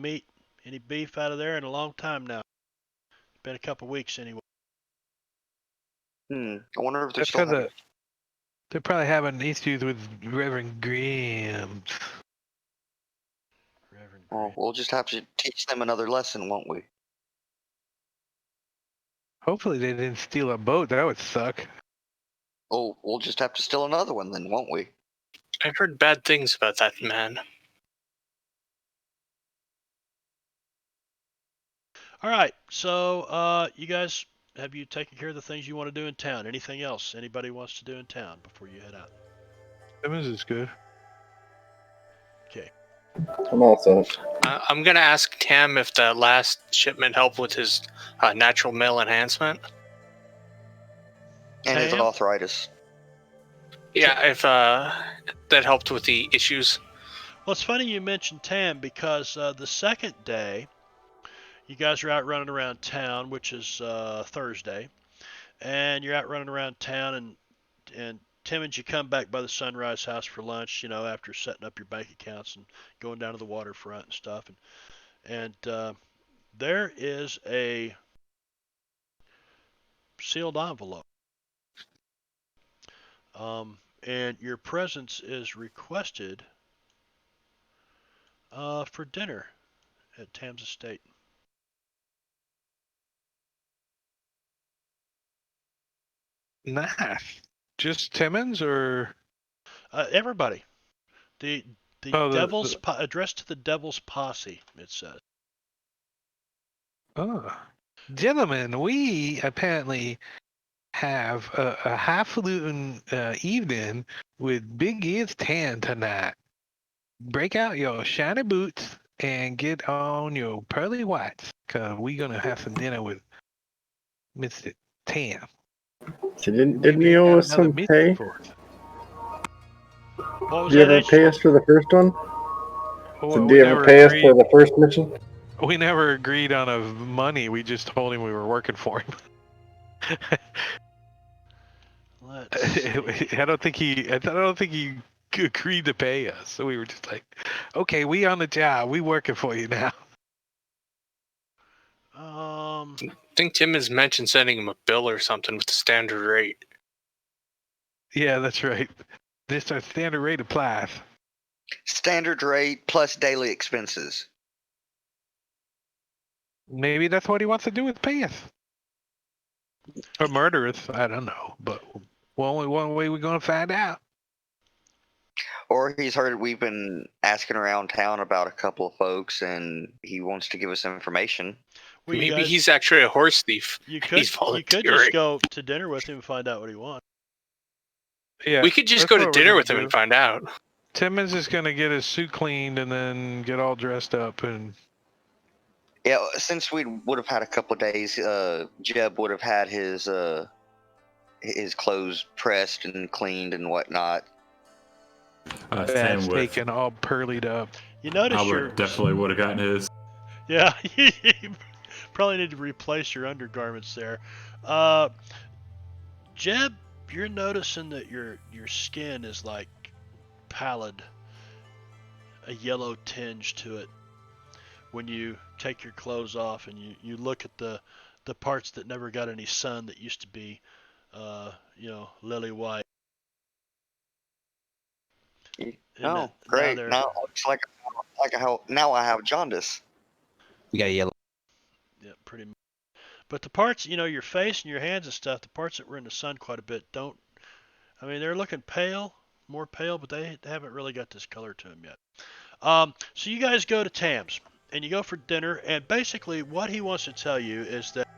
beef out of there in a long time now. It's been a couple weeks anyway. I wonder if they're That's still because they're probably having issues with Reverend Graham. Reverend Well, Grant. we'll just have to teach them another lesson, won't we? Hopefully they didn't steal a boat. That would suck. Oh, we'll just have to steal another one then, won't we? I've heard bad things about that man. All right, so you guys, have you taken care of the things you want to do in town? Anything else anybody wants to do in town before you head out? Simmons is good. Okay. I'm also. I'm going to ask Tam if the last shipment helped with his natural male enhancement. And his Tam? arthritis. Yeah, if that helped with the issues. Well, it's funny you mentioned Tam, because the second day, you guys are out running around town, which is Thursday, and you're out running around town, and Timmons, you come back by the Sunrise House for lunch, after setting up your bank accounts and going down to the waterfront and stuff, and there is a sealed envelope, and your presence is requested for dinner at Tam's estate. Nice. Just Timmons or Everybody. The Oh, addressed to the Devil's Posse, it says. Gentlemen, we apparently have a highfalutin evening with Big Ears Tan tonight. Break out your shiny boots and get on your pearly whites, because we're going to have some dinner with Mr. Tam. So didn't Maybe you I owe got us another some mission pay? for us. What was Did you that, ever pay us for the first one? Well, Did we you ever never pay us for agreed. the first mission? We never agreed on a money. We just told him we were working for him. Let's see. I don't think he agreed to pay us. So we were just like, okay, we on the job. We working for you now. I think Tim has mentioned sending him a bill or something with the standard rate. Yeah, that's right. This our standard rate applies. Standard rate plus daily expenses. Maybe that's what he wants to do with pay us. Or murder us. I don't know. But only one way we're going to find out. Or he's heard we've been asking around town about a couple of folks and he wants to give us information. Well, you Maybe guys, he's actually a horse thief. you He's could just volunteering. go to dinner with him and find out what he wants. Yeah, We could just that's go to what we're dinner gonna with him do. and find out. Timmons is going to get his suit cleaned and then get all dressed up. And Yeah, since we would have had a couple of days, Jeb would have had his clothes pressed and cleaned and whatnot. bags Same with taken, all pearlied up. You notice Albert definitely would have gotten his. Yeah, you probably need to replace your undergarments there. Jeb, you're noticing that your skin is like pallid, a yellow tinge to it when you take your clothes off and you look at the parts that never got any sun that used to be, lily white. Oh, great! Now it looks like now I have jaundice. You got a yellow. Yeah, pretty much. But the parts, your face and your hands and stuff, the parts that were in the sun quite a bit don't. I mean, they're looking pale, more pale, but they haven't really got this color to them yet. So you guys go to Tam's and you go for dinner, and basically what he wants to tell you is that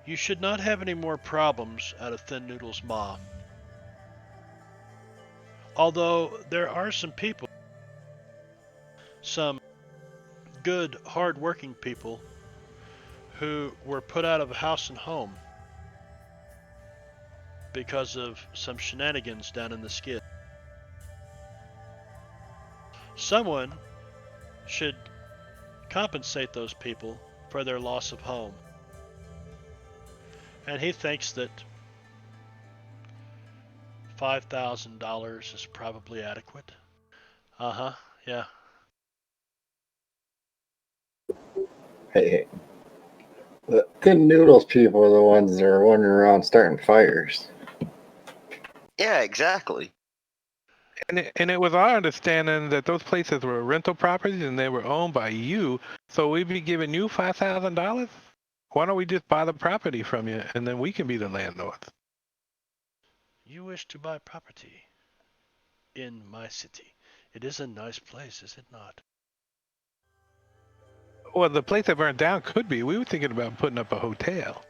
you should not have any more problems out of Thin Noodle's ma. Although there are some people, some good, hard-working people, who were put out of house and home because of some shenanigans down in the skid. Someone should compensate those people for their loss of home. And he thinks that $5,000 is probably adequate. Yeah. Hey, the Thin Noodles people are the ones that are wandering around starting fires. Yeah, exactly. And it was our understanding that those places were rental properties and they were owned by you. So we'd be giving you $5,000. Why don't we just buy the property from you and then we can be the landlords? You wish to buy property in my city. It is a nice place, is it not? Well, the place that burned down could be. We were thinking about putting up a hotel.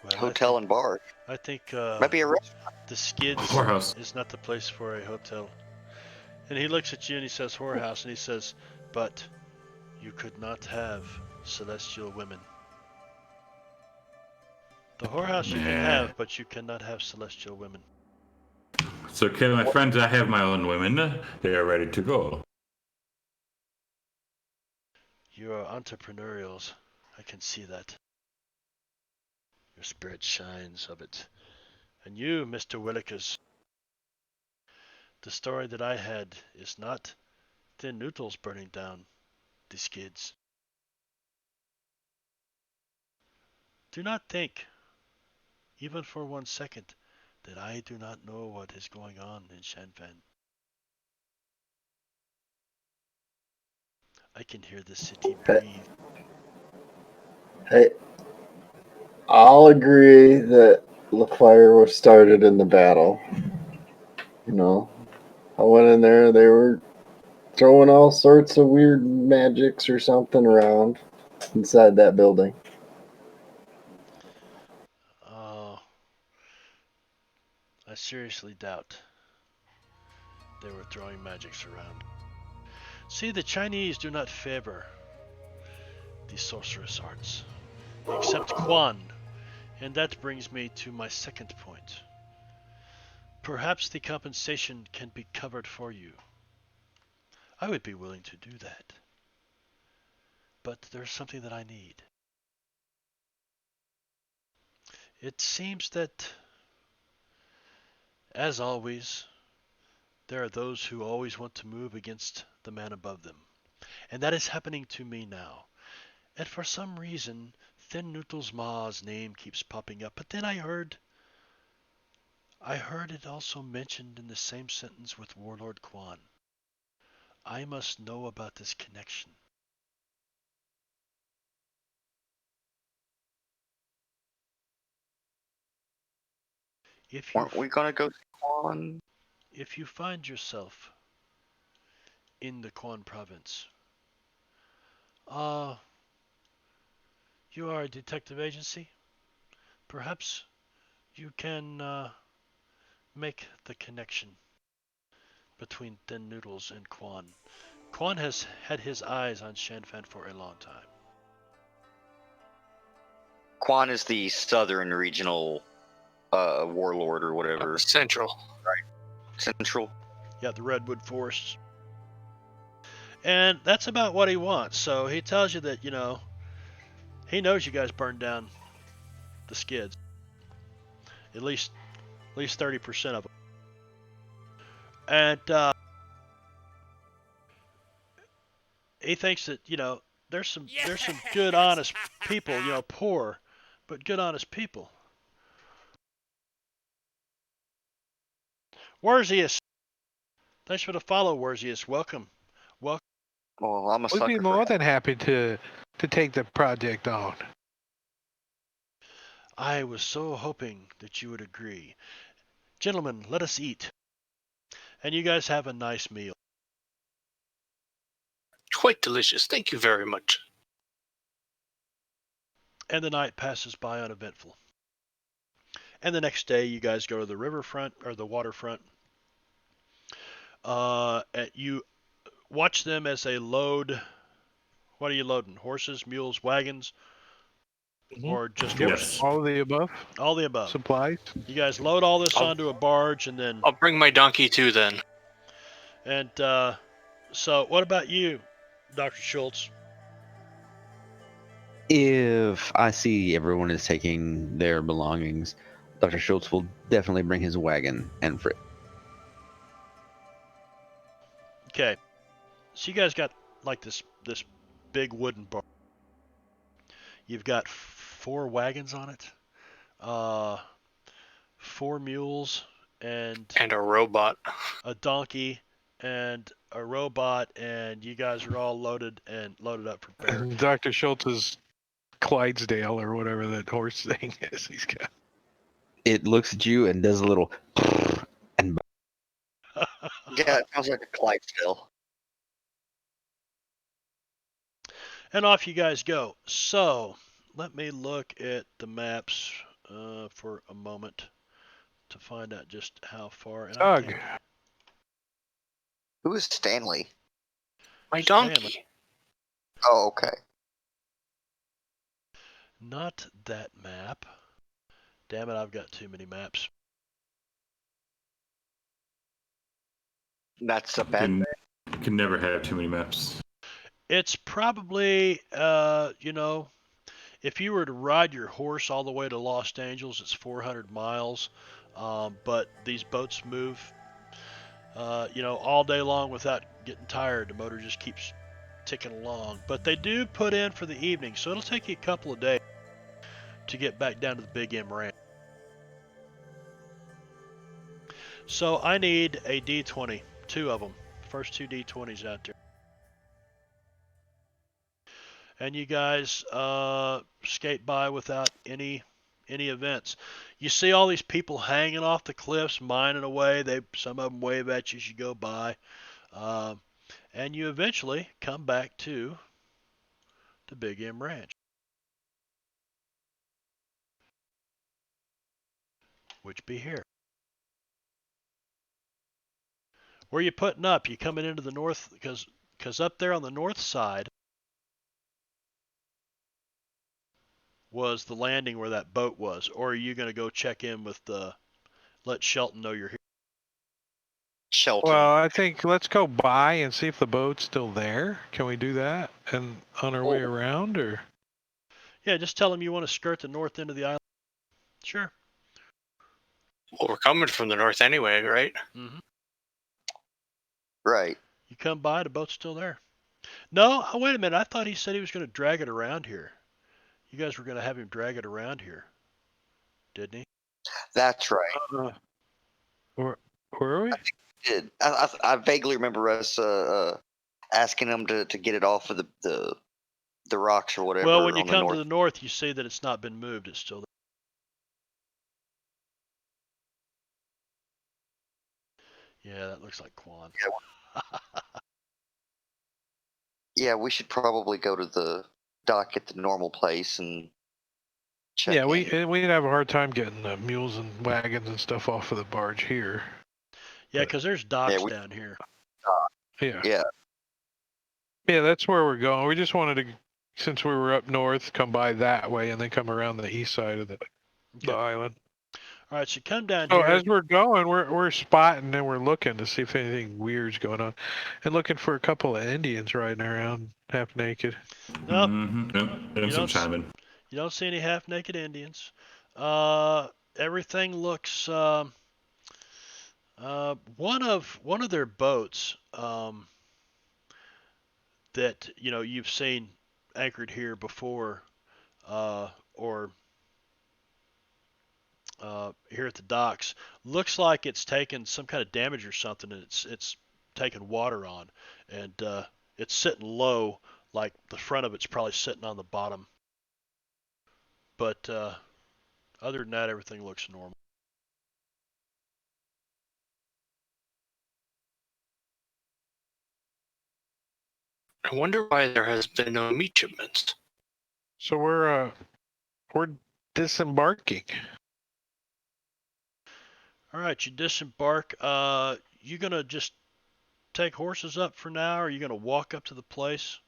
Well, Hotel and bar. I think Maybe a restaurant. the skids Whorehouse. is not the place for a hotel. And he looks at you and he says whorehouse, and he says, but you could not have celestial women. The whorehouse you can have, but you cannot have celestial women. So, okay, my friends, I have my own women. They are ready to go. You are entrepreneurials. I can see that. Your spirit shines of it. And you, Mr. Willikers, the story that I had is not Thin Noodles burning down the skids. Do not think, even for 1 second, that I do not know what is going on in Shanfan. I can hear the city breathe. Hey, I'll agree that the fire was started in the battle. I went in there, they were throwing all sorts of weird magics or something around inside that building. I seriously doubt they were throwing magics around. See, the Chinese do not favor the sorcerous arts, except Quan, and that brings me to my second point. Perhaps the compensation can be covered for you. I would be willing to do that. But there's something that I need. It seems that, as always, there are those who always want to move against the man above them. And that is happening to me now. And for some reason, Thin Noodles Ma's name keeps popping up. But then I heard it also mentioned in the same sentence with Warlord Quan. I must know about this connection. Weren't we gonna go see Quan? If you find yourself in the Quan province, you are a detective agency. Perhaps you can make the connection between Thin Noodles and Quan. Quan has had his eyes on Shanfan for a long time. Quan is the southern regional warlord or whatever. Central. Central. got the redwood forests. And that's about what he wants. So he tells you that, he knows you guys burned down the skids. At least 30% of them. And he thinks that, there's some good honest people, poor, but good honest people. Warzius. Thanks for the follow, Warzius. Welcome. Well, I'm a We'd sucker be for more that. than happy to take the project on. I was so hoping that you would agree. Gentlemen, let us eat. And you guys have a nice meal. Quite delicious. Thank you very much. And the night passes by uneventful. And the next day, you guys go to the riverfront or the waterfront. You watch them as they load. What are you loading? Horses, mules, wagons, or just Yes. horses? All of the above All the above. supplies. You guys load all this I'll- onto a barge, and then. I'll bring my donkey too then. And so, what about you, Dr. Schultz? If I see everyone is taking their belongings, Dr. Schultz will definitely bring his wagon and Fritz. Okay. So you guys got like this big wooden barge. You've got 4 wagons on it, 4 mules, and And a robot. a donkey, and a robot, and you guys are all loaded up for bear. And Dr. Schultz's Clydesdale or whatever that horse thing is he's got. It looks at you and does a little and Yeah, it sounds like a Clydesdale. And off you guys go. So let me look at the maps for a moment to find out just how far. And I Doug. can't- Who is Stanley? My Stanley. donkey. Oh, okay. Not that map. Damn it, I've got too many maps. That's a bad. Can never have too many maps. It's probably, if you were to ride your horse all the way to Los Angeles, it's 400 miles. But these boats move, all day long without getting tired. The motor just keeps ticking along. But they do put in for the evening, so it'll take you a couple of days to get back down to the Big M Ranch. So I need a D20, 2 of them. First 2 D20s out there. And you guys skate by without any events. You see all these people hanging off the cliffs, mining away. Some of them wave at you as you go by. And you eventually come back to the Big M Ranch. Which be here. Where you putting up? You coming into the north? Because up there on the north side was the landing where that boat was. Or are you going to go check in with let Shelton know you're here? Shelton. Well, I think let's go by and see if the boat's still there. Can we do that? And on our way around, or? Yeah, just tell them you want to skirt the north end of the island. Sure. Well, we're coming from the north anyway, right? Mm-hmm. Right. You come by, the boat's still there. No, wait a minute. I thought he said he was going to drag it around here. You guys were going to have him drag it around here, didn't he? That's right. Where are we? Did I vaguely remember us asking him to get it off of the rocks or whatever. Well, when you on come the to the north, you see that it's not been moved. It's still there. Yeah, that looks like Quan. Yeah, we should probably go to the dock at the normal place and check. Yeah, in. we'd have a hard time getting the mules and wagons and stuff off of the barge here. Yeah, because there's docks we- down here. Yeah. Yeah. Yeah, that's where we're going. We just wanted to, since we were up north, come by that way and then come around the east side of the Okay. island. All right, so come down So here. as we're going, we're spotting and we're looking to see if anything weird's going on, and looking for a couple of Indians riding around half naked. Nope. Mm-hmm. Yep. And some chiming. You don't see any half-naked Indians. Everything looks. One of their boats that you've seen anchored here before, or here at the docks, looks like it's taken some kind of damage or something, and it's taken water on, and it's sitting low, like the front of it's probably sitting on the bottom. But other than that, everything looks normal. I wonder why there has been no meat shipments. So we're disembarking. All right, you disembark. You gonna just take horses up for now, or are you gonna walk up to the place?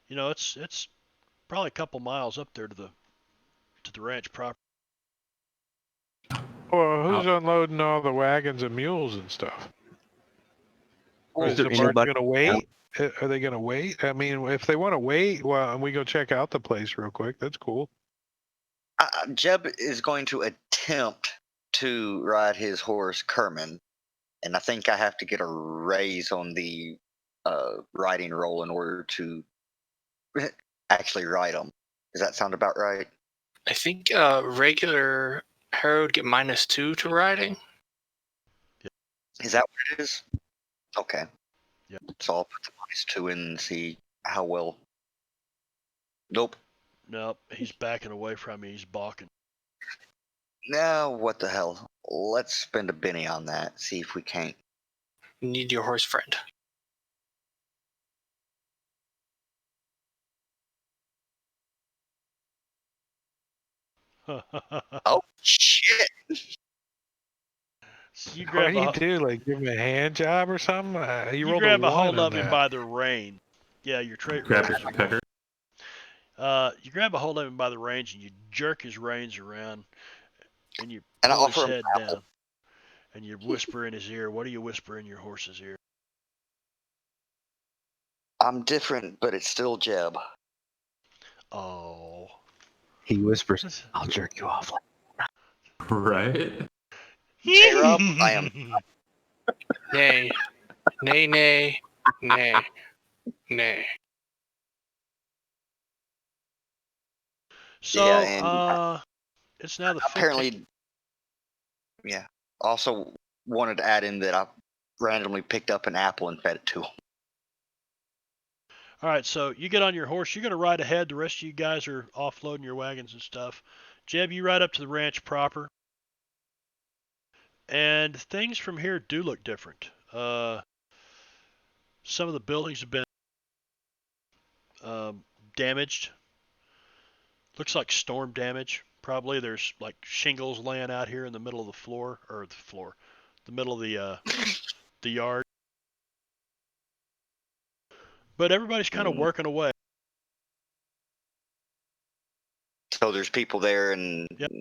It's probably a couple miles up there to the ranch proper. Well, who's unloading all the wagons and mules and stuff? Oh, Is is there the party anybody? gonna wait? Are they gonna wait? I mean, if they want to wait, well, and we go check out the place real quick. That's cool. Jeb is going to attempt to ride his horse Kerman, and I think I have to get a raise on the riding roll in order to actually ride him. Does that sound about right? I think regular hero would get -2 to riding. Is that what it is? Okay. Yep. So I'll put the -2 in and see how well. Nope. Nope, he's backing away from me. He's balking. Now what the hell? Let's spend a Benny on that. See if we can't. You need your horse friend. Oh shit! You What grab do you a do? Like give him a hand job or something? You rolled grab a a one hold on of him that. by the rein. Yeah, your trait Grab rolls. his pecker. You grab a hold of him by the reins and you jerk his reins around, and you And I pull his offer him head an apple. down, and you whisper in his ear. What do you whisper in your horse's ear? I'm different, but it's still Jeb. Oh. He whispers, "I'll jerk you off." Right? Hey Rob, I am. Nay, nay, nay, nay, nay. So, Yeah, and it's now the 15th. apparently, yeah. Also wanted to add in that I randomly picked up an apple and fed it to him. All right, so you get on your horse. You're going to ride ahead. The rest of you guys are offloading your wagons and stuff. Jeb, you ride up to the ranch proper. And things from here do look different. Some of the buildings have been damaged. Looks like storm damage. Probably there's like shingles laying out here in the middle of the floor, the middle of the yard. But everybody's kind of working away. So there's people there and Yep.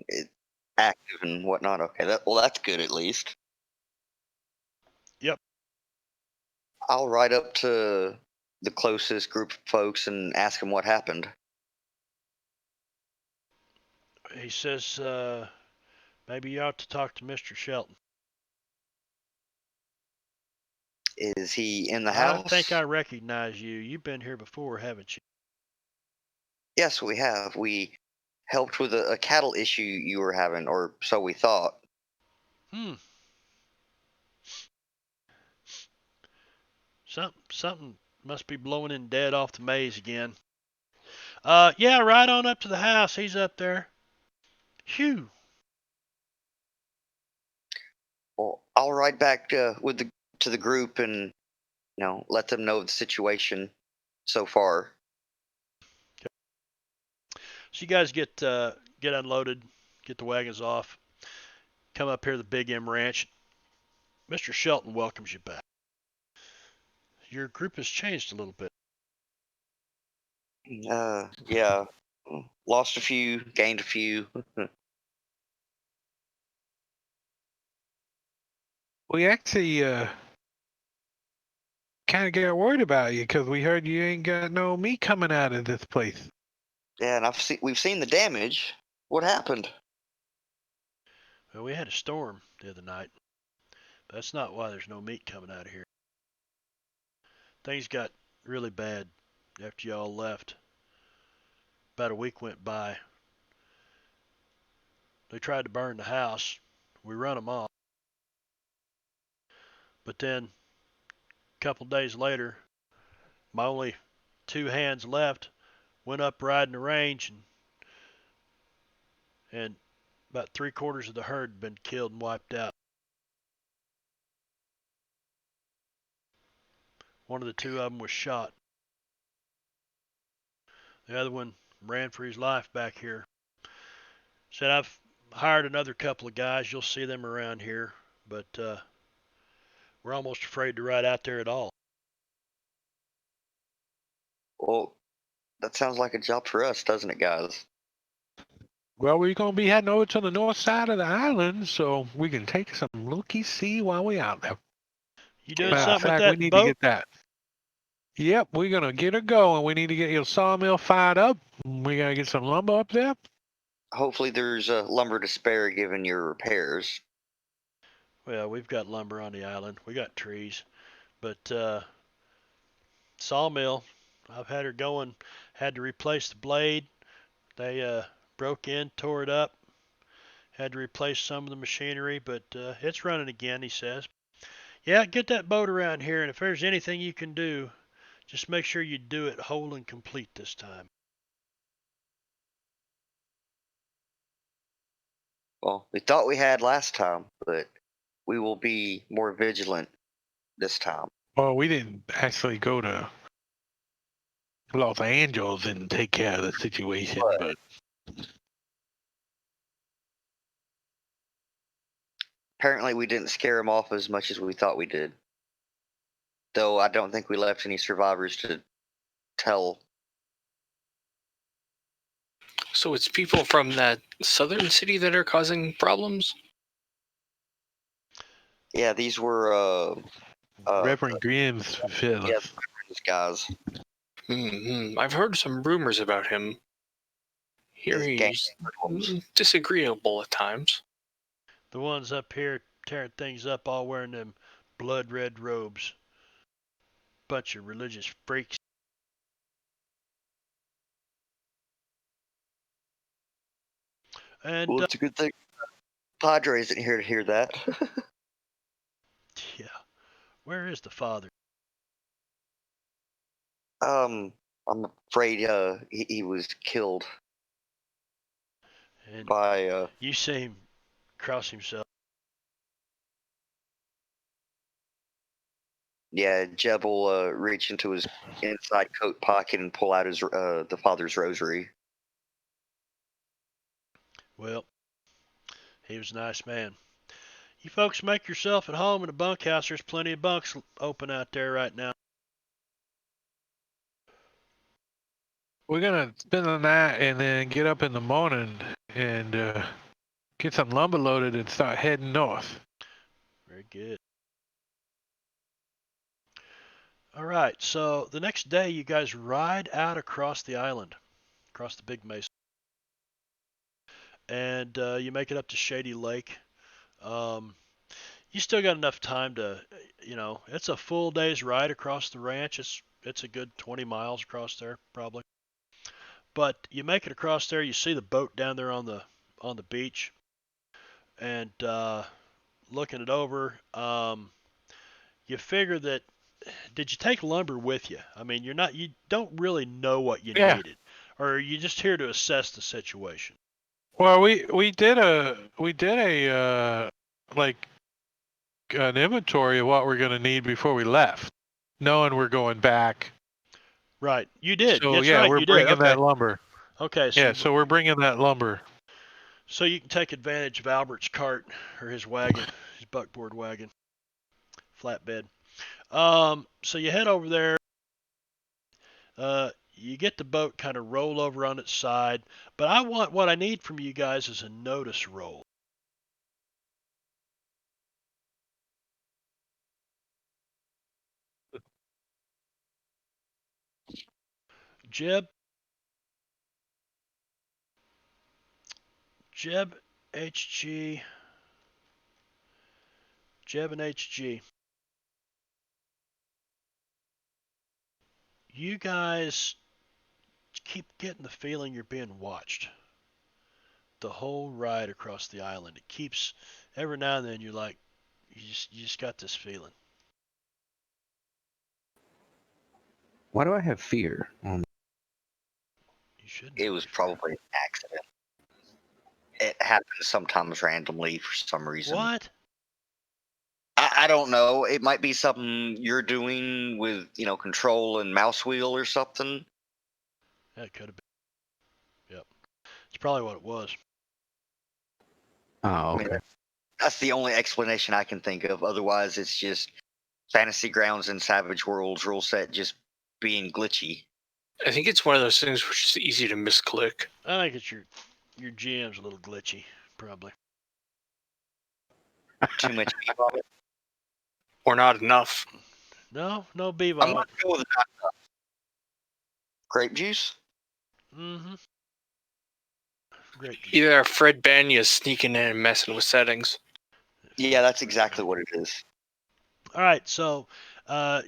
active and whatnot. Okay, that's good at least. Yep. I'll ride up to the closest group of folks and ask them what happened. He says, maybe you ought to talk to Mr. Shelton. Is he in the I house? think I recognize you. You've been here before, haven't you? Yes, we have. We helped with a cattle issue you were having, or so we thought. Something must be blowing in dead off the maize again. Yeah, right on up to the house. He's up there. Phew. Well, I'll ride back to the group and let them know the situation so far. So you guys get unloaded, get the wagons off, come up here to the Big M Ranch. Mr. Shelton welcomes you back. Your group has changed a little bit. Yeah. Lost a few, gained a few. We actually kind of got worried about you because we heard you ain't got no meat coming out of this place. Yeah, and we've seen the damage. What happened? Well, we had a storm the other night. But that's not why there's no meat coming out of here. Things got really bad after y'all left. About a week went by. They tried to burn the house. We run them off. But then, a couple days later, my only two hands left went up riding the range, and about 3/4 of the herd had been killed and wiped out. One of the two of them was shot. The other one ran for his life back here. Said, I've hired another couple of guys. You'll see them around here. But we're almost afraid to ride out there at all. Well, that sounds like a job for us, doesn't it, guys? Well, we're going to be heading over to the north side of the island so we can take some looky-see while we're out there. You doing Matter of something with fact, that we need boat? to get that. Yep, we're going to get her going. We need to get your sawmill fired up. We got to get some lumber up there. Hopefully there's lumber to spare given your repairs. Well, we've got lumber on the island. We got trees. But sawmill, I've had her going. Had to replace the blade. They broke in, tore it up. Had to replace some of the machinery, but it's running again, he says. Yeah, get that boat around here, and if there's anything you can do, just make sure you do it whole and complete this time. Well, we thought we had last time, but we will be more vigilant this time. Well, we didn't actually go to Los Angeles and take care of the situation, but Apparently we didn't scare them off as much as we thought we did. Though I don't think we left any survivors to tell. So it's people from that southern city that are causing problems? Yeah, these were Reverend Grimm's fellas. yeah, these guys. I've heard some rumors about him. Here His gang he's problems. disagreeable at times. The ones up here tearing things up all wearing them blood red robes. Bunch of religious freaks. And Well, it's a good thing Padre isn't here to hear that. yeah, where is the father? I'm afraid he was killed And by you see him cross himself. yeah. Jeb will reach into his inside coat pocket and pull out his the father's rosary. Well, he was a nice man. You folks make yourself at home in a bunkhouse. There's plenty of bunks open out there right now. We're going to spend the night and then get up in the morning and get some lumber loaded and start heading north. Very good. All right, so the next day you guys ride out across the island, across the big mesa. And you make it up to Shady Lake. You still got enough time to, it's a full day's ride across the ranch. It's a good 20 miles across there, probably. But you make it across there. You see the boat down there on the beach, and looking it over, you figure that. Did you take lumber with you? I mean, you don't really know what you needed, or are you just here to assess the situation? Well, we did a like an inventory of what we're going to need before we left, knowing we're going back. Right, you did. So That's yeah, right, we're you bringing did. Okay. that lumber. Okay. So we're bringing that lumber. So you can take advantage of Albert's cart or his wagon, his buckboard wagon, flatbed. So you head over there. You get the boat kind of roll over on its side, but what I need from you guys is a notice roll. Jeb, HG, Jeb and HG. You guys keep getting the feeling you're being watched. The whole ride across the island. It keeps, every now and then you're like, you just got this feeling. Why do I have fear? You shouldn't. It was probably an accident. It happens sometimes randomly for some reason. What? I don't know. It might be something you're doing with, control and mouse wheel or something. Yeah, it could have been. Yep. It's probably what it was. Oh, I okay. mean, that's the only explanation I can think of. Otherwise, it's just Fantasy Grounds and Savage Worlds rule set just being glitchy. I think it's one of those things which is easy to misclick. I think it's your GM's a little glitchy, probably. Too much bee vomit. Or not enough. No bee I'm vomit. going to go with not enough. Grape juice? Mm-hmm. Great. Either Fred Banya's sneaking in and messing with settings. Yeah, that's exactly what it is. All right, so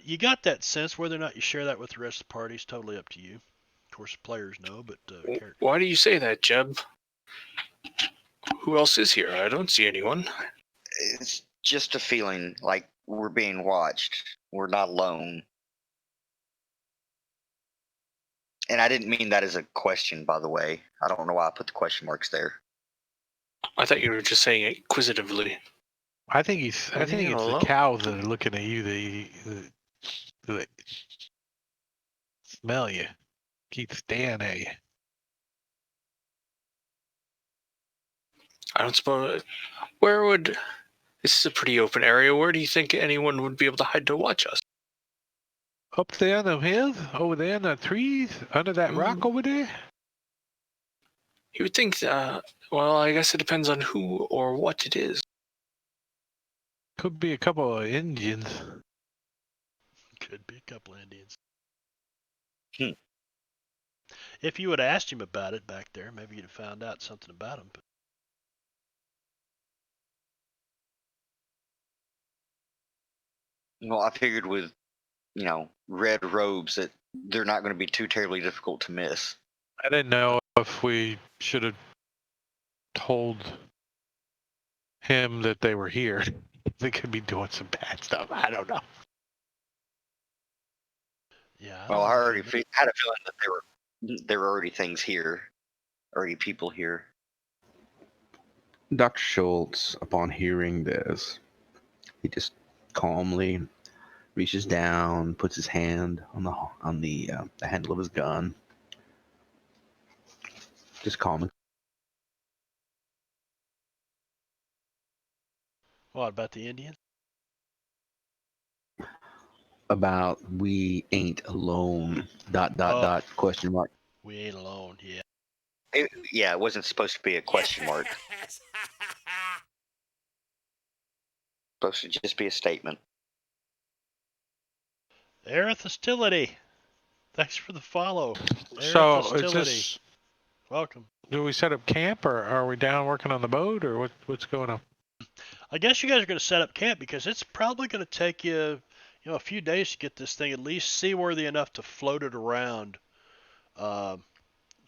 you got that sense. Whether or not you share that with the rest of the party is totally up to you. Of course, the players know, but characters. Why do you say that, Jeb? Who else is here? I don't see anyone. It's just a feeling like we're being watched. We're not alone. And I didn't mean that as a question, by the way. I don't know why I put the question marks there. I thought you were just saying it inquisitively. I think it's Hello? the cows that are looking at you. They smell you. Keep staring at you. I don't suppose. This is a pretty open area. Where do you think anyone would be able to hide to watch us? Up there on the hills, over there in the trees, under that rock over there. You would think, well, I guess it depends on who or what it is. Could be a couple of Indians. Could be a couple of Indians. Hmm. If you had asked him about it back there, maybe you'd have found out something about him. But Well, I figured with, red robes that they're not going to be too terribly difficult to miss. I didn't know if we should have told him that they were here. They could be doing some bad stuff. I don't know. yeah. Well, I already don't know. had a feeling that there were already things here, already people here. Dr. Schultz, upon hearing this, he just calmly reaches down, puts his hand on the handle of his gun, just calming. What about the Indians? About we ain't alone. ... question mark. We ain't alone. Yeah. It wasn't supposed to be a question mark. Supposed to just be a statement. Aerith Hostility. Thanks for the follow. Aerith So is Hostility. this? Welcome. Do we set up camp, or are we down working on the boat, or what's going on? I guess you guys are going to set up camp because it's probably going to take you, a few days to get this thing at least seaworthy enough to float it around, to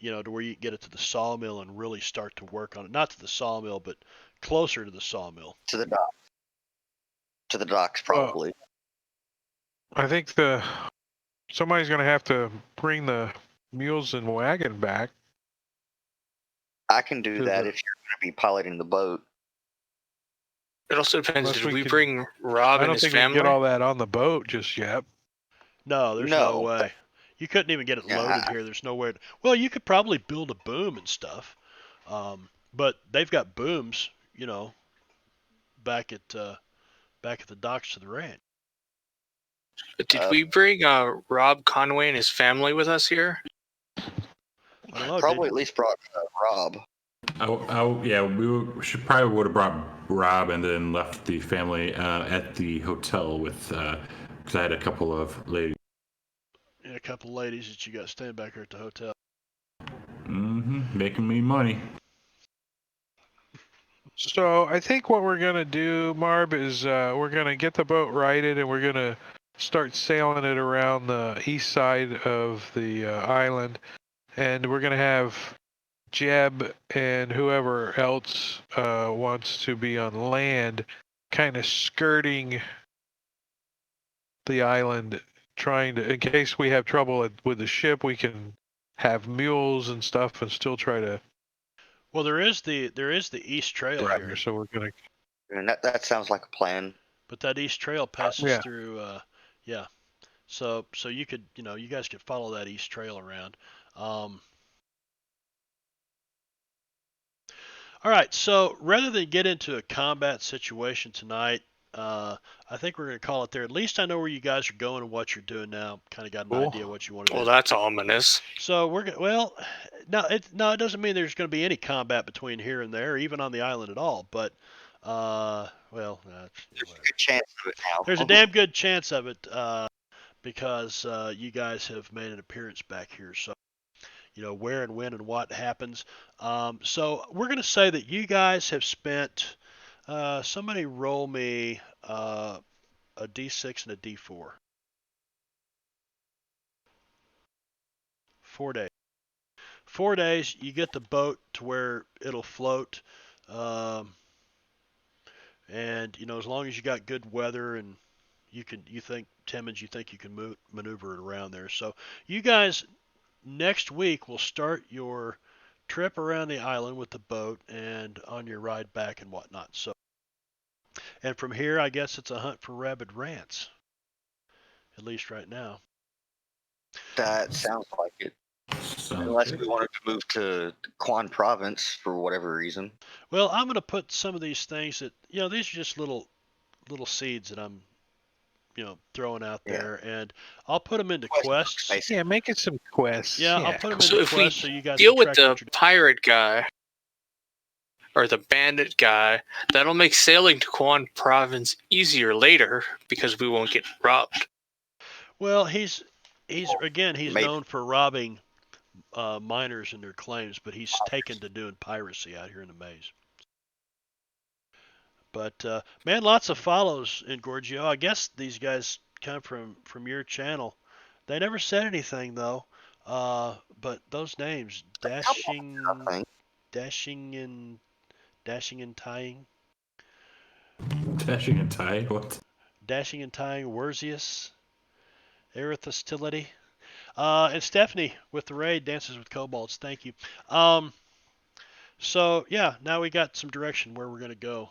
where you can get it to the sawmill and really start to work on it. Not to the sawmill, but closer to the sawmill. To the dock. To the docks, probably. I think somebody's going to have to bring the mules and wagon back. I can do that if you're going to be piloting the boat. It also depends. Unless Did we can- bring Rob I and don't his think we family? can get all that on the boat just yet. No, there's no No. way. You couldn't even get it Yeah, loaded here. There's nowhere. Well, you could probably build a boom and stuff, but they've got booms, back at the docks to the ranch. Did we bring Rob Conway and his family with us here? I don't know. Probably at least brought Rob. Yeah, should probably would have brought Rob and then left the family at the hotel with, because I had a couple of ladies. A a couple ladies that you got staying back here at the hotel. Making me money. So I think what we're gonna do, Marb, is we're gonna get the boat righted and we're gonna start sailing it around the east side of the island, and we're gonna have Jeb and whoever else wants to be on land, kind of skirting the island, trying to, in case we have trouble with the ship, we can have mules and stuff and still try to. Well, there is the East Trail here, So we're gonna. And that sounds like a plan. but that East Trail passes Yeah. through. Yeah. So you could, you guys could follow that East Trail around. All right. So rather than get into a combat situation tonight, I think we're going to call it there. At least I know where you guys are going and what you're doing now. Kind of got an Cool. idea what you want to Well, do. that's ominous. So we're going. Well, no, it doesn't mean there's going to be any combat between here and there, even on the island at all. But, well, There's a good chance of it now. there's a damn good chance of it because you guys have made an appearance back here. So, where and when and what happens. So we're going to say that you guys have spent. Somebody roll me a D6 and a D4. 4 days. 4 days, you get the boat to where it'll float. And, as long as you got good weather and you think Timmons, you think you can maneuver it around there. So you guys next week will start your trip around the island with the boat and on your ride back and whatnot. So, and from here, I guess it's a hunt for rabid rants, at least right now. That sounds like it. Unless we wanted to move to Quan Province for whatever reason. Well, I'm going to put some of these things that, these are just little seeds that I'm, throwing out there, and I'll put them into quests. Yeah, make it some quests. Yeah, I'll put them So into if we quests so you guys deal can with track the what you're doing. pirate guy or the bandit guy, that'll make sailing to Quan Province easier later because we won't get robbed. Well, he's Maybe. known for robbing miners and their claims, but he's taken to doing piracy out here in the maze. But man, lots of follows in Gorgio. I guess these guys come from your channel. They never said anything though. But those names, dashing and tying. Dashing and tie? What? Dashing and tying, Werzius, Erithostility. And Stephanie with the raid, Dances with Kobolds. Thank you. So, yeah, now we got some direction where we're going to go.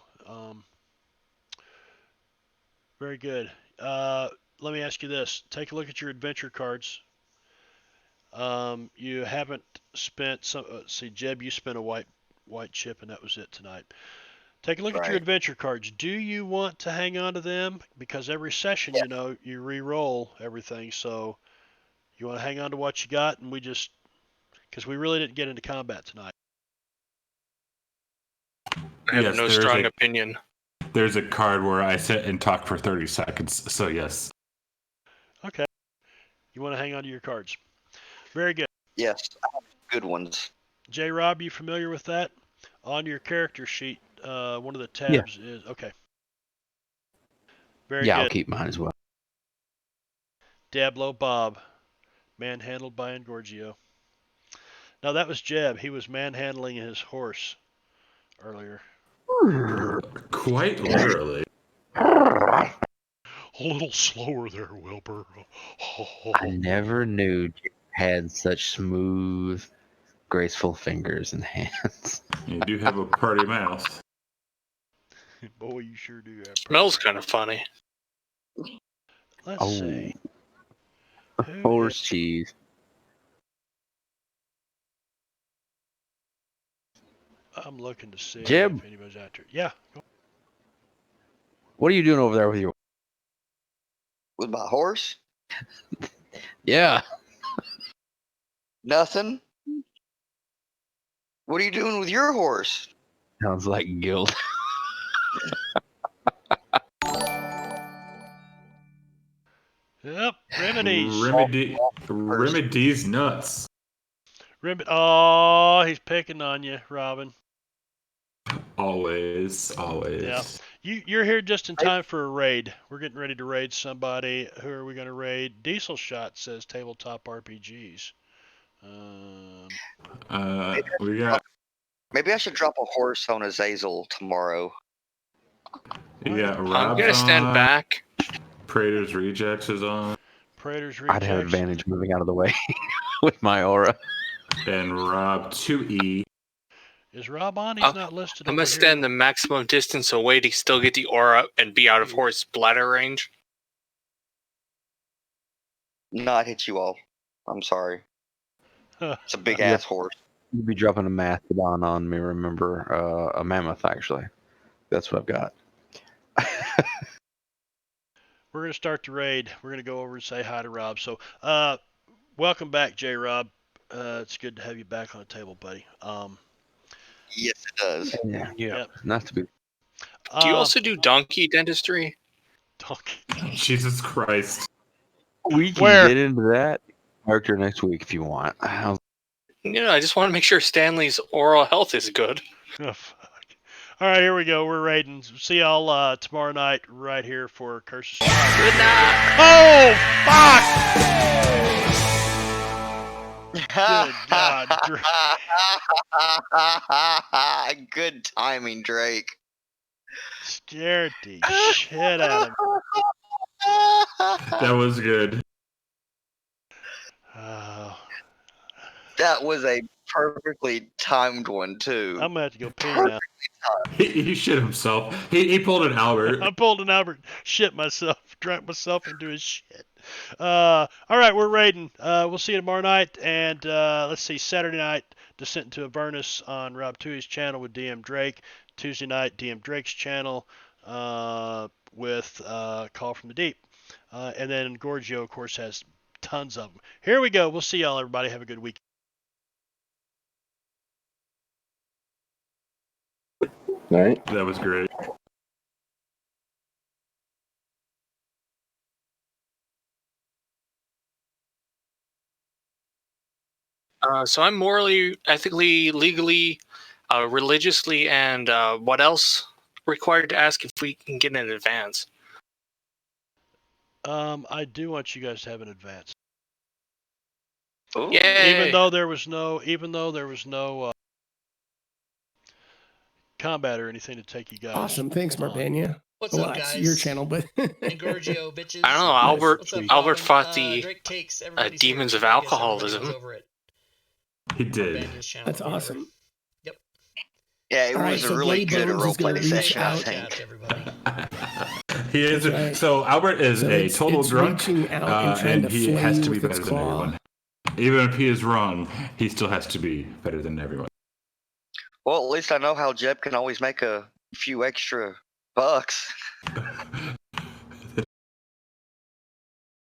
Very good. Let me ask you this. Take a look at your adventure cards. You haven't spent some. See, Jeb, you spent a white chip, and that was it tonight. Take a look at your Right. adventure cards. Do you want to hang on to them? Because every session, you re-roll everything. So you want to hang on to what you got, and because we really didn't get into combat tonight. I have Yes, no there's strong a- opinion. There's a card where I sit and talk for 30 seconds, so yes. Okay. You want to hang on to your cards. Very good. Yes, I have good ones. J. Rob, you familiar with that? On your character sheet, one of the tabs is okay. Very Yeah, good. I'll keep mine as well. Diablo Bob, manhandled by Engorgio. Now that was Jeb. He was manhandling his horse earlier. Quite literally. A little slower there, Wilbur. I never knew you had such smooth, graceful fingers and hands. You do have a party mouse. Boy, you sure do have. Smells kind of funny. Let's Oh. see. Who Horse is- cheese. I'm looking to see Jeb. if anybody's out there. Yeah. What are you doing over there with your? With my horse? Yeah. Nothing. What are you doing with your horse? Sounds like guilt. Yep. Ribbon Remedy's nuts. Oh, he's picking on you, Robin. Always. Yeah. You're here just in time for a raid. We're getting ready to raid somebody. Who are we going to raid? Diesel Shot says tabletop RPGs. We got. Maybe I should drop a horse on Azazel tomorrow. Yeah, I'm Rob's gonna stand on. back. Praetor's Rejects is on. Praetor's Rejects. I'd have advantage moving out of the way with my aura. And Rob 2E. Is Rob on? He's not listed. I'm over gonna stand the here. maximum distance away to still get the aura and be out of horse bladder range. No, I hit you all. I'm sorry. It's a big ass horse. You'd be dropping a mastodon on me, remember? A mammoth, actually. That's what I've got. We're going to start the raid. We're going to go over and say hi to Rob. So, welcome back, J. Rob. It's good to have you back on the table, buddy. Yes, it does. Yeah. Yep. Nice to be. Do you also do donkey dentistry? Donkey. Jesus Christ. We can Where? get into that character next week if you want. I just want to make sure Stanley's oral health is good. Oh, fuck. All right, here we go. We're raiding. See y'all tomorrow night right here for Curses. Good night. Oh, fuck! Good God, Drake. Good timing, Drake. Scared the shit out of me. That was good. Oh, That was a perfectly timed one, too. I'm going to have to go pee now. He shit himself. He pulled an Albert. I pulled an Albert, shit myself, drank myself into his shit. All right, we're raiding. We'll see you tomorrow night. And let's see, Saturday night, Descent into Avernus on Rob Tui's channel with DM Drake. Tuesday night, DM Drake's channel with Call from the Deep. And then Gorgio, of course, has tons of them. Here we go. We'll see y'all, everybody. Have a good week. All right. That was great. So I'm morally, ethically, legally, religiously, and what else required to ask if we can get in advance? I do want you guys to have an advance. Ooh. Yay! Even though there was no combat or anything to take you guys. Awesome. Thanks, on. Marbanya. What's Well, up, that's guys? your channel, but Engorgio, bitches. I don't know. Albert What's up, Albert Robin? fought the Drake takes everybody's demons favorite of podcast. Everybody alcoholism. goes over it. He did. Marbanya's channel that's or whatever. awesome. Yeah, it All right, was so a really Bloody good Bones is gonna roleplay reach session, I out. Shout out think. to everybody. He is. That's right. So Albert is So a total it's drunk, reaching out and trying and to he flay has you to be with its better than claw. everyone. Even if he is wrong, he still has to be better than everyone. Well, at least I know how Jeb can always make a few extra bucks.